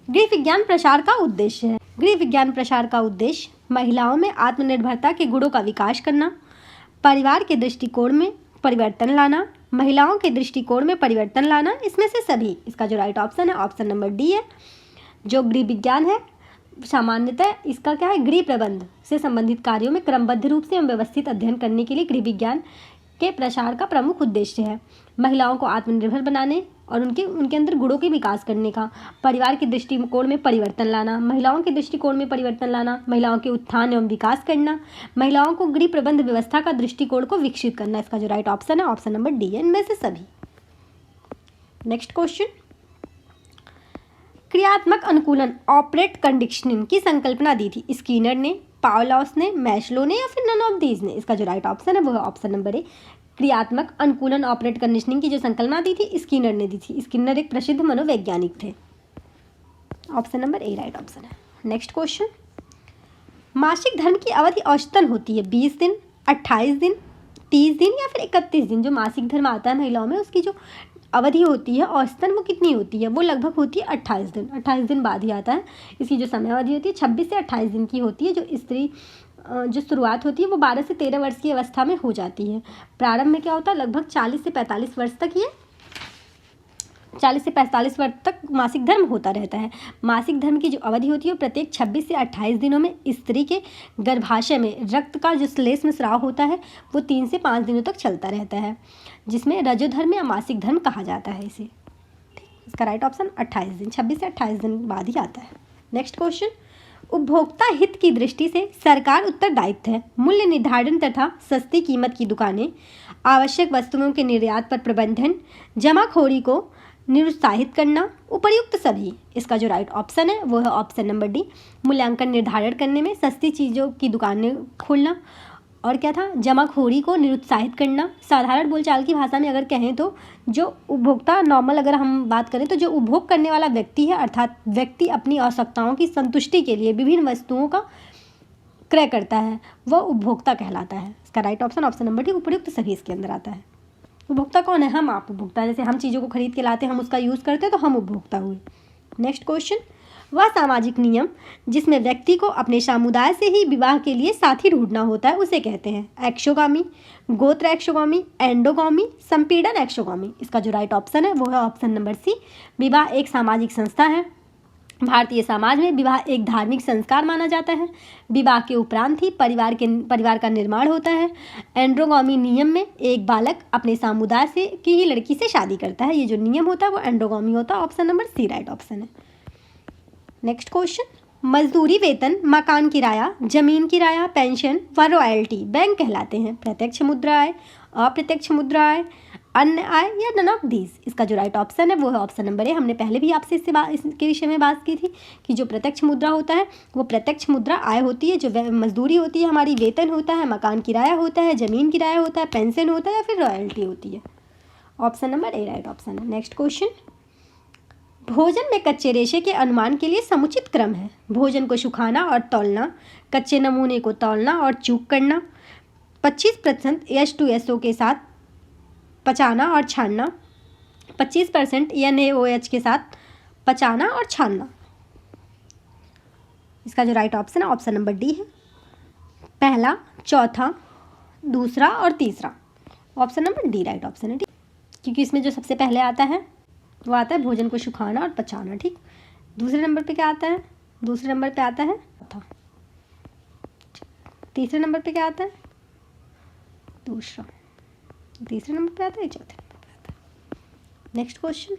गृह विज्ञान प्रसार का उद्देश्य है। गृह विज्ञान प्रसार का उद्देश्य महिलाओं में आत्मनिर्भरता के गुणों का विकास करना, परिवार के दृष्टिकोण में परिवर्तन लाना, महिलाओं के दृष्टिकोण में परिवर्तन लाना, इसमें से सभी। इसका जो राइट ऑप्शन है ऑप्शन नंबर डी है। जो गृह विज्ञान है सामान्यतः इसका क्या है, गृह प्रबंध से संबंधित कार्यों में क्रमबद्ध रूप से एवं व्यवस्थित अध्ययन करने के लिए गृह विज्ञान के प्रसार का प्रमुख उद्देश्य है। महिलाओं को आत्मनिर्भर बनाने और उनके अंदर गुणों के विकास करने का, परिवार के दृष्टिकोण में परिवर्तन लाना, महिलाओं के दृष्टिकोण में परिवर्तन लाना, महिलाओं के उत्थान एवं विकास करना, महिलाओं को गृह प्रबंध व्यवस्था का दृष्टिकोण को विकसित करना। इसका जो राइट ऑप्शन है ऑप्शन नंबर डी है, इनमें से सभी। नेक्स्ट क्वेश्चन, क्रियात्मक अनुकूलन ऑपरेट कंडीशनिंग की संकल्पना दी थी स्किनर ने, पावलोव ने, मैस्लो ने, या फिर नन ऑफ दीज ने? इसका जो राइट ऑप्शन है वो है ऑप्शन नंबर ए। क्रियात्मक अनुकूलन ऑपरेट कंडीशनिंग की जो संकल्पना दी थी स्किनर ने दी थी। स्किनर एक प्रसिद्ध मनोवैज्ञानिक थे। ऑप्शन नंबर ए राइट ऑप्शन है। नेक्स्ट क्वेश्चन, मासिक धर्म की अवधि औसतन होती है 20 दिन, 28 दिन, 30 दिन या फिर 31 दिन? जो मासिक धर्म आता है महिलाओं में उसकी जो अवधि होती है औसतन वो कितनी होती है? वो लगभग होती है 28 दिन। 28 दिन बाद ही आता है। इसकी जो समय अवधि होती है 26 से 28 दिन की होती है। जो स्त्री जो शुरुआत होती है वो 12 से 13 वर्ष की अवस्था में हो जाती है। प्रारंभ में क्या होता है, लगभग 40 से 45 वर्ष तक 40 से 45 वर्ष तक मासिक धर्म होता रहता है। मासिक धर्म की जो अवधि होती है वो प्रत्येक 26 से 28 दिनों में स्त्री के गर्भाशय में रक्त का जो श्लेष्म में स्राव होता है वो 3 से 5 दिनों तक चलता रहता है, जिसमें रजोधर्म या मासिक धर्म कहा जाता है इसे। इसका राइट ऑप्शन 28 दिन, 26 से 28 दिन बाद ही आता है। नेक्स्ट क्वेश्चन, उपभोक्ता हित की दृष्टि से सरकार उत्तरदायित्व है। मूल्य निर्धारण तथा सस्ती कीमत की दुकानें, आवश्यक वस्तुओं के निर्यात पर प्रबंधन, जमाखोरी को निरुत्साहित करना, उपर्युक्त सभी। इसका जो राइट ऑप्शन है वो है ऑप्शन नंबर डी। मूल्यांकन निर्धारण करने में सस्ती चीज़ों की दुकानें खोलना, और क्या था, जमाखोरी को निरुत्साहित करना। साधारण बोलचाल की भाषा में अगर कहें तो जो उपभोक्ता नॉर्मल अगर हम बात करें तो जो उपभोग करने वाला व्यक्ति है, अर्थात व्यक्ति अपनी आवश्यकताओं की संतुष्टि के लिए विभिन्न वस्तुओं का क्रय करता है, वह उपभोक्ता कहलाता है। इसका right option option number D, उपर्युक्त सभी इसके अंदर आता है। उपभोक्ता कौन है? हम, आप उपभोक्ता। जैसे हम चीज़ों को खरीद के लाते हैं, हम उसका यूज़ करते हैं तो हम उपभोक्ता हुए। नेक्स्ट क्वेश्चन, वह सामाजिक नियम जिसमें व्यक्ति को अपने समुदाय से ही विवाह के लिए साथी ढूंढना होता है उसे कहते हैं एक्सोगामी, गोत्र एक्सोगामी, एंडोगामी, संपीड़न एक्सोगामी। इसका जो राइट ऑप्शन है वो है ऑप्शन नंबर सी। विवाह एक सामाजिक संस्था है। भारतीय समाज में विवाह एक धार्मिक संस्कार माना जाता है। विवाह के उपरांत ही परिवार का निर्माण होता है। एंड्रोगामी नियम में एक बालक अपने समुदाय से की ही लड़की से शादी करता है। ये जो नियम होता है वो एंड्रोगामी होता है। Option number C right option है। नेक्स्ट क्वेश्चन, मजदूरी वेतन, मकान किराया, जमीन किराया, पेंशन व रॉयल्टी बैंक कहलाते हैं प्रत्यक्ष मुद्रा आय, अप्रत्यक्ष मुद्रा आय, अन्य आय या नन ऑफ दीज। इसका जो राइट ऑप्शन है वो है ऑप्शन नंबर ए। हमने पहले भी आपसे इसके विषय में बात की थी कि जो प्रत्यक्ष मुद्रा होता है वो प्रत्यक्ष मुद्रा आय होती है। जो मजदूरी होती है हमारी, वेतन होता है, मकान किराया होता है, जमीन किराया होता है, पेंशन होता है या फिर रॉयल्टी होती है। ऑप्शन नंबर ए राइट ऑप्शन है। नेक्स्ट क्वेश्चन, भोजन में कच्चे रेशे के अनुमान के लिए समुचित क्रम है। भोजन को सुखाना और तौलना, कच्चे नमूने को तौलना और चूक करना, 25% H2SO के साथ पचाना और छानना, 25% NaOH के साथ पचाना और छानना। इसका जो राइट ऑप्शन है ऑप्शन नंबर डी है। पहला, चौथा, दूसरा और तीसरा। Option number D right option है, ठीक, क्योंकि इसमें जो सबसे पहले आता है वो आता है भोजन को सुखाना और पचाना, ठीक। दूसरे नंबर पे क्या आता है? दूसरे नंबर पे आता है चौथा। तीसरे नंबर पे क्या आता है? दूसरा। तीसरे नंबर पे आता है, चौथे नंबर पे आता है। नेक्स्ट क्वेश्चन,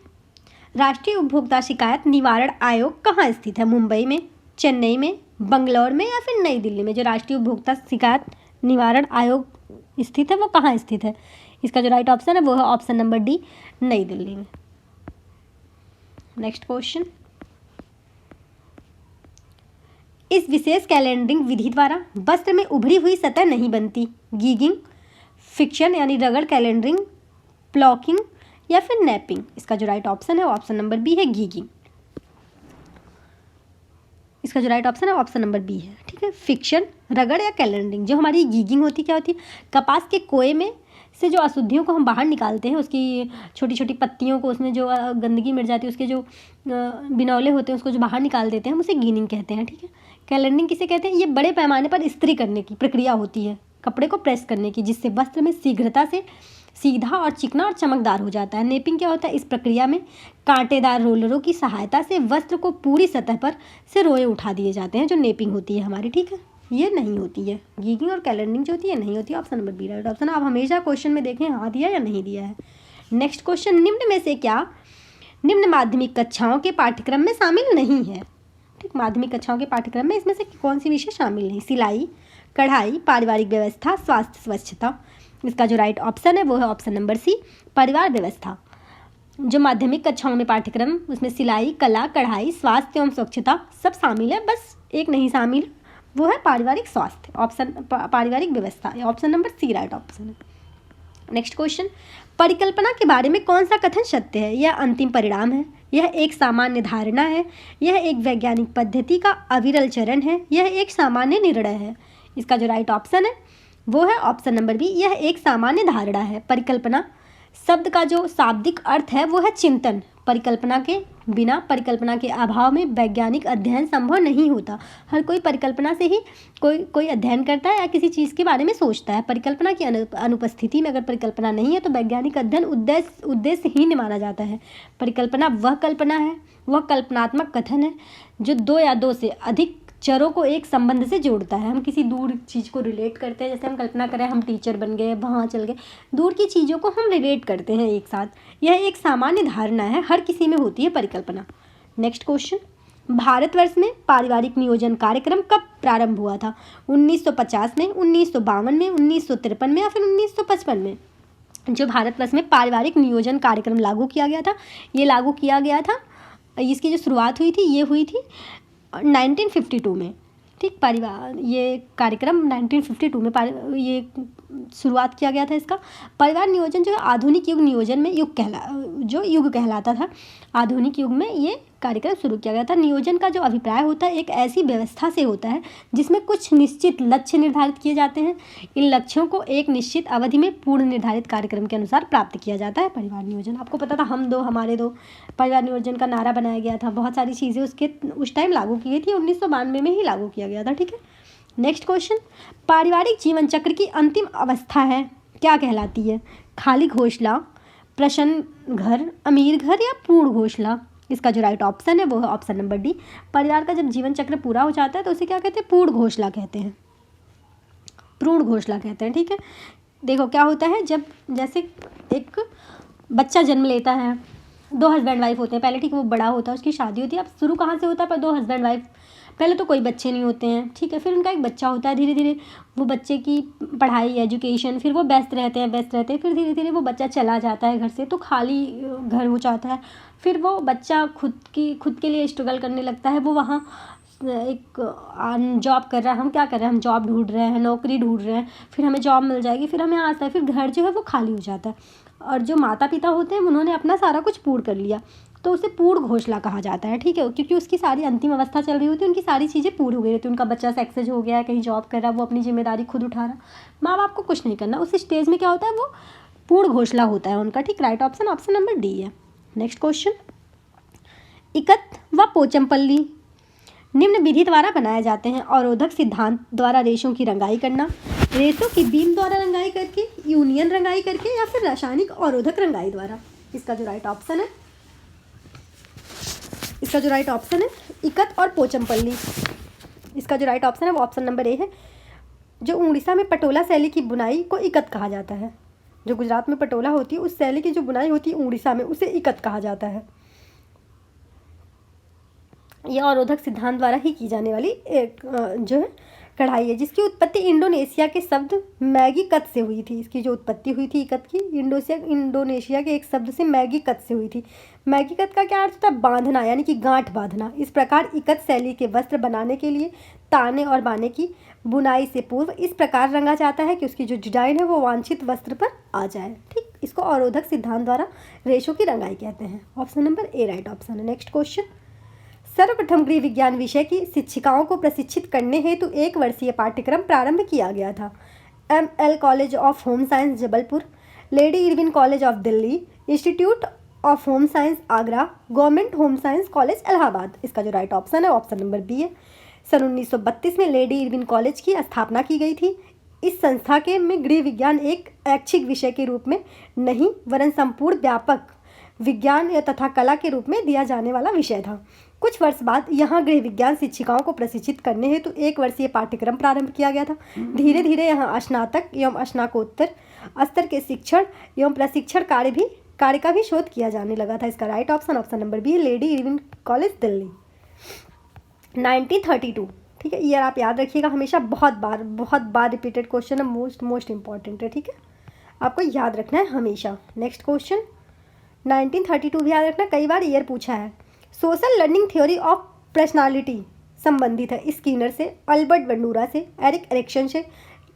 राष्ट्रीय उपभोक्ता शिकायत निवारण आयोग कहाँ स्थित है? मुंबई में, चेन्नई में, बंगलौर में या फिर नई दिल्ली में? जो राष्ट्रीय उपभोक्ता शिकायत निवारण आयोग स्थित है वो कहाँ स्थित है? इसका जो राइट ऑप्शन है वो है ऑप्शन नंबर डी, नई दिल्ली में। नेक्स्ट क्वेश्चन, इस विशेष कैलेंडरिंग विधि द्वारा वस्त्र में उभरी हुई सतह नहीं बनती। गीगिंग, फिक्शन यानी रगड़ कैलेंडरिंग, प्लॉकिंग या फिर नैपिंग। इसका जो राइट ऑप्शन है वो ऑप्शन नंबर बी है, गीगिंग। इसका जो राइट ऑप्शन है ऑप्शन नंबर बी है, ठीक है। फिक्शन, रगड़ या कैलेंडरिंग। जो हमारी गीगिंग होती क्या होती है, कपास के कोए में से जो अशुद्धियों को हम बाहर निकालते हैं, उसकी छोटी छोटी पत्तियों को, उसमें जो गंदगी मिट जाती है, उसके जो बिनौले होते हैं उसको जो बाहर निकाल देते हैं, हम उसे गीनिंग कहते हैं, ठीक है। कैलेंडरिंग किसे कहते हैं, ये बड़े पैमाने पर इस्त्री करने की प्रक्रिया होती है, कपड़े को प्रेस करने की, जिससे वस्त्र में शीघ्रता से सीधा और चिकना और चमकदार हो जाता है। नेपिंग क्या होता है, इस प्रक्रिया में कांटेदार रोलरों की सहायता से वस्त्र को पूरी सतह पर से रोए उठा दिए जाते हैं, जो नेपिंग होती है हमारी, ठीक है। ये नहीं होती है गीगिंग और कैलेंडरिंग जो होती है नहीं होती है। Option number B right option. आप हमेशा क्वेश्चन में देखें हाँ दिया या नहीं दिया है। नेक्स्ट क्वेश्चन, निम्न में से क्या निम्न माध्यमिक कक्षाओं के पाठ्यक्रम में शामिल नहीं है, ठीक। माध्यमिक कक्षाओं के पाठ्यक्रम में इसमें से कौन सी विषय शामिल नहीं, सिलाई, कढ़ाई, पारिवारिक व्यवस्था, स्वास्थ्य स्वच्छता। इसका जो राइट ऑप्शन है वो है ऑप्शन नंबर सी, परिवार व्यवस्था। जो माध्यमिक कक्षाओं में पाठ्यक्रम, उसमें सिलाई, कला, कढ़ाई, स्वास्थ्य एवं स्वच्छता सब शामिल है, बस एक नहीं शामिल, वो है पारिवारिक स्वास्थ्य, ऑप्शन पारिवारिक व्यवस्था, option number C right option है। नेक्स्ट क्वेश्चन, परिकल्पना के बारे में कौन सा कथन सत्य है, यह अंतिम परिणाम है, यह एक सामान्य धारणा है, यह एक वैज्ञानिक पद्धति का अविरल चरण है, यह एक सामान्य निर्णय है। इसका जो राइट ऑप्शन है वो है ऑप्शन नंबर बी, यह एक सामान्य धारणा है। परिकल्पना शब्द का जो शाब्दिक अर्थ है वो है चिंतन। परिकल्पना के बिना, परिकल्पना के अभाव में वैज्ञानिक अध्ययन संभव नहीं होता। हर कोई परिकल्पना से ही कोई अध्ययन करता है या किसी चीज़ के बारे में सोचता है। परिकल्पना की अनुपस्थिति में अगर परिकल्पना नहीं है तो वैज्ञानिक अध्ययन उद्देश्यहीन माना जाता है। परिकल्पना वह कल्पना है, वह कल्पनात्मक कथन है जो दो या दो से अधिक चरों को एक संबंध से जोड़ता है। हम किसी दूर चीज़ को रिलेट करते हैं, जैसे हम कल्पना करें हम टीचर बन गए, वहाँ चल गए, दूर की चीज़ों को हम रिलेट करते हैं एक साथ। यह एक सामान्य धारणा है, हर किसी में होती है परिकल्पना। नेक्स्ट क्वेश्चन, भारतवर्ष में पारिवारिक नियोजन कार्यक्रम कब प्रारंभ हुआ था, 1950 में, 1952 में, 1953 में या फिर 1955 में। जो भारतवर्ष में पारिवारिक नियोजन कार्यक्रम लागू किया गया था, ये लागू किया गया था, इसकी जो शुरुआत हुई थी ये हुई थी 1952 में, ठीक। परिवार ये कार्यक्रम 1952 में ये शुरुआत किया गया था इसका। परिवार नियोजन जो है आधुनिक युग नियोजन में युग कहलाता था। आधुनिक युग में ये कार्यक्रम शुरू किया गया था। नियोजन का जो अभिप्राय होता है एक ऐसी व्यवस्था से होता है जिसमें कुछ निश्चित लक्ष्य निर्धारित किए जाते हैं। इन लक्ष्यों को एक निश्चित अवधि में पूर्ण निर्धारित कार्यक्रम के अनुसार प्राप्त किया जाता है। परिवार नियोजन आपको पता था, हम दो हमारे दो, परिवार नियोजन का नारा बनाया गया था। बहुत सारी चीज़ें उस टाइम लागू की गई थी, 1992 में ही लागू किया गया था, ठीक है। नेक्स्ट क्वेश्चन, पारिवारिक जीवन चक्र की अंतिम अवस्था है क्या कहलाती है, खाली घोंसला, प्रसन्न घर, अमीर घर या पूर्ण घोंसला। इसका जो राइट ऑप्शन है वो है ऑप्शन नंबर डी। परिवार का जब जीवन चक्र पूरा हो जाता है तो उसे क्या कहते हैं, पूर्ण घोंसला कहते हैं, पूर्ण घोंसला कहते हैं, ठीक है। देखो क्या होता है, जब जैसे एक बच्चा जन्म लेता है, दो हस्बैंड वाइफ होते हैं पहले, ठीक है, वो बड़ा होता है, उसकी शादी होती है। अब शुरू कहाँ से होता है, पर दो हस्बैंड वाइफ, पहले तो कोई बच्चे नहीं होते हैं, ठीक है। फिर उनका एक बच्चा होता है, धीरे धीरे वो बच्चे की पढ़ाई, एजुकेशन, फिर वो व्यस्त रहते हैं, फिर धीरे धीरे वो बच्चा चला जाता है घर से, तो खाली घर हो जाता है। फिर वो बच्चा खुद के लिए स्ट्रगल करने लगता है। वो वहाँ एक जॉब कर रहा है, हम क्या कर रहे हैं, हम जॉब ढूंढ रहे हैं, नौकरी ढूंढ रहे हैं, फिर हमें जॉब मिल जाएगी, फिर हमें आता है, फिर घर जो है वो खाली हो जाता है। और जो माता पिता होते हैं उन्होंने अपना सारा कुछ पूर्ण कर लिया, तो उसे पूर्ण घोंसला कहा जाता है, ठीक है। क्योंकि उसकी सारी अंतिम अवस्था चल रही होती है, उनकी सारी चीज़ें पूरी हो गई रहती है। उनका बच्चा सक्सेस हो गया है, कहीं जॉब कर रहा है, वो अपनी जिम्मेदारी खुद उठा रहा, माँ बाप को कुछ नहीं करना, उस स्टेज में क्या होता है, वो पूर्ण घोंसला होता है उनका, ठीक। Right option option number D है। नेक्स्ट क्वेश्चन, इकत व पोचमपल्ली निम्न विधि द्वारा बनाए जाते हैं। अवरोधक सिद्धांत द्वारा रेशों की रंगाई करना, रेशों की बीम द्वारा रंगाई करके, यूनियन रंगाई करके या फिर रासायनिक अवरोधक रंगाई द्वारा। इसका जो राइट ऑप्शन है, इसका जो राइट ऑप्शन है इकत और पोचमपल्ली। इसका जो राइट ऑप्शन है वो ऑप्शन नंबर ए है। जो उड़ीसा में पटोला शैली की बुनाई को इकत कहा जाता है, जो गुजरात में पटोला होती है उस शैली की जो बुनाई होती है उड़ीसा में, उसे इकत कहा जाता है। यह अवरोधक सिद्धांत द्वारा ही की जाने वाली एक जो है कढ़ाई है जिसकी उत्पत्ति इंडोनेशिया के शब्द मैगी कत से हुई थी। इसकी जो उत्पत्ति हुई थी इकत की, इंडोनेशिया के एक शब्द से मैगी कत से हुई थी। मैगी कत का क्या अर्थ होता है? बांधना, यानी कि गांठ बांधना। इस प्रकार इकत शैली के वस्त्र बनाने के लिए ताने और बाने की बुनाई से पूर्व इस प्रकार रंगा जाता है कि उसकी जो डिजाइन है वो वांछित वस्त्र पर आ जाए। ठीक, इसको अवरोधक सिद्धांत द्वारा रेशों की रंगाई कहते हैं। ऑप्शन नंबर ए राइट ऑप्शन है। नेक्स्ट क्वेश्चन, सर्वप्रथम गृह विज्ञान विषय की शिक्षिकाओं को प्रशिक्षित करने हेतु 1 वर्षीय पाठ्यक्रम प्रारंभ किया गया था। ML college of home science Jabalpur, lady Irwin college of Delhi, institute of home science Agra, government home science college Allahabad. इसका जो राइट ऑप्शन है ऑप्शन नंबर बी है। सन 1932 में लेडी इरविन कॉलेज की स्थापना की गई थी। इस संस्था के में गृह विज्ञान एक ऐच्छिक विषय के रूप में नहीं वरन संपूर्ण व्यापक विज्ञान तथा कला के रूप में दिया जाने वाला विषय था। कुछ वर्ष बाद यहाँ गृह विज्ञान शिक्षिकाओं को प्रशिक्षित करने हेतु 1 वर्षीय पाठ्यक्रम प्रारंभ किया गया था। धीरे धीरे यहाँ स्नातक एवं स्नातकोत्तर स्तर के शिक्षण एवं प्रशिक्षण कार्य का भी शोध किया जाने लगा था। इसका right option option number B है, लेडी इरविन कॉलेज दिल्ली। 1932, ठीक है, ईयर आप याद रखिएगा हमेशा, बहुत बार रिपीटेड क्वेश्चन है, मोस्ट इंपॉर्टेंट है। ठीक है, आपको याद रखना है हमेशा। नेक्स्ट क्वेश्चन 1932 भी याद रखना, कई बार ईयर पूछा है। Social learning theory of personality संबंधित है स्किनर से, अल्बर्ट बंडूरा से, एरिक एरिक्सन से,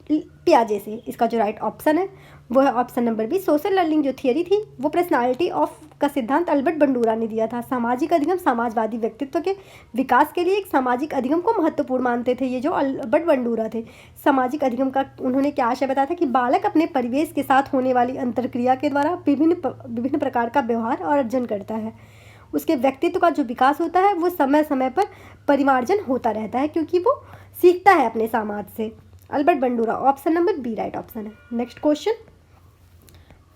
पियाजे से। इसका जो राइट ऑप्शन है वो है option number B. Social learning जो थियरी थी वो पर्सनालिटी ऑफ का सिद्धांत अल्बर्ट बंडूरा ने दिया था। सामाजिक अधिगम समाजवादी व्यक्तित्व के विकास के लिए एक सामाजिक अधिगम को महत्वपूर्ण मानते थे। ये जो अल्बर्ट बंडूरा थे, सामाजिक अधिगम का उन्होंने क्या आशय बताया था कि बालक अपने परिवेश के साथ होने वाली अंतरक्रिया के द्वारा विभिन्न प्रकार का व्यवहार और अर्जन करता है। उसके व्यक्तित्व का जो विकास होता है वो समय समय पर परिमार्जन होता रहता है क्योंकि वो सीखता है अपने समाज से। Albert Bandura, option number B right option है। नेक्स्ट क्वेश्चन,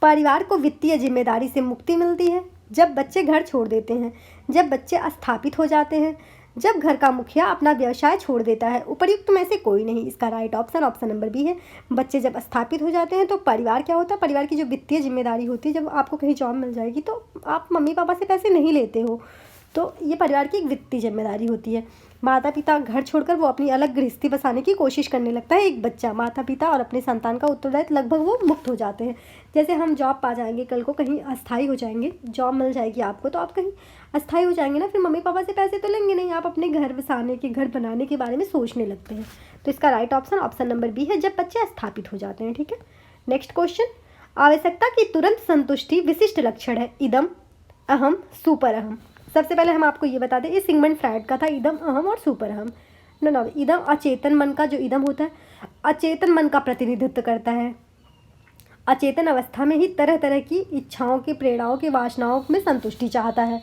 परिवार को वित्तीय जिम्मेदारी से मुक्ति मिलती है जब बच्चे घर छोड़ देते हैं, जब बच्चे स्थापित हो जाते हैं, जब घर का मुखिया अपना व्यवसाय छोड़ देता है। उपर्युक्त में से कोई नहीं। इसका right option option number B है। बच्चे जब स्थापित हो जाते हैं तो परिवार क्या होता है, परिवार की जो वित्तीय जिम्मेदारी होती है, जब आपको कहीं जॉब मिल जाएगी तो आप मम्मी पापा से पैसे नहीं लेते हो, तो ये परिवार की एक वित्तीय जिम्मेदारी होती है। माता पिता घर छोड़कर वो अपनी अलग गृहस्थी बसाने की कोशिश करने लगता है एक बच्चा। माता पिता और अपने संतान का उत्तरदायित्व लगभग वो मुक्त हो जाते हैं। जैसे हम जॉब पा जाएंगे, कल को कहीं अस्थायी हो जाएंगे, जॉब मिल जाएगी आपको, तो आप कहीं अस्थायी हो जाएंगे ना, फिर मम्मी पापा से पैसे तो लेंगे नहीं, आप अपने घर बसाने के, घर बनाने के बारे में सोचने लगते हैं। तो इसका right option option number B है, जब बच्चे स्थापित हो जाते हैं। ठीक है, नेक्स्ट क्वेश्चन, आवश्यकता की तुरंत संतुष्टि विशिष्ट लक्षण है। इदम, अहम, सुपर अहम। सबसे पहले हम आपको ये बता दें, ये सिगमंड फ्रायड का था, इदम, अहम और सुपर अहम। नो, इदम अचेतन मन का जो इदम होता है, अचेतन मन का प्रतिनिधित्व करता है। अचेतन अवस्था में ही तरह तरह की इच्छाओं के, प्रेरणाओं के, वासनाओं में संतुष्टि चाहता है।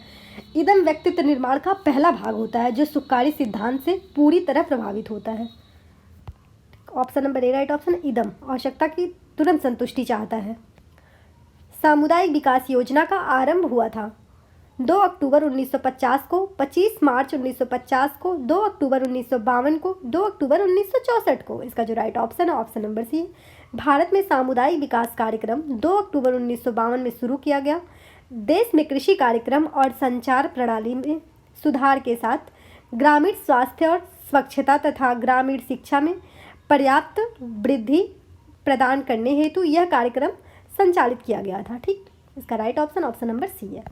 इदम व्यक्तित्व निर्माण का पहला भाग होता है जो सुखाकारी सिद्धांत से पूरी तरह प्रभावित होता है। ऑप्शन नंबर ए राइट ऑप्शन, इदम आवश्यकता की तुरंत संतुष्टि चाहता है। सामुदायिक विकास योजना का आरंभ हुआ था 2 अक्टूबर 1950 को, 25 मार्च 1950 को, 2 अक्टूबर 1952 को, 2 अक्टूबर 1964 को। इसका जो राइट ऑप्शन है ऑप्शन नंबर सी है। भारत में सामुदायिक विकास कार्यक्रम 2 अक्टूबर 1952 में शुरू किया गया। देश में कृषि कार्यक्रम और संचार प्रणाली में सुधार के साथ ग्रामीण स्वास्थ्य और स्वच्छता तथा ग्रामीण शिक्षा में पर्याप्त वृद्धि प्रदान करने हेतु यह कार्यक्रम संचालित किया गया था। ठीक, इसका right option option number C है।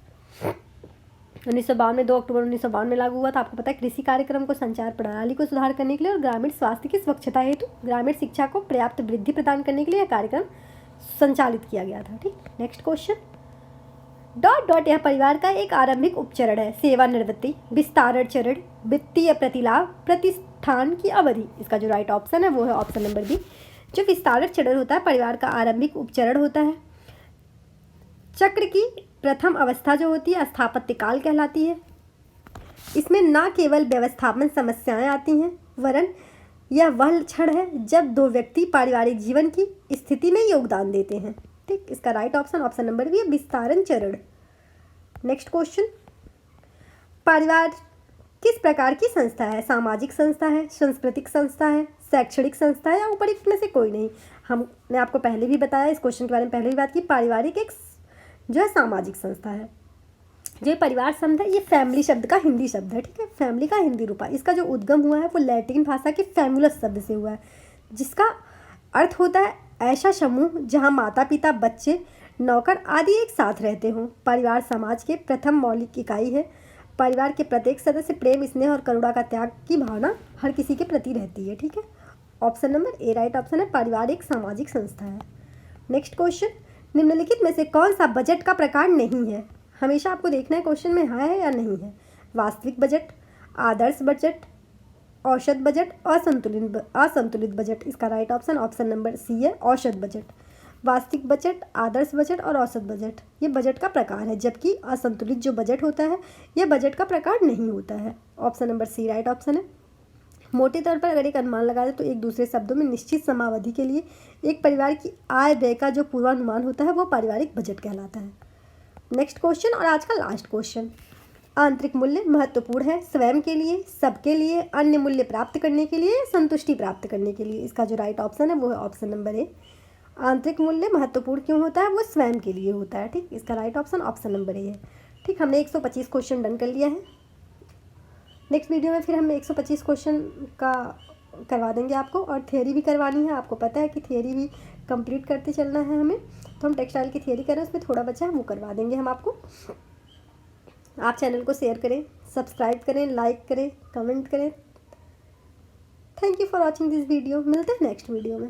1952 में 2 अक्टूबर 1952 में लागू हुआ था। आपको पता है कृषि कार्यक्रम को संचार प्रणाली को सुधार करने के लिए और ग्रामीण स्वास्थ्य की स्वच्छता हेतु ग्रामीण शिक्षा को पर्याप्त वृद्धि प्रदान करने के लिए यह कार्यक्रम संचालित किया गया था। ठीक, नेक्स्ट क्वेश्चन, डॉट डॉट यह परिवार का एक आरंभिक उपचरण है। सेवानिवृत्ति, विस्तारण चरण, वित्तीय प्रतिलाभ, प्रतिष्ठान की अवधि। इसका जो राइट ऑप्शन है वो है ऑप्शन नंबर बी। जो विस्तारण चरण होता है परिवार का आरंभिक उपचरण होता है। चक्र की प्रथम अवस्था जो होती है स्थापत्य काल कहलाती है। इसमें न केवल व्यवस्थापन समस्याएं आती हैं वरन यह वह क्षण है जब दो व्यक्ति पारिवारिक जीवन की स्थिति में योगदान देते हैं। ठीक, इसका right option option number B है, विस्तारण चरण। नेक्स्ट क्वेश्चन, परिवार किस प्रकार की संस्था है? सामाजिक संस्था है, सांस्कृतिक संस्था है, शैक्षणिक संस्था है या उपरोक्त में से कोई नहीं? हमने आपको पहले भी बताया, इस क्वेश्चन के बारे में पहले भी बात की, पारिवारिक एक जो है सामाजिक संस्था है। जो परिवार शब्द है ये फैमिली शब्द का हिंदी शब्द है, ठीक है, फैमिली का हिंदी रूप है। इसका जो उद्गम हुआ है वो लैटिन भाषा के फैमुलस शब्द से हुआ है, जिसका अर्थ होता है ऐसा समूह जहाँ माता पिता, बच्चे, नौकर आदि एक साथ रहते हों। परिवार समाज के प्रथम मौलिक इकाई है। परिवार के प्रत्येक सदस्य प्रेम, स्नेह और करुणा का त्याग की भावना हर किसी के प्रति रहती है, ठीक है। ऑप्शन नंबर ए राइट ऑप्शन है, परिवार एक सामाजिक संस्था है। नेक्स्ट क्वेश्चन, निम्नलिखित में से कौन सा बजट का प्रकार नहीं है? हमेशा आपको देखना है क्वेश्चन में हाँ है या नहीं है। वास्तविक बजट, आदर्श बजट, औसत बजट, असंतुलित बजट। इसका राइट ऑप्शन नंबर सी है, औसत बजट। वास्तविक बजट, आदर्श बजट और औसत बजट ये बजट का प्रकार है, जबकि असंतुलित जो बजट होता है यह बजट का प्रकार नहीं होता है। Option number C right option है। मोटे तौर पर अगर एक अनुमान लगा दें तो एक दूसरे शब्दों में निश्चित समावधि के लिए एक परिवार की आय व्यय का जो पूर्वानुमान होता है वो पारिवारिक बजट कहलाता है। नेक्स्ट क्वेश्चन और आज का लास्ट क्वेश्चन, आंतरिक मूल्य महत्वपूर्ण है स्वयं के लिए, सबके लिए, अन्य मूल्य प्राप्त करने के लिए, संतुष्टि प्राप्त करने के लिए। इसका जो राइट ऑप्शन है वो है ऑप्शन नंबर ए। आंतरिक मूल्य महत्वपूर्ण क्यों होता है? वो स्वयं के लिए होता है, ठीक। इसका राइट ऑप्शन नंबर ए है, ठीक। हमने 125 क्वेश्चन डन कर लिया है। नेक्स्ट वीडियो में फिर हम 125 क्वेश्चन का करवा देंगे आपको, और थियरी भी करवानी है। आपको पता है कि थियरी भी कंप्लीट करते चलना है हमें, तो हम टेक्सटाइल की थियरी करें, उसमें थोड़ा बचा है वो करवा देंगे हम आपको। आप चैनल को शेयर करें, सब्सक्राइब करें, लाइक करें, कमेंट करें। Thank you for watching this video. मिलते हैं नेक्स्ट वीडियो में।